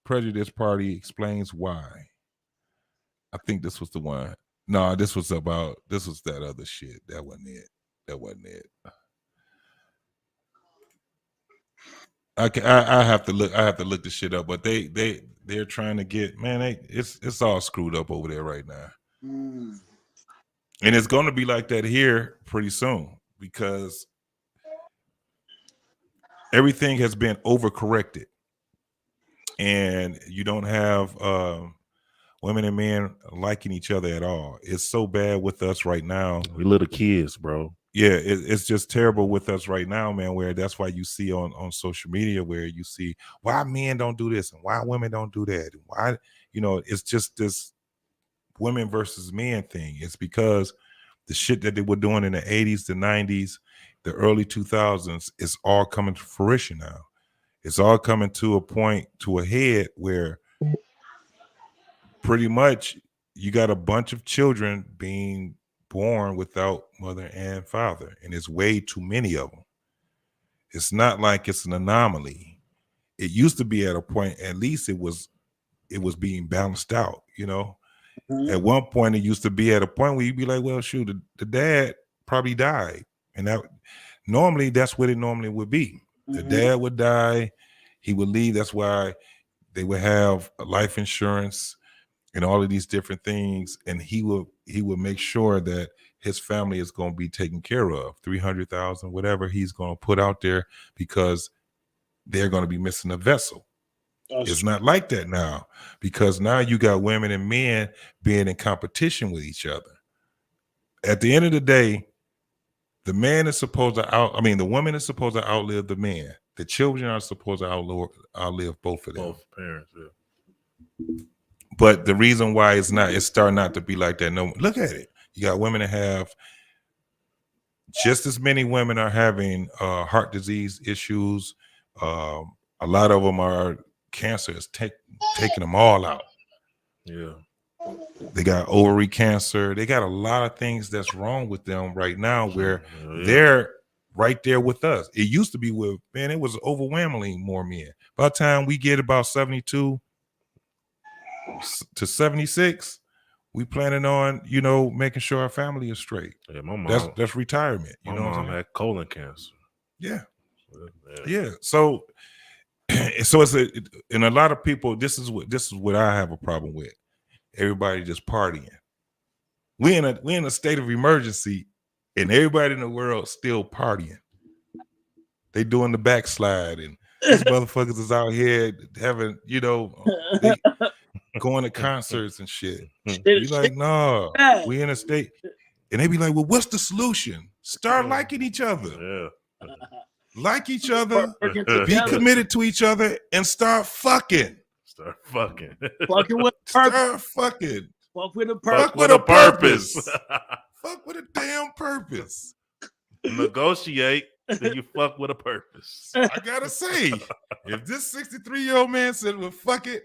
S1: prejudice party explains why. I think this was the one. No, this was that other shit. That wasn't it. I have to look this shit up, but they're trying to get, man, it's all screwed up over there right now. And it's going to be like that here pretty soon because everything has been overcorrected and you don't have women and men liking each other at all. It's so bad with us right now.
S2: We little kids, bro.
S1: Yeah, it's just terrible with us right now, man, where that's why you see on social media where you see why men don't do this and why women don't do that. And why, it's just this women versus men thing. It's because the shit that they were doing in the 80s, the 90s, the early 2000s, it's all coming to fruition now. It's all coming to a point, to a head where pretty much you got a bunch of children being born without mother and father, and it's way too many of them. It's not like it's an anomaly. It used to be at a point, at least it was being balanced out, you know. At one point, it used to be at a point where you'd be like, well, shoot, the dad probably died. And that normally that's what it normally would be. The dad would die, he would leave. That's why they would have life insurance and all of these different things. And he would make sure that his family is going to be taken care of. 300,000, whatever he's going to put out there, because they're going to be missing a vessel. It's not like that now, because now you got women and men being in competition with each other. At the end of the day, the man is supposed to the woman is supposed to outlive the man. The children are supposed to outlive both of them.
S2: Both parents, yeah.
S1: But the reason why it's starting not to be like that. No, look at it. You got women that have just as many women are having heart disease issues. A lot of them are cancer is taking them all out.
S2: Yeah.
S1: They got ovary cancer. They got a lot of things that's wrong with them right now, where they're right there with us. It used to be it was overwhelmingly more men. By the time we get about 72 to 76, we planning on, making sure our family is straight.
S2: Yeah, my mom,
S1: that's retirement.
S2: My mom had colon cancer.
S1: Yeah. So it's and a lot of people, this is what I have a problem with. Everybody just partying. We in a state of emergency, and everybody in the world still partying. They doing the backslide, and these motherfuckers is out here having, they going to concerts and shit. You like, no, we in a state, and they be like, well, what's the solution? Start liking each other.
S2: Yeah.
S1: Like each other, be committed to each other, and start fucking.
S2: Start fucking.
S8: Fucking with
S1: Start fucking.
S8: Fuck with a purpose.
S1: Fuck with a purpose. Fuck with a damn purpose.
S2: Negotiate, then you fuck with a purpose.
S1: I gotta say, if this 63-year-old man said, well, fuck it,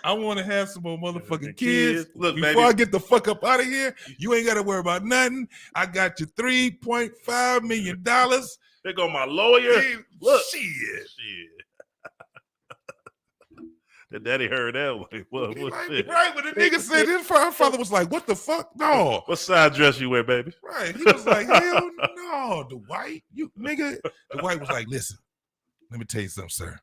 S1: I want to have some more motherfucking kids.
S2: Look,
S1: before
S2: baby,
S1: I get the fuck up out of here, you ain't got to worry about nothing. I got you $3.5 million.
S2: There go my lawyer. Look. Shit. The daddy heard that. Like, what shit?
S1: Right, when the nigga said this, our father was like, what the fuck? No.
S2: What side dress you wear, baby?
S1: Right. He was like, hell no, Dwight. You nigga. Dwight was like, listen, let me tell you something, sir.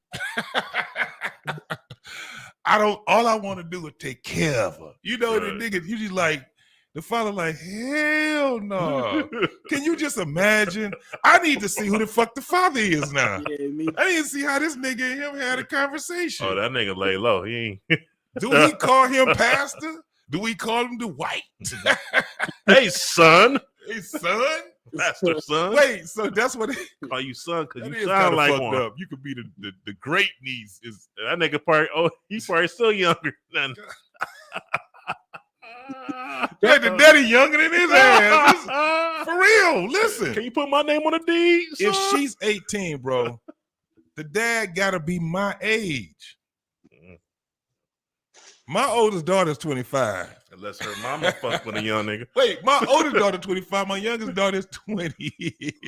S1: All I want to do is take care of her. The nigga usually like, the father like, hell no. Can you just imagine? I need to see who the fuck the father is now. Yeah, I need to see how this nigga and him had a conversation.
S2: Oh, that nigga lay low. He ain't.
S1: Do we call him pastor? Do we call him Dwight?
S2: Hey, son.
S1: Hey, son.
S2: Pastor son.
S1: Wait, so that's what they
S2: call you son, because you
S1: sound
S2: sound like
S1: fucked
S2: one.
S1: up. You could be the great niece.
S2: That nigga he's probably still younger than.
S1: Yeah, the daddy younger than his ass. For real, listen.
S2: Can you put my name on the deed, son?
S1: If she's 18, bro, the dad gotta be my age. My oldest daughter's 25.
S2: Unless her mama fuck with a young nigga.
S1: Wait, my oldest daughter 25. My youngest daughter is 20.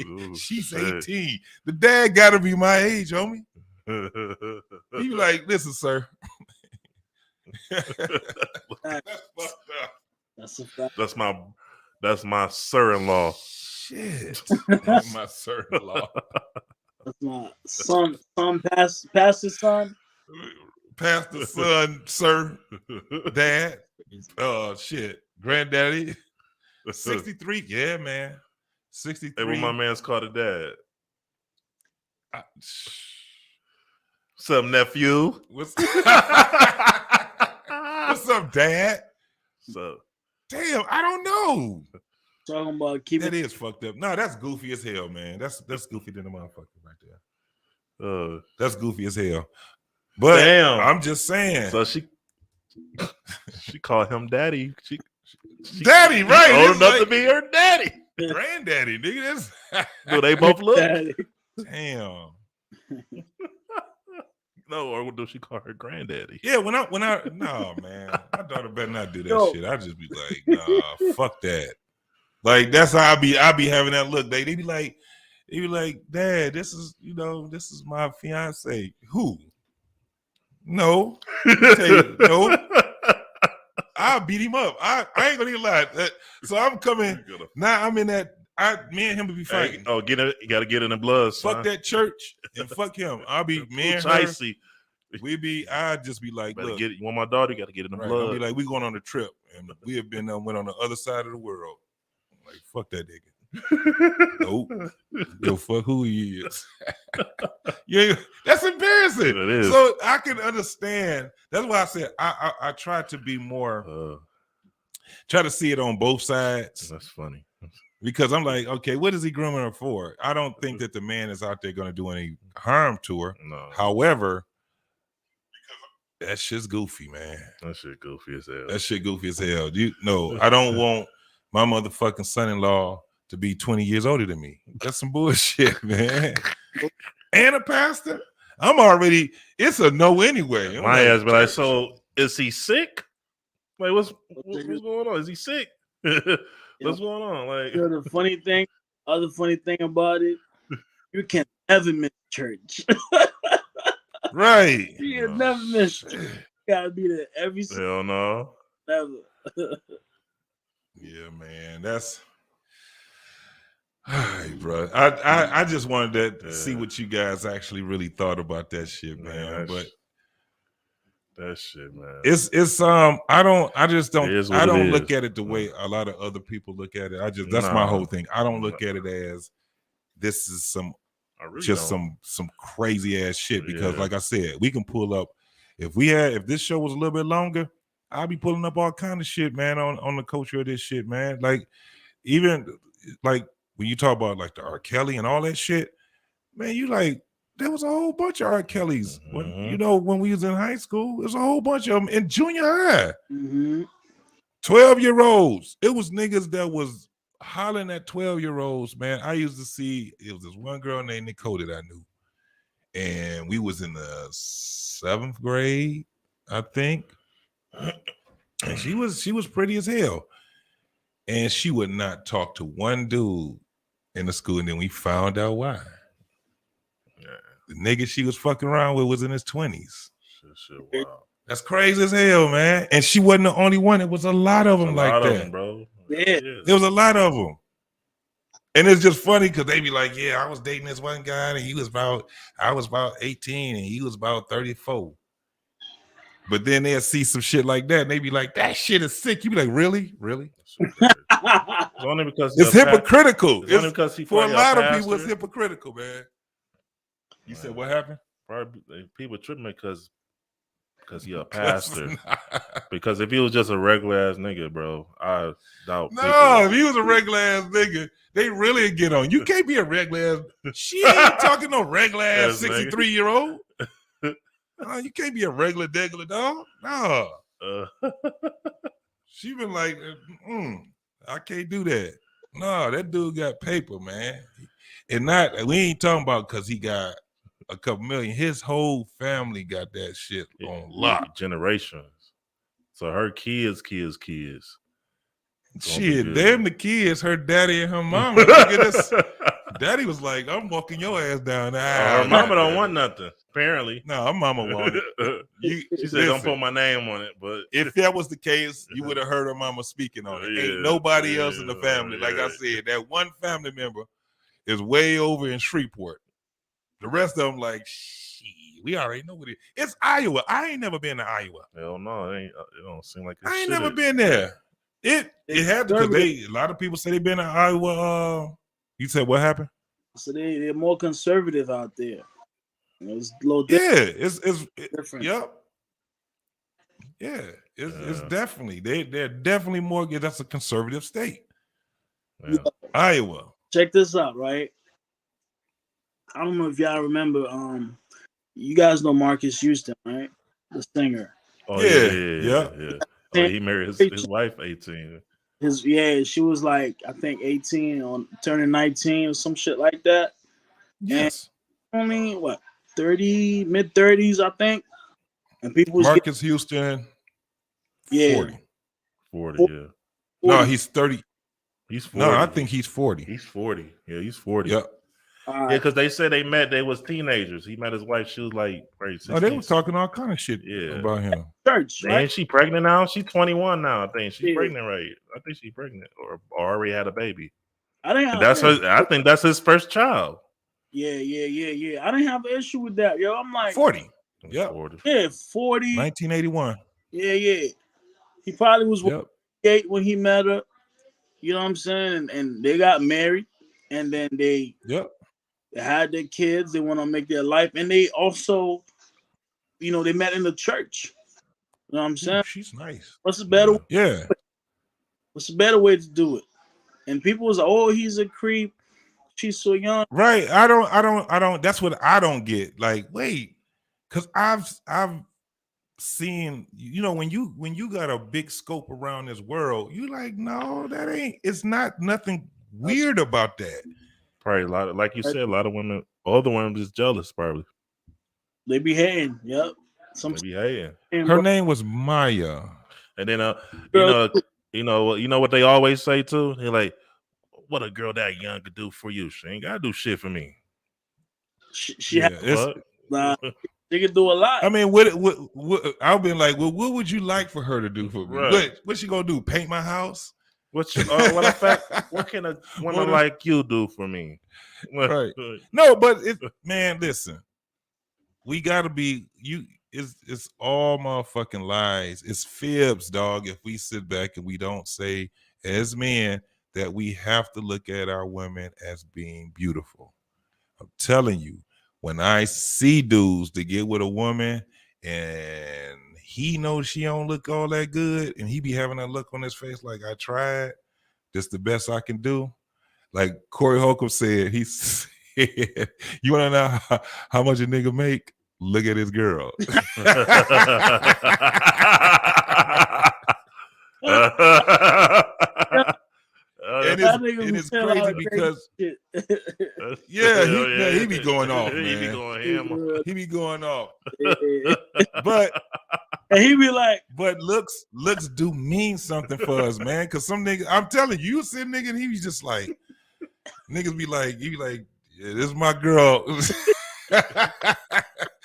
S2: Ooh,
S1: she's
S2: shit.
S1: 18. The dad gotta be my age, homie. He be like, listen, sir. That's fucked up.
S8: That's a fact.
S2: That's my sir-in-law.
S1: Shit. That's my sir-in-law.
S8: That's my son, pastor son.
S1: Pastor son, sir, dad, shit, granddaddy, 63. Yeah, man, 63.
S2: Hey, what my man's called a dad. What's up, nephew?
S1: What's up, dad?
S2: So,
S1: damn, I don't know.
S8: Talking about keeping
S1: that is fucked up. No, that's goofy as hell, man. That's goofy than the motherfucker right there. That's goofy as hell. But damn, I'm just saying.
S2: So she called him daddy. She
S1: daddy, right?
S2: Old enough to be her daddy.
S1: Granddaddy, nigga. That's
S2: Do they both look?
S1: damn.
S2: No, or do she call her granddaddy?
S1: Yeah, when I no man, my daughter better not do that
S8: Yo.
S1: shit. I just be like, nah, fuck that. Like that's how I be having that look. They be like, Dad, this is my fiance. Who? No. No. I'll beat him up. I ain't gonna even lie. So I'm coming now. I'm in that. Me and him will be fighting.
S2: Hey, you gotta get in the blood. Son.
S1: Fuck that church and fuck him. I'll be me and her. I just be like, look,
S2: you want my daughter? You gotta get in the blood.
S1: I'll be like, we going on a trip, and we have been went on the other side of the world. I'm like, fuck that nigga. Nope. Yo, fuck who he is. Yeah, that's embarrassing.
S2: It is.
S1: So I can understand. That's why I said I try to be more, try to see it on both sides.
S2: That's funny.
S1: Because I'm like, okay, what is he grooming her for? I don't think that the man is out there going to do any harm to her.
S2: No.
S1: However, that shit's goofy, man.
S2: That shit goofy as hell.
S1: That shit goofy as hell. I don't want my motherfucking son-in-law to be 20 years older than me. That's some bullshit, man. And a pastor? It's a no anyway.
S2: My ass be like, so is he sick? Like, what's going on? Is he sick? What's going on? Like,
S8: the other funny thing about it, you can never miss church.
S1: Right.
S8: You can never miss church. You gotta be there every
S2: hell no.
S8: Never.
S1: Yeah, man. That's all right, bro. I just wanted to see what you guys actually really thought about that shit, man. But
S2: that shit, man.
S1: It's I don't look at it the way a lot of other people look at it. That's my whole thing. I don't look at it as this is some crazy ass shit, because like I said, we can pull up if this show was a little bit longer, I'll be pulling up all kind of shit, man, on the culture of this shit, man. Like even like when you talk about like the R. Kelly and all that shit, man, you like there was a whole bunch of R. Kellys when we was in high school. There's a whole bunch of them in junior high. 12-year-olds. It was niggas that was hollering at 12-year-olds, man. I used to see it was this one girl named Nicole that I knew, and we was in the 7th grade, I think, and she was pretty as hell, and she would not talk to one dude in the school, and then we found out why. The nigga she was fucking around with was in his 20s.
S2: Shit, wow.
S1: That's crazy as hell, man. And she wasn't the only one. It was a lot of them like that,
S2: bro.
S8: Yeah,
S1: there was a lot of them. And it's just funny because they be like, yeah, I was dating this one guy and I was about 18 and he was about 34. But then they'll see some shit like that and they be like, that shit is sick. You be like, really?
S2: It's only because
S1: it's hypocritical.
S2: It's only because
S1: for a lot of people, it's hypocritical, man. You said what happened?
S2: Probably people tripping because you're a pastor. Because if he was just a regular ass nigga, bro, I doubt.
S1: No, if he was a regular ass nigga, they really get on. You can't be a regular ass. She ain't talking no regular ass 63-year-old. You can't be a regular degular dog. No. She been like, I can't do that. No, that dude got paper, man. And we ain't talking about because he got a couple million. His whole family got that shit on lock.
S2: Generations. So her kids.
S1: Shit, them the kids, her daddy and her mama. Daddy was like, I'm walking your ass down the aisle.
S2: Her mama don't want nothing, apparently.
S1: No, her mama wanted it.
S2: She said, don't put my name on it. But
S1: if that was the case, you would have heard her mama speaking on it. Ain't nobody else in the family. Like I said, that one family member is way over in Shreveport. The rest of them like, we already know what it is. It's Iowa. I ain't never been to Iowa.
S2: Hell no, it don't seem like it.
S1: I ain't never been there. It had to, because a lot of people say they've been to Iowa. You said what happened?
S8: So they're more conservative out there. It's a little different.
S1: Yeah, it's
S8: different.
S1: Yep. Yeah, it's definitely they're definitely more. That's a conservative state.
S2: Yeah.
S1: Iowa.
S8: Check this out, right? I don't know if y'all remember. You guys know Marcus Houston, right? The singer.
S2: Oh yeah. Oh, he married his wife 18.
S8: She was like, I think 18 or turning 19 or some shit like that.
S1: Yes.
S8: And only what 30, mid-30s, I think. And people was
S1: Marcus Houston, 40.
S2: 40, yeah.
S1: No, he's 30.
S2: He's 40.
S1: No, I think he's 40.
S2: He's 40. Yeah, he's 40.
S1: Yep.
S2: Yeah, because they said they was teenagers. He met his wife. She was like, right, 16.
S1: Oh, they were talking all kind of shit about him.
S8: Church, right?
S2: And she pregnant now? She's 21 now, I think. She's pregnant, right? I think she's pregnant or already had a baby. I think that's his first child.
S8: Yeah. I didn't have an issue with that, yo. I'm like
S1: 40. Yeah.
S8: 40.
S1: 1981.
S8: Yeah. He probably was 8 when he met her. You know what I'm saying? And they got married, and then they had their kids. They want to make their life, and they also, they met in the church. You know what I'm saying?
S1: She's nice.
S8: What's a better?
S1: Yeah.
S8: What's a better way to do it? And people was like, "Oh, he's a creep. She's so young."
S1: Right. I don't. That's what I don't get. Like, wait, because I've seen, when you got a big scope around this world, you like, no, it's not nothing weird about that.
S2: Probably a lot of, like you said, a lot of women, all the women just jealous, probably.
S8: They be hating. Yep.
S2: They be hating.
S1: Her name was Maya.
S2: And then you know what they always say too? They're like, what a girl that young could do for you. She ain't gotta do shit for me.
S8: She could do a lot.
S1: I mean, what I've been like, well, what would you like for her to do for me?
S2: Right.
S1: What she gonna do? Paint my house?
S2: What can a woman like you do for me?
S1: Right. No, but man, listen, we gotta be it's all motherfucking lies. It's fibs, dog. If we sit back and we don't say as men that we have to look at our women as being beautiful. I'm telling you, when I see dudes that get with a woman and he knows she don't look all that good and he be having that look on his face like, I tried, this the best I can do. Like Corey Holcomb said, he said, you want to know how much a nigga make? Look at his girl. And it's crazy because he be going off, man. He be going off. But
S8: and he be like,
S1: but looks do mean something for us, man. Cause some niggas, I'm telling you, you see a nigga and he be just like, niggas be like, yeah, this is my girl.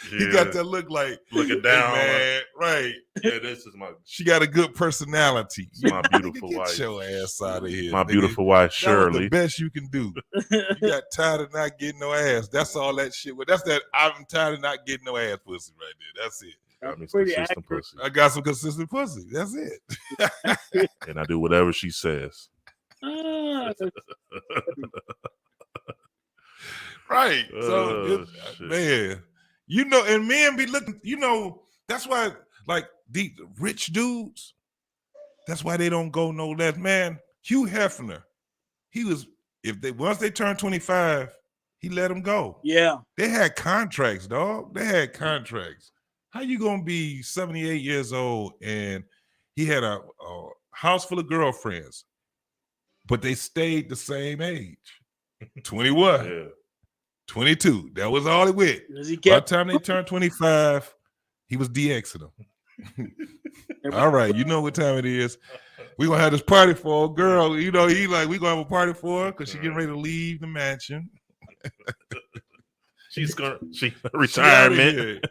S1: He got that look like
S2: looking down,
S1: man. Right?
S2: Yeah,
S1: she got a good personality.
S2: My beautiful wife.
S1: Get your ass out of here.
S2: My beautiful wife, Shirley.
S1: That was the best you can do. You got tired of not getting no ass. That's all that shit. That's that. I'm tired of not getting no ass pussy right there. That's it.
S2: Got me some consistent pussy.
S1: I got some consistent pussy. That's it.
S2: And I do whatever she says.
S1: Right. So, man, and men be looking, that's why, like, the rich dudes, that's why they don't go no less. Man, Hugh Hefner, once they turned 25, he let them go.
S8: Yeah.
S1: They had contracts, dog. They had contracts. How you going to be 78 years old and he had a house full of girlfriends, but they stayed the same age? 21.
S2: Yeah.
S1: 22. That was all it went. By the time they turned 25, he was DXing them. All right, you know what time it is. We're gonna have this party for a girl. He like, we're gonna have a party for her because she's getting ready to leave the mansion.
S2: She retirement.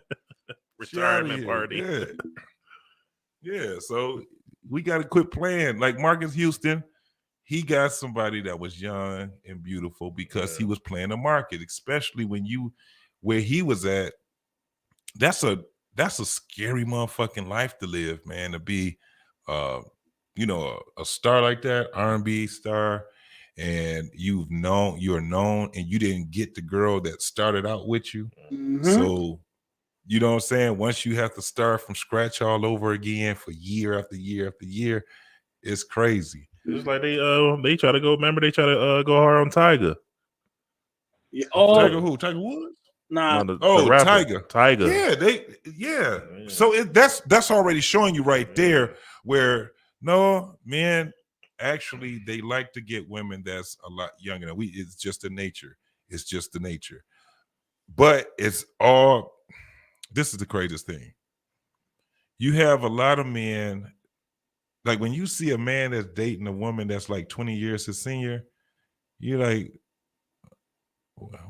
S1: Retirement party. Yeah. So we gotta quit playing. Like Marcus Houston, he got somebody that was young and beautiful because he was playing the market, especially where he was at. That's a scary motherfucking life to live, man, to be, a star like that, R&B star, and you're known and you didn't get the girl that started out with you.
S8: Mm-hmm.
S1: So, you know what I'm saying? Once you have to start from scratch all over again for year after year after year, it's crazy.
S2: It's like they try to go. Remember, they try to go hard on Tiger.
S8: Yeah.
S1: Tiger who? Tiger Woods?
S8: Nah.
S2: The rapper.
S1: Tiger. Yeah. So that's already showing you right there where no, man, actually they like to get women that's a lot younger than we. It's just the nature. It's just the nature. But it's all. This is the craziest thing. You have a lot of men. Like when you see a man that's dating a woman that's like 20 years his senior, you're like,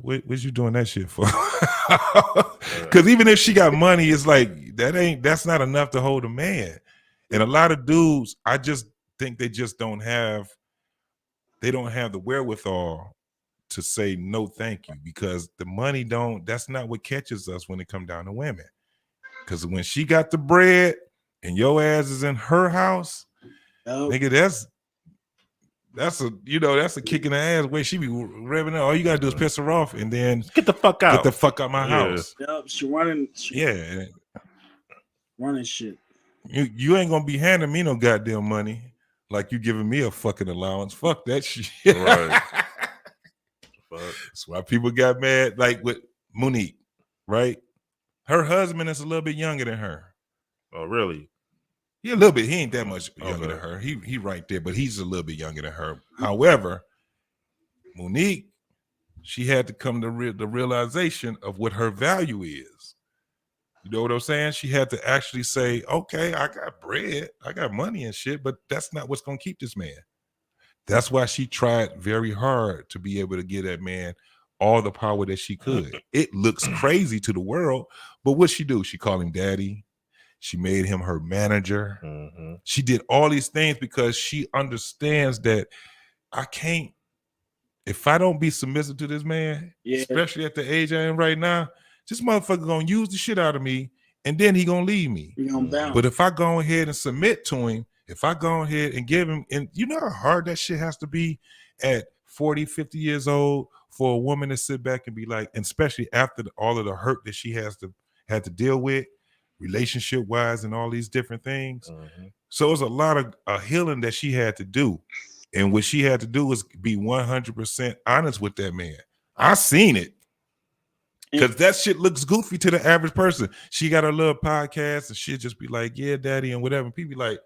S1: what you doing that shit for? Because even if she got money, it's like that's not enough to hold a man. And a lot of dudes, I just think they don't have the wherewithal to say no thank you, because the money that's not what catches us when it come down to women. Because when she got the bread and your ass is in her house, nigga, that's a kick in the ass where she be revving up. All you gotta do is piss her off and then
S2: get the fuck out.
S1: Get the fuck out my house.
S8: Yep, she running. Running shit.
S1: You ain't gonna be handing me no goddamn money like you giving me a fucking allowance. Fuck that shit.
S2: Right.
S1: That's why people got mad. Like with Monique, right? Her husband is a little bit younger than her.
S2: Oh, really?
S1: Yeah, a little bit. He ain't that much younger than her. He right there, but he's a little bit younger than her. However, Monique, she had to come to the realization of what her value is. You know what I'm saying? She had to actually say, okay, I got bread, I got money and shit, but that's not what's going to keep this man. That's why she tried very hard to be able to give that man all the power that she could. It looks crazy to the world, but what she do? She called him daddy. She made him her manager.
S2: Mm-hmm.
S1: She did all these things because she understands that if I don't be submissive to this man, especially at the age I am right now, this motherfucker gonna use the shit out of me and then he gonna leave me. But if I go ahead and submit to him, if I go ahead and give him, and you know how hard that shit has to be at 40, 50 years old for a woman to sit back and be like, and especially after all of the hurt that she had to deal with, relationship wise and all these different things.
S2: Mm-hmm.
S1: So it's a lot of healing that she had to do. And what she had to do was be 100% honest with that man. I seen it. Because that shit looks goofy to the average person. She got her little podcast and she'll just be like, yeah, daddy, and whatever. And people be like,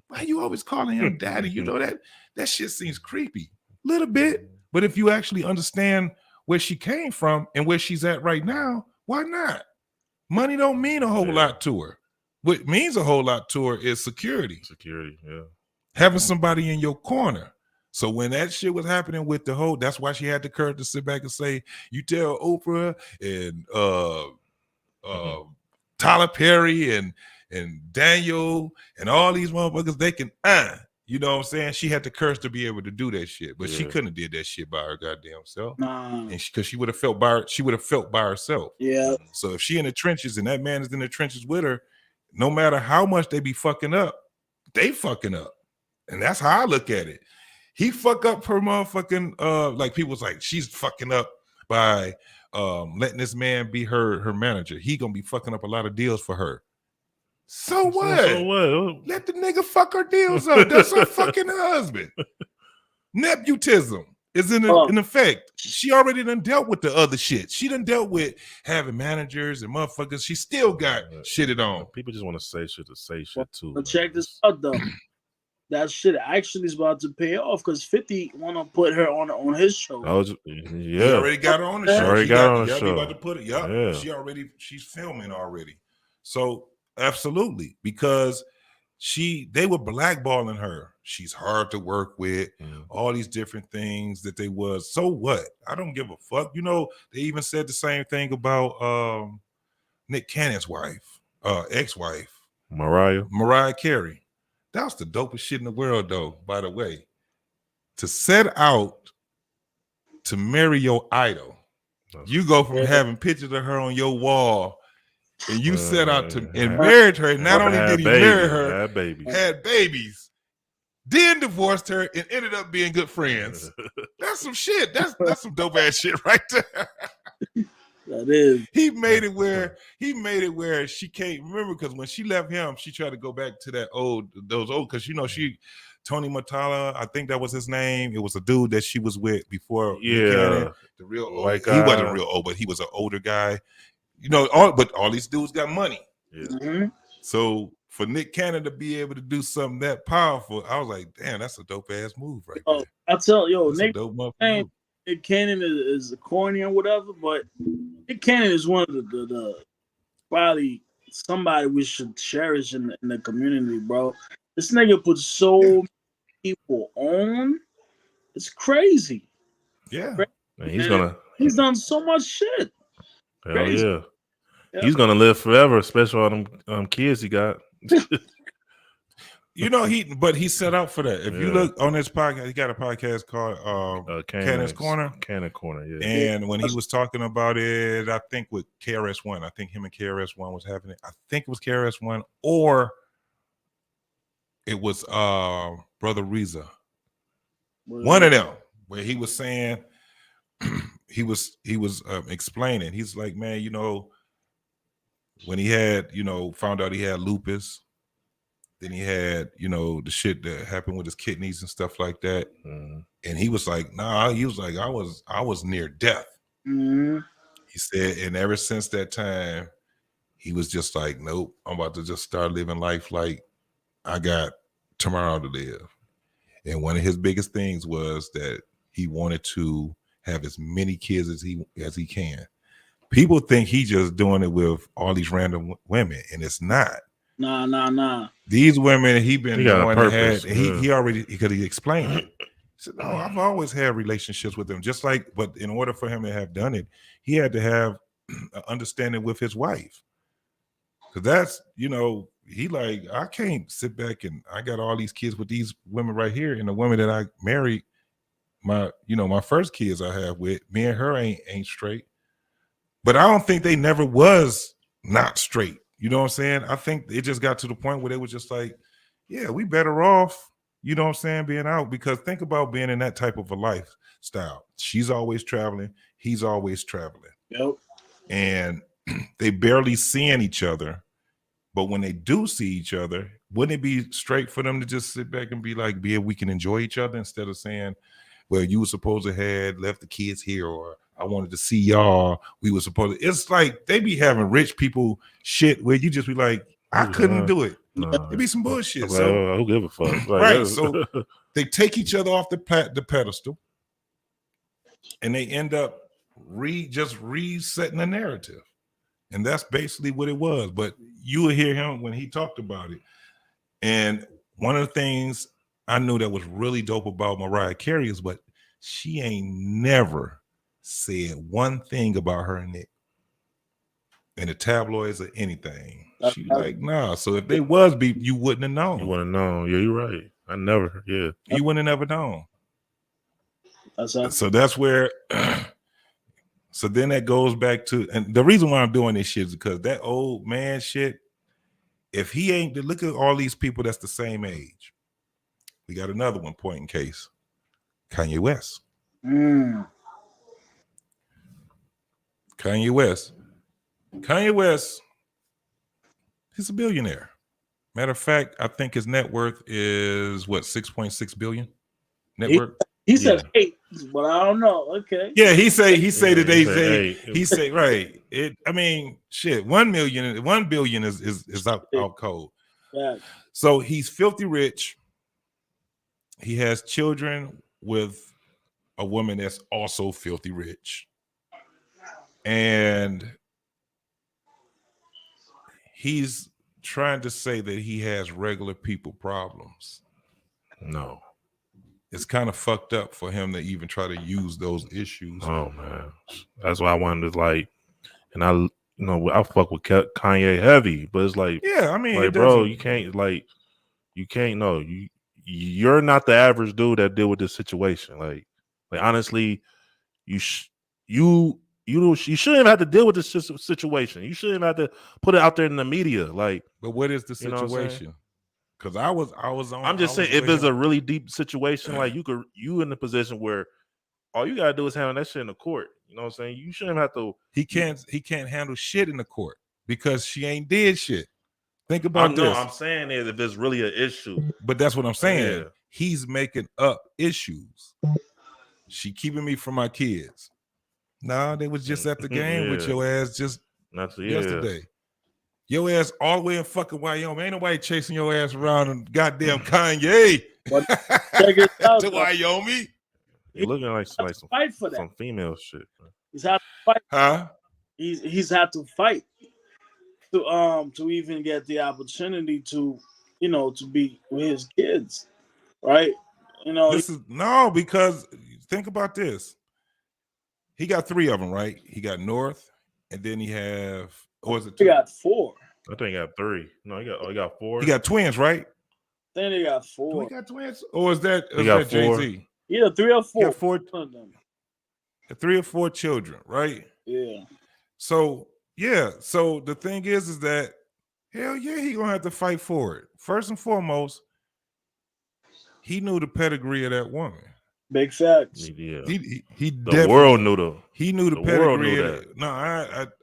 S1: why you always calling him daddy? You know that shit seems creepy. A little bit. But if you actually understand where she came from and where she's at right now, why not? Money don't mean a whole lot to her. What means a whole lot to her is security.
S2: Security, yeah.
S1: Having somebody in your corner. So when that shit was happening with that's why she had the courage to sit back and say, you tell Oprah and Tyler Perry and Daniel and all these motherfuckers, they can, you know what I'm saying? She had the courage to be able to do that shit, but she couldn't have did that shit by her goddamn self. And because she would have felt by herself.
S8: Yeah.
S1: So if she in the trenches and that man is in the trenches with her, no matter how much they be fucking up, they fucking up. And that's how I look at it. He fuck up her motherfucking like people's like she's fucking up by letting this man be her manager. He gonna be fucking up a lot of deals for her. So what?
S2: So what?
S1: Let the nigga fuck her deals up. That's her fucking husband. Nepotism is in effect. She already done dealt with the other shit. She done dealt with having managers and motherfuckers. She still got shitted on.
S2: People just want to say shit too.
S8: But check this out though. That shit actually is about to pay off because 50 want to put her on his show.
S1: He already got her on the show.
S2: Already got on the show.
S1: About to put it. Yeah. She's filming already. So absolutely, because they were blackballing her. She's hard to work with, all these different things that they was. So what? I don't give a fuck. You know, they even said the same thing about Nick Cannon's wife, ex-wife. Mariah Carey. That was the dopest shit in the world, though, by the way. To set out to marry your idol. You go from having pictures of her on your wall and you set out to and married her. Not only did he marry her, had babies, then divorced her and ended up being good friends. That's some shit. That's some dope ass shit right there.
S8: That is.
S1: He made it where she can't remember, because when she left him, she tried to go back to those old, because you know Tony Matala, I think that was his name. It was a dude that she was with before.
S2: Yeah,
S1: the real old guy. He wasn't real old, but he was an older guy. You know, but all these dudes got money.
S2: Yeah.
S1: So for Nick Cannon to be able to do something that powerful, I was like, damn, that's a dope ass move right there.
S8: I tell
S1: that's
S8: Nick,
S1: a dope move.
S8: Nick Cannon is corny or whatever, but Nick Cannon is one of the probably somebody we should cherish in the community, bro. This nigga put so many people on. It's crazy.
S1: Yeah.
S2: Man,
S8: he's done so much shit.
S2: Hell
S8: Crazy.
S2: yeah. He's gonna live forever, especially all them kids he got.
S1: You know, he set out for that. If you look on his podcast, he got a podcast called Cannon's Corner.
S2: Cannon Corner, yeah.
S1: And when he was talking about it, I think with KRS-One, I think him and KRS-One was having it. I think it was KRS-One or it was Brother Reza. One of them, where he was saying he was explaining. He's like, man, you know, when he had, you know, found out he had lupus. Then he had, you know, the shit that happened with his kidneys and stuff like that.
S2: Mm-hmm.
S1: And he was like, nah, he was like, I was near death.
S8: Mm-hmm.
S1: He said, and ever since that time, he was just like, nope, I'm about to just start living life like I got tomorrow to live. And one of his biggest things was that he wanted to have as many kids as he can. People think he just doing it with all these random women, and it's not.
S8: Nah.
S1: These women he been knowing had, he already, because he explained it. He said, no, I've always had relationships with them, just like, but in order for him to have done it, he had to have an understanding with his wife. Because that's, you know, he like, I can't sit back and I got all these kids with these women right here, and the women that I married, my first kids I have with, me and her ain't straight. But I don't think they never was not straight. You know what I'm saying? I think it just got to the point where they was just like, yeah, we better off, you know what I'm saying, being out. Because think about being in that type of a lifestyle. She's always traveling. He's always traveling.
S8: Yep.
S1: And they barely seeing each other. But when they do see each other, wouldn't it be straight for them to just sit back and be like, we can enjoy each other, instead of saying, well, you were supposed to have left the kids here, or I wanted to see y'all. We were supposed to. It's like they be having rich people shit where you just be like, I couldn't do it. It'd be some bullshit.
S2: Like,
S1: so
S2: who give a fuck? Like,
S1: right. So they take each other off the pedestal, and they end up just resetting the narrative. And that's basically what it was. But you will hear him when he talked about it. And one of the things I knew that was really dope about Mariah Carey is, but she ain't never said one thing about her and Nick in the tabloids or anything. She like, nah. So if they was beef, you wouldn't have known.
S2: You wouldn't have known. Yeah, you're right. I never. Yeah,
S1: you wouldn't have never known.
S8: That's
S1: so that's where. So then that goes back to, and the reason why I'm doing this shit is because that old man shit. If he ain't, look at all these people that's the same age. We got another one point in case. Kanye West. Kanye West, he's a billionaire. Matter of fact, I think his net worth is what, 6.6 billion net worth?
S8: He said 8, but I don't know. Okay.
S1: Yeah, he say that he say right. I mean, shit, 1 billion is out cold.
S8: Yeah.
S1: So he's filthy rich. He has children with a woman that's also filthy rich. And he's trying to say that he has regular people problems.
S2: No.
S1: It's kind of fucked up for him to even try to use those issues.
S2: Oh man. That's why I wanted to like, and I fuck with Kanye heavy, but it's like,
S1: yeah, I mean,
S2: like, bro, you can't know. You're not the average dude that deal with this situation. Like honestly, you shouldn't even have to deal with this situation. You shouldn't have to put it out there in the media. Like,
S1: but what is the situation? Because I was on.
S2: I'm just saying, if it's a really deep situation, like you in the position where all you gotta do is handle that shit in the court. You know what I'm saying? You shouldn't have to.
S1: He can't handle shit in the court because she ain't did shit. Think about this.
S2: No, I'm saying is if it's really an issue.
S1: But that's what I'm saying.
S2: Yeah.
S1: He's making up issues. She keeping me from my kids. Nah, they was just at the game with your ass just yesterday. Your ass all the way in fucking Wyoming. Ain't nobody chasing your ass around in goddamn Kanye
S8: But check it out,
S1: to
S8: though.
S1: Wyoming.
S2: It looking like some
S8: Fight for that.
S2: some female shit.
S8: He's had to fight.
S1: Huh?
S8: He's had to fight to even get the opportunity to, to be with his kids, right?
S1: This is no, because think about this. He got 3 of them, right? He got North, and then he have, or is it 2?
S8: He got 4.
S2: I think he got 3. No, he got 4.
S1: He got twins, right?
S8: Then he got 4.
S1: Do he got twins, or is that
S2: got 4.
S1: Jay-Z?
S8: Yeah, 3 or 4.
S1: He got 4,
S8: of them.
S1: 3 or 4 children, right?
S8: Yeah.
S1: So yeah. So the thing is that hell yeah, he gonna have to fight for it. First and foremost, he knew the pedigree of that woman.
S8: Big facts.
S2: Yeah.
S1: He
S2: The world knew the
S1: he knew the
S2: world
S1: pedigree.
S2: knew
S1: of
S2: that.
S1: No,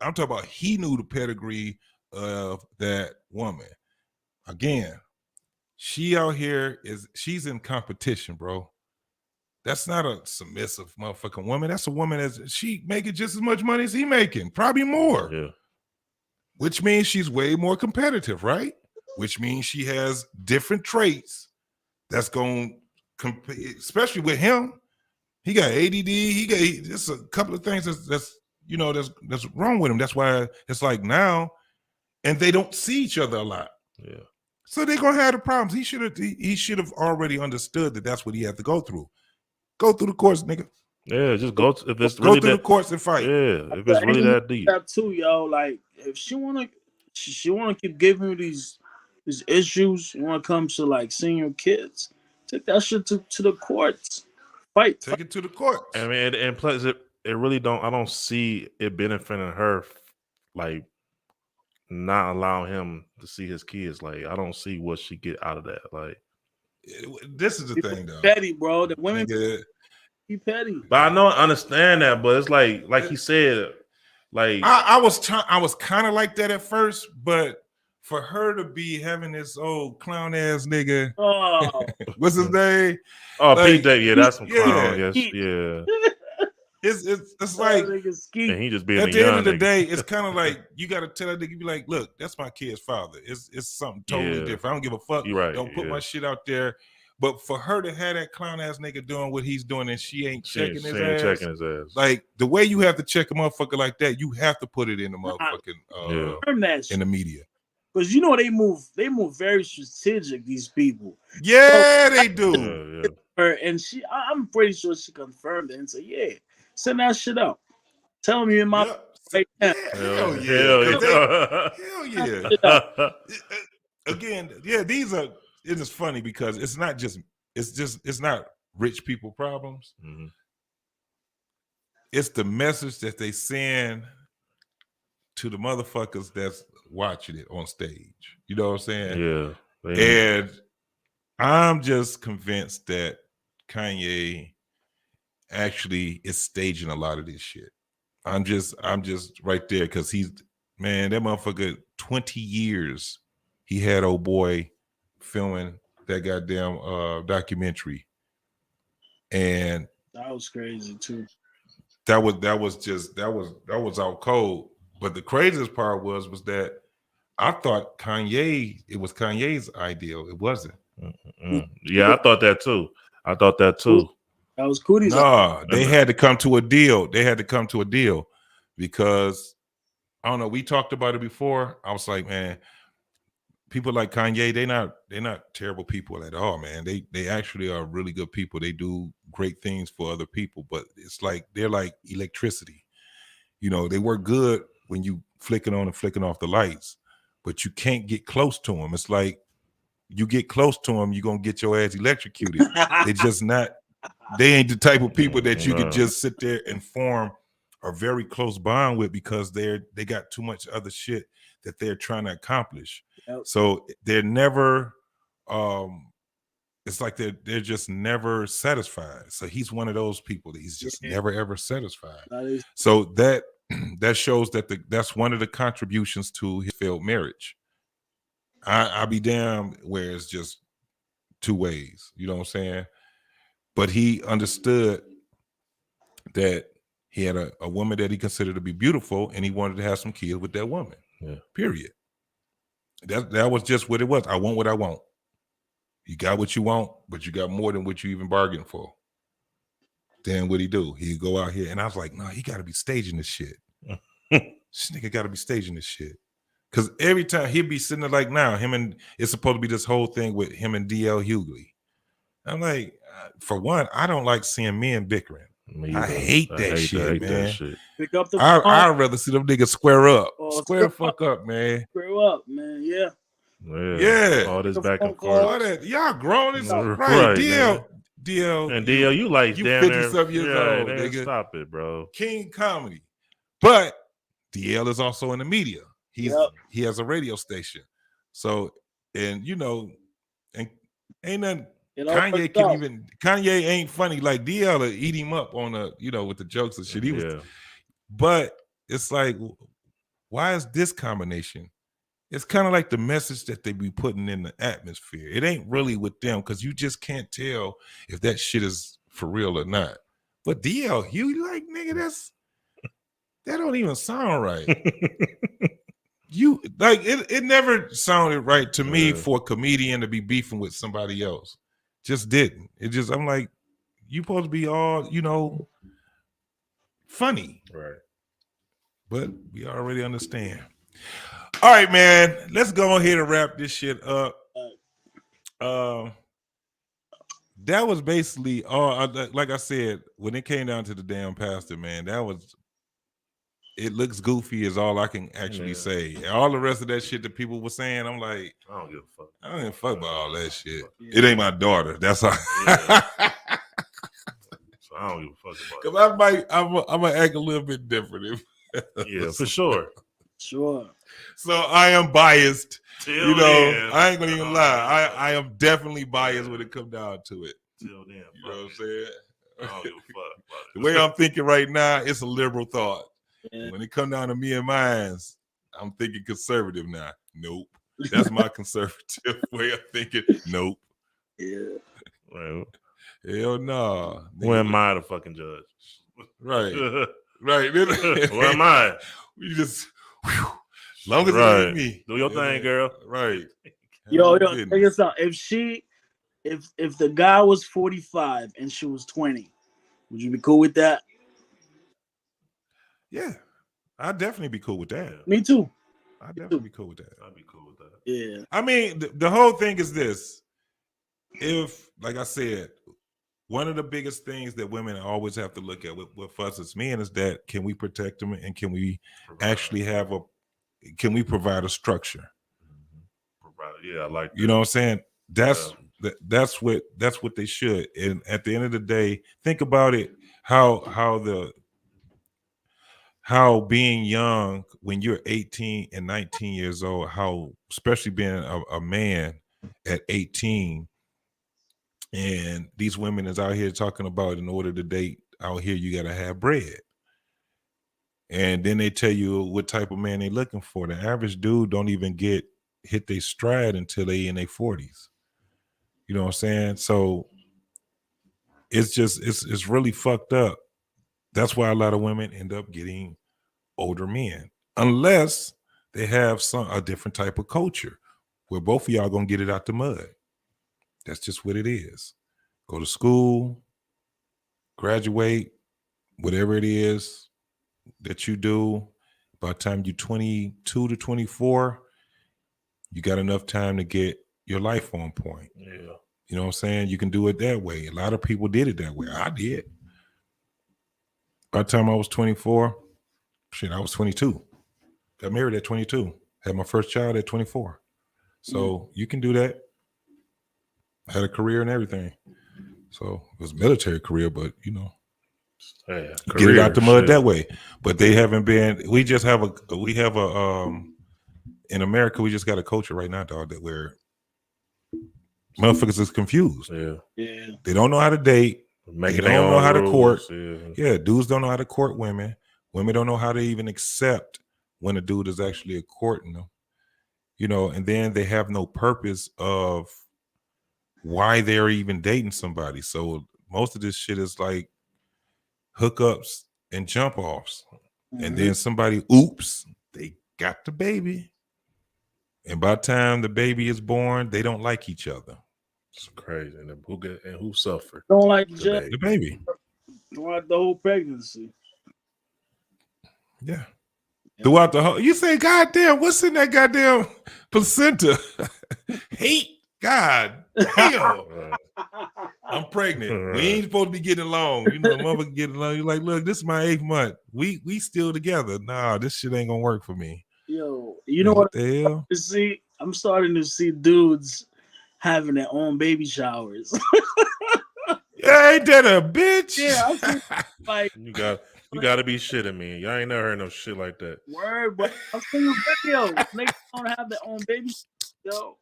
S1: I'm talking about he knew the pedigree of that woman. Again, she out here she's in competition, bro. That's not a submissive motherfucking woman. That's a woman she making just as much money as he making, probably more.
S2: Yeah.
S1: Which means she's way more competitive, right? Which means she has different traits that's going to, especially with him. He got ADD. He got just a couple of things that's wrong with him. That's why it's like now, and they don't see each other a lot.
S2: Yeah.
S1: So they're gonna have the problems. He should have already understood that that's what he had to go through. Go through the course, nigga.
S2: Yeah, just go if it's
S1: Go
S2: really
S1: through
S2: that,
S1: the courts and fight.
S2: Yeah, if it's really that deep.
S8: That too, yo. Like if she wanna keep giving you these issues when it comes to like seeing your kids, take that shit to the courts.
S1: Take it to the courts.
S2: I mean, and plus it really don't. I don't see it benefiting her, like not allowing him to see his kids. Like I don't see what she get out of that. Like
S1: this is the thing, though.
S8: Petty, bro. The women
S1: be
S8: petty.
S2: But I know, I understand that. But it's like he said, like
S1: I was kind of like that at first, but for her to be having this old clown ass nigga, what's his name?
S2: Oh,
S1: like,
S2: PJ, yeah, that's some clown.
S1: yeah.
S2: Yes, yeah.
S1: It's like,
S2: and he just being
S1: at
S2: a
S1: the
S2: young
S1: end of the
S2: nigga.
S1: day, it's kind of like you got to tell that nigga, be like, look, that's my kid's father. It's something totally
S2: Yeah.
S1: different. I don't give a fuck.
S2: You're right,
S1: Don't put
S2: yeah.
S1: my shit out there. But for her to have that clown ass nigga doing what he's doing and she ain't checking his ass,
S2: checking his ass.
S1: like the way you have to check a motherfucker like that, you have to put it in the motherfucking in the media.
S8: Because they move very strategic, these people.
S1: Yeah, they do.
S8: Her and I'm pretty sure she confirmed it and said, yeah, send that shit out. Tell me in my right now.
S1: Hell yeah. Again, yeah, these are. It is funny because it's not rich people problems.
S2: Mm-hmm.
S1: It's the message that they send to the motherfuckers that's watching it on stage. You know what I'm saying?
S2: Yeah.
S1: And I'm just convinced that Kanye actually is staging a lot of this shit. I'm just right there because that motherfucker 20 years he had old boy filming that goddamn documentary, and
S8: that was crazy too.
S1: That was out cold. But the craziest part was that I thought it was Kanye's ideal. It wasn't.
S2: Yeah, I thought that too.
S8: That was Cootie's.
S1: No, they had to come to a deal. Because I don't know. We talked about it before. I was like, man, people like Kanye, they're not terrible people at all, man. They actually are really good people. They do great things for other people, but it's like they're like electricity. They work good when you flicking on and flicking off the lights, but you can't get close to them. It's like you get close to them, you're gonna get your ass electrocuted. They ain't the type of people that you could just sit there and form a very close bond with because they got too much other shit that they're trying to accomplish. Yep. So they're never it's like they're just never satisfied. So he's one of those people that he's just never ever satisfied. So that shows that that's one of the contributions to his failed marriage. I'll be damned where it's just two ways, you know what I'm saying? But he understood that he had a woman that he considered to be beautiful and he wanted to have some kids with that woman.
S2: Yeah.
S1: Period. That was just what it was. I want what I want. You got what you want, but you got more than what you even bargained for. Then what'd he do? He'd go out here, and I was like, no, he got to be staging this shit. This nigga got to be staging this shit. Because every time he'd be sitting there like now, it's supposed to be this whole thing with him and DL Hughley. I'm like, for one, I don't like seeing men bickering. I hate that shit, man.
S8: Pick up the
S1: I'd rather see them niggas square up. Square the fuck up, man.
S8: Square up, man. Yeah.
S1: Yeah.
S2: All this back and forth.
S1: Y'all grown as right. DL.
S2: And DL, you like
S1: you
S2: damn
S1: 50-something years old, nigga.
S2: Stop it, bro.
S1: King comedy. But DL is also in the media. He has a radio station. So, and you know, and ain't nothing. Kanye ain't funny like DL will eat him up on with the jokes and shit. But it's like, why is this combination? It's kind of like the message that they be putting in the atmosphere. It ain't really with them because you just can't tell if that shit is for real or not. But DL, you like, nigga, that don't even sound right. You like it never sounded right to me for a comedian to be beefing with somebody else. Just didn't. I'm like, you supposed to be all, funny.
S2: Right.
S1: But we already understand. All right, man. Let's go ahead and wrap this shit up. That was basically all. Like I said, when it came down to the damn pastor, man, it looks goofy is all I can actually say. All the rest of that shit that people were saying, I'm like,
S2: I don't give a fuck.
S1: I don't give a fuck about all that shit. It ain't my daughter. That's all.
S2: So I don't give a fuck about it.
S1: Because I'm gonna act a little bit different.
S2: Yeah, for sure.
S8: Sure.
S1: So I am biased.
S2: Till then,
S1: I ain't gonna even lie. I am definitely biased when it comes down to it.
S2: Till then,
S1: you know what I'm saying?
S2: I don't give a fuck about it.
S1: The way I'm thinking right now, it's a liberal thought.
S8: Yeah.
S1: When it come down to me and mine, I'm thinking conservative now. Nope. That's my conservative way of thinking. Nope.
S8: Yeah.
S2: Well,
S1: hell no.
S2: When am I the fucking judge?
S1: Right. Right.
S2: Where am I?
S1: We just, as long as it ain't me.
S2: Do your thing, girl.
S1: Right.
S8: Yo, check this out. If the guy was 45 and she was 20, would you be cool with that?
S1: Yeah. I'd definitely be cool with that.
S8: Me too.
S1: I'd definitely be cool with that.
S2: I'd be cool with that.
S8: Yeah.
S1: I mean, the whole thing is this. If, like I said, one of the biggest things that women always have to look at with us as men is that can we protect them and can we actually can we provide a structure?
S2: Yeah, I like that.
S1: You know what I'm saying? That's what they should. And at the end of the day, think about it, how being young when you're 18 and 19 years old, how especially being a man at 18, and these women is out here talking about in order to date out here, you got to have bread. And then they tell you what type of man they looking for. The average dude don't even hit their stride until they in their 40s. You know what I'm saying? So it's really fucked up. That's why a lot of women end up getting older men, unless they have a different type of culture where both of y'all gonna get it out the mud. That's just what it is. Go to school, graduate, whatever it is that you do. By the time you're 22 to 24, you got enough time to get your life on point.
S2: Yeah.
S1: You know what I'm saying? You can do it that way. A lot of people did it that way. I did. By the time I was 24, I was 22. Got married at 22. Had my first child at 24. So you can do that. Had a career and everything. So it was a military career, but get it out the mud that way. But they haven't been. In America, we just got a culture right now, dog, that where motherfuckers is confused.
S8: Yeah.
S1: They don't know how to date. They don't know how to court.
S2: Yeah,
S1: dudes don't know how to court women. Women don't know how to even accept when a dude is actually courting them. And then they have no purpose of why they're even dating somebody. So most of this shit is like hookups and jump offs. Mm-hmm. And then somebody, they got the baby. And by the time the baby is born, they don't like each other.
S2: It's crazy. And who suffer?
S8: Don't like
S2: The
S8: just
S1: The baby.
S8: throughout the whole pregnancy.
S1: Yeah. Throughout the whole, you say, God damn, what's in that goddamn placenta? Hate. God damn. I'm pregnant. We ain't supposed to be getting along. You know, mother getting along. You're like, look, this is my 8th month. We still together. Nah, this shit ain't gonna work for me.
S8: Yo, you know what
S1: the hell?
S8: See, I'm starting to see dudes having their own baby showers.
S1: Yeah, ain't that a bitch?
S8: Yeah, I see, like
S2: You got to be shitting me. Y'all ain't never heard no shit like that.
S8: word, but I've seen a video. Niggas don't have their own baby. Yo,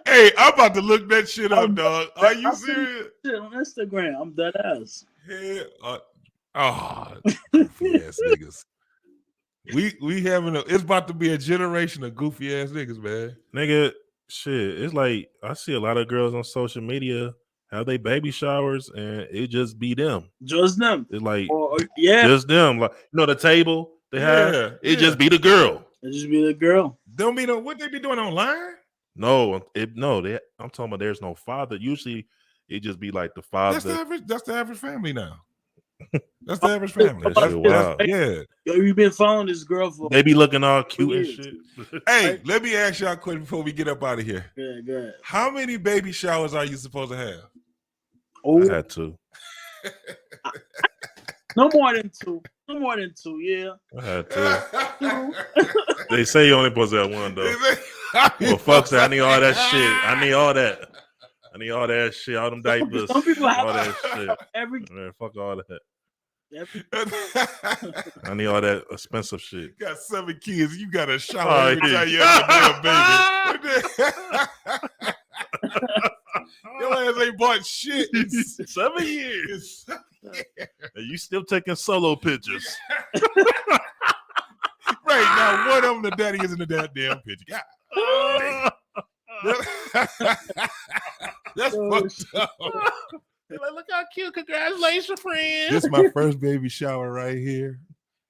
S1: Hey, I'm about to look that shit up, dog. Are you serious?
S8: Shit on Instagram. I'm dead ass.
S1: Yeah. Goofy ass niggas. We having it's about to be a generation of goofy ass niggas, man.
S2: Nigga, shit. It's like I see a lot of girls on social media have they baby showers and it just be them.
S8: Just them.
S2: It's like
S8: yeah,
S2: just them. Like the table they have. It just be the girl.
S8: It just be the girl.
S1: Don't be what they be doing online?
S2: No, I'm talking about there's no father. Usually it just be like the father.
S1: That's the average family now. That's the average family.
S2: That shit wild.
S1: Yeah.
S8: Yo, you been following this girl for
S2: they be looking all cute and shit.
S1: Hey, let me ask y'all a question before we get up out of here.
S8: Yeah, good.
S1: How many baby showers are you supposed to have?
S2: I had two.
S8: No more than two. No more than two, yeah.
S2: I had two. They say you only supposed to have one though. Well, fuck that. I need all that shit. I need all that. I need all that shit. All them diapers.
S8: Some people have
S2: all that shit. Man, fuck all that. I need all that expensive shit.
S1: You got 7 kids. You got a shower every time you have a damn baby. Your ass ain't bought shit in
S2: 7 years. And you still taking solo pictures.
S1: Right now, one of them, the daddy is in the damn picture. God. That's fucked up.
S2: Like, look how cute! Congratulations, friend.
S1: This is my first baby shower right here.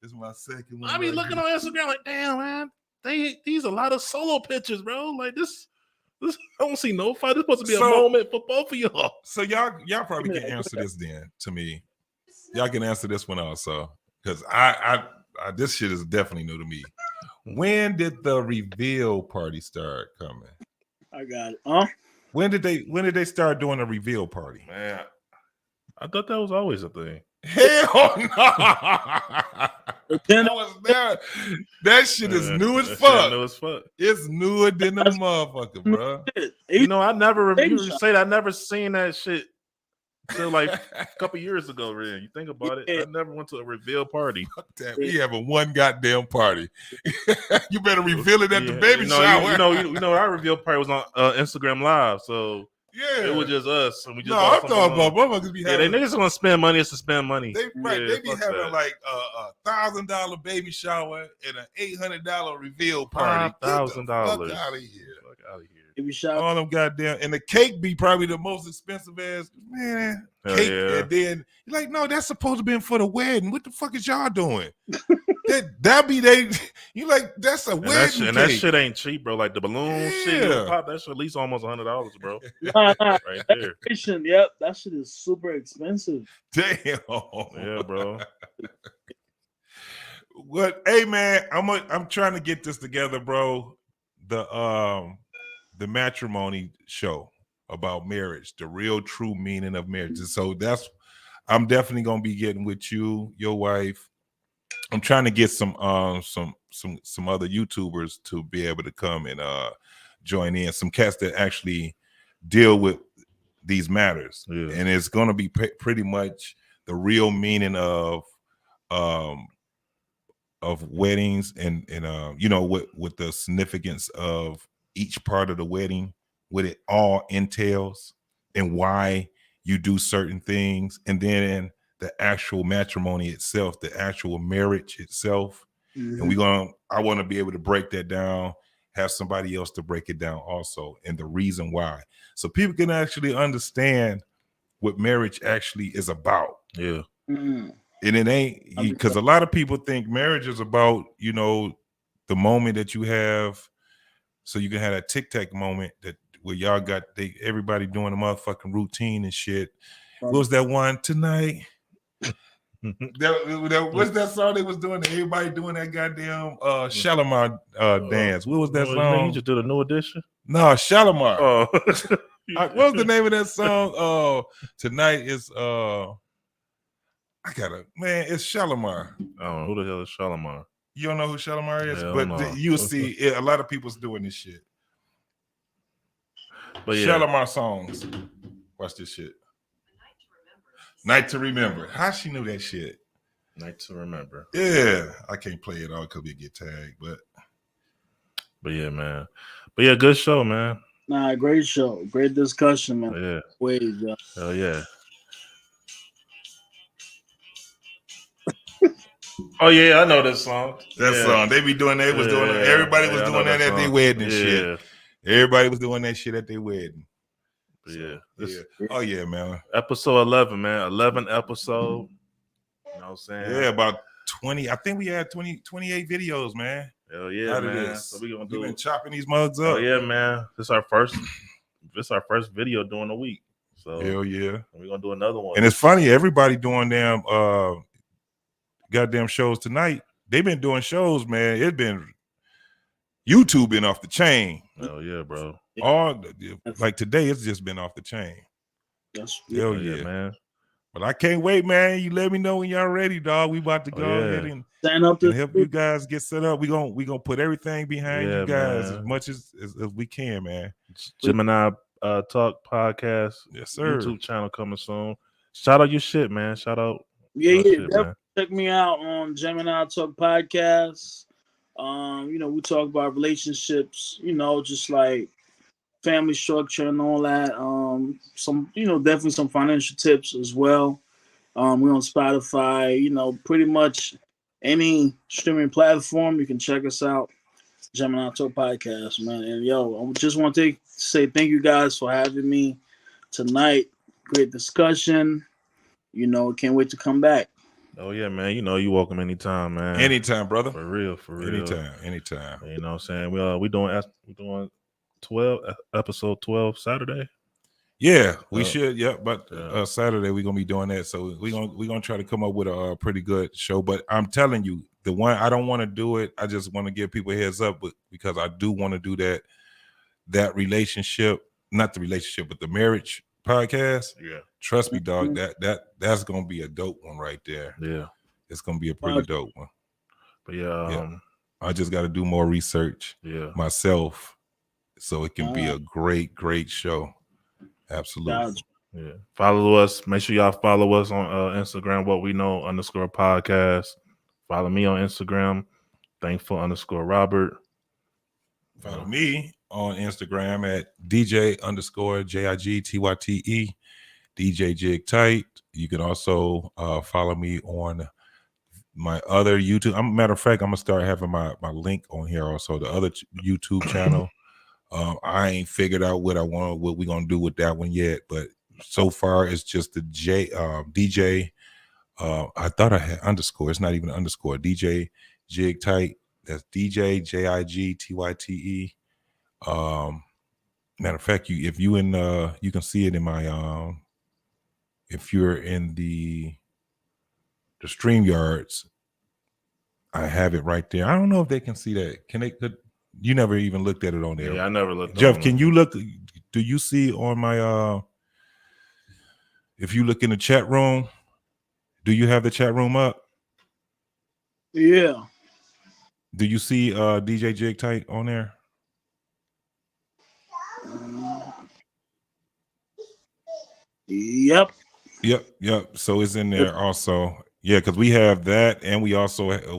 S1: This is my second one.
S2: I be looking on Instagram like, damn man, these a lot of solo pictures, bro. Like this I don't see no fight. This supposed to be a moment for both of y'all.
S1: So y'all probably can answer this then to me. Y'all can answer this one also because I this shit is definitely new to me. When did the reveal party start coming?
S8: I got it.
S1: When did they start doing a reveal party?
S2: Man, I thought that was always a thing.
S1: Hell no! That shit is new as fuck.
S2: New as fuck.
S1: It's newer than the motherfucker, bro.
S2: You know, I never seen that shit till like a couple years ago. Really, you think about it, I never went to a reveal party.
S1: We having one goddamn party. You better reveal it at the baby shower.
S2: You know, our reveal party was on Instagram Live, so
S1: yeah,
S2: it was just us. And we just
S1: I'm talking about motherfuckers be having.
S2: They niggas want to spend money is to spend money.
S1: They be having like a $1,000 baby shower and an $800 reveal party.
S2: $5,000.
S1: Out of here.
S2: Fuck out of here.
S1: All them goddamn, and the cake be probably the most expensive ass man. Cake, and then you're like, no, that's supposed to be for the wedding. What the fuck is y'all doing? that be they. You like that's a wedding cake.
S2: And that shit ain't cheap, bro. Like the balloon shit, pop that shit at least almost $100, bro. Right there.
S8: Yep, that shit is super expensive.
S1: Damn.
S2: Yeah, bro.
S1: What? Hey, man, I'm trying to get this together, bro. The matrimony show about marriage, the real true meaning of marriage. And so I'm definitely gonna be getting with you, your wife. I'm trying to get some other YouTubers to be able to come and join in, some cats that actually deal with these matters. Yeah. And it's gonna be pretty much the real meaning of weddings and you know what the significance of each part of the wedding, what it all entails and why you do certain things, and then the actual matrimony itself, the actual marriage itself. Mm-hmm. And I want to be able to break that down, have somebody else to break it down also, and the reason why, so people can actually understand what marriage actually is about. Yeah. Mm-hmm. And it ain't, because a lot of people think marriage is about, you know, the moment that you have, so you can have that tic tac moment that where y'all got everybody doing the motherfucking routine and shit. What was that one tonight? What's that song they was doing? Everybody doing that goddamn Shalimar dance. What was that song?
S2: You just did a new edition?
S1: No, Shalimar.
S2: Oh.
S1: What was the name of that song? Tonight is it's Shalimar.
S2: I don't know who the hell is Shalimar.
S1: You don't know who Shalimar is,
S2: Hell
S1: but
S2: no.
S1: you'll see a lot of people's doing this shit.
S2: But yeah.
S1: Shalimar songs. Watch this shit. Night to Remember. How she knew that shit?
S2: Night to Remember.
S1: Yeah, I can't play it all because we get tagged, but
S2: yeah, man. But yeah, good show, man.
S8: Nah, great show, great discussion, man.
S2: Yeah.
S8: Wait, yeah.
S2: Hell yeah. Oh yeah, I know this song.
S1: That song. They be doing that. Everybody was doing that at their wedding and shit. Everybody was doing that shit at their wedding.
S2: Yeah.
S1: Oh yeah, man.
S2: Episode 11, man. 11 episode. You know what I'm saying?
S1: Yeah, about 20. I think we had 28 videos, man.
S2: Hell yeah, man. So we gonna
S1: been chopping these mugs up.
S2: Oh yeah, man. This our first video during the week. So
S1: hell yeah.
S2: We're gonna do another one.
S1: And it's funny, everybody doing damn goddamn shows tonight. They've been doing shows, man. It's been YouTube been off the chain.
S2: Oh yeah, bro.
S1: Like today, it's just been off the chain. Hell yeah,
S2: man.
S1: But I can't wait, man. You let me know when y'all ready, dog. We about to go ahead and help you guys get set up. We gonna put everything behind you guys as much as we can, man.
S2: Gemini Talk Podcast.
S1: Yes, sir.
S2: YouTube channel coming soon. Shout out your shit, man. Shout out.
S8: Yeah. Definitely check me out on Gemini Talk Podcast. We talk about relationships, just like family structure and all that. Some, definitely some financial tips as well. We're on Spotify, pretty much any streaming platform. You can check us out. Gemini Talk Podcast, man. And I just want to say thank you guys for having me tonight. Great discussion. Can't wait to come back.
S2: Oh yeah, man. You welcome anytime, man.
S1: Anytime, brother.
S2: For real.
S1: Anytime.
S2: You know what I'm saying? We doing 12 episode 12 Saturday.
S1: Yeah, we should. Yeah, but Saturday we're gonna be doing that. So we're gonna try to come up with a pretty good show. But I'm telling you, the one I don't want to do it. I just want to give people a heads up, but because I do want to do that relationship, not the relationship, but the marriage podcast.
S2: Yeah.
S1: Trust me, dog. That's gonna be a dope one right there.
S2: Yeah.
S1: It's gonna be a pretty dope one.
S2: But
S1: I just got to do more research myself, so it can be a great show. Absolutely.
S2: Yeah. Follow us. Make sure y'all follow us on Instagram. What we know _podcast. Follow me on Instagram. Thankful _Robert.
S1: Follow me on Instagram at DJ_JIGTYTE. DJ Jig Tight. You can also follow me on my other YouTube. Matter of fact, I'm gonna start having my link on here also. The other YouTube channel. I ain't figured out what we're gonna do with that one yet, but so far it's just the DJ. I thought I had underscore. It's not even an underscore. DJ Jig Tight. That's DJ JIGTYTE. Matter of fact, if you can see it in my if you're in the StreamYards, I have it right there. I don't know if they can see that. Can they? You never even looked at it on there.
S2: Yeah, I never looked.
S1: Jeff, can you look? Do you see on my? If you look in the chat room, do you have the chat room up?
S8: Yeah.
S1: Do you see DJ Jig Tight on there?
S8: Yep.
S1: So it's in there also. Yeah, because we have that, and we also have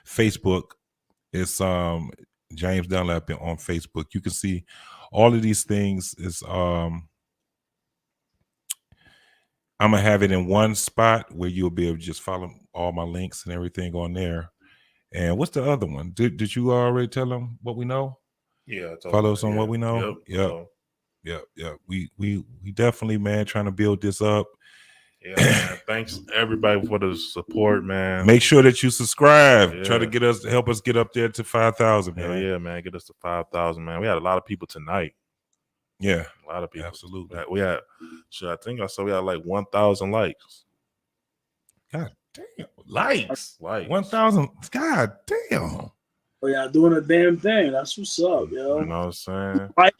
S1: Facebook. It's James Dunlap on Facebook. You can see all of these things. Is I'm gonna have it in one spot where you'll be able to just follow all my links and everything on there. And what's the other one? Did you already tell them what we know?
S2: Yeah,
S1: follow us on what we know. Yep. We definitely, man, trying to build this up.
S2: Yeah, man. Thanks everybody for the support, man.
S1: Make sure that you subscribe.
S2: Yeah.
S1: Try to help us get up there to 5,000, man.
S2: Hell yeah, man. Get us to 5,000, man. We had a lot of people tonight.
S1: Yeah,
S2: a lot of people.
S1: absolutely.
S2: We had, I think I saw we had like 1,000 likes.
S1: God damn, likes.
S2: 1,000.
S1: God damn.
S8: Oh, y'all doing a damn thing. That's what's up, yo.
S2: You know what I'm saying?
S8: Like,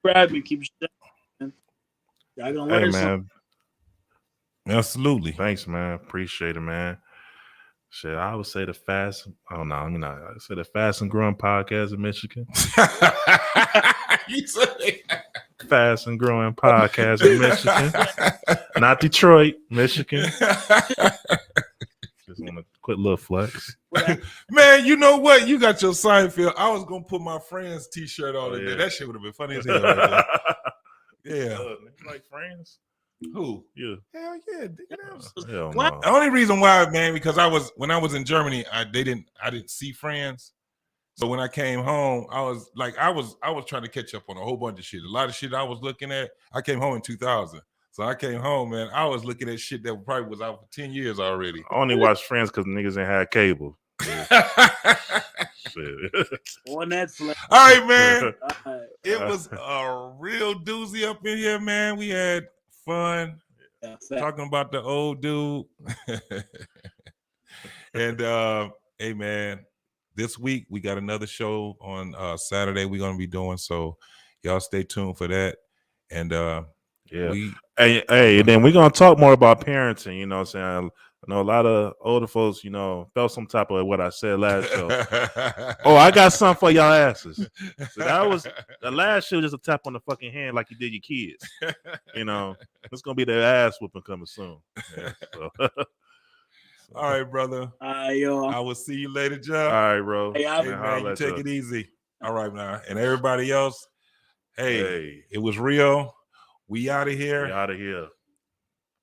S8: grab me, keep shit. Y'all gonna learn something.
S1: Absolutely.
S2: Thanks, man. Appreciate it, man. Shit, I would say the fast. Oh no, I mean, I say the Fast and Growing podcast in Michigan.
S1: You said
S2: Fast and Growing podcast in Michigan, not Detroit, Michigan. Just want to quit little flex.
S1: Man, you know what? You got your Seinfeld. I was gonna put my friend's T-shirt on in there. That shit would have been funny as hell. Right there. Yeah,
S2: like Friends.
S1: Who?
S2: Yeah.
S1: Hell yeah.
S2: Hell
S1: What?
S2: no.
S1: The only reason why, man, because when I was in Germany, I didn't see Friends. So when I came home, I was trying to catch up on a whole bunch of shit. A lot of shit I was looking at. I came home in 2000. So I came home, man. I was looking at shit that probably was out for 10 years already.
S2: I only watched Friends because niggas ain't had cable. Yeah.
S8: On Netflix.
S1: All right, man.
S8: All right.
S1: It was a real doozy up in here, man. We had fun talking about the old dude. And hey, man, this week we got another show on Saturday we're going to be doing. So y'all stay tuned for that. And
S2: yeah. Hey, then we're going to talk more about parenting. You know what I'm saying? I know a lot of older folks, you know, felt some type of what I said last show. Oh, I got something for y'all asses. So that was the last show, just a tap on the fucking hand like you did your kids. You know, it's going to be their ass whooping coming soon. Yeah, so.
S1: All right, brother.
S8: Yo.
S1: I will see you later, Joe.
S2: All right, bro.
S1: Hey, man, you take it easy. All right, now. And everybody else, hey, it was real. We out of here.
S2: We out of here.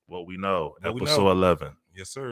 S2: What we know. Episode 11.
S1: Yes, sir.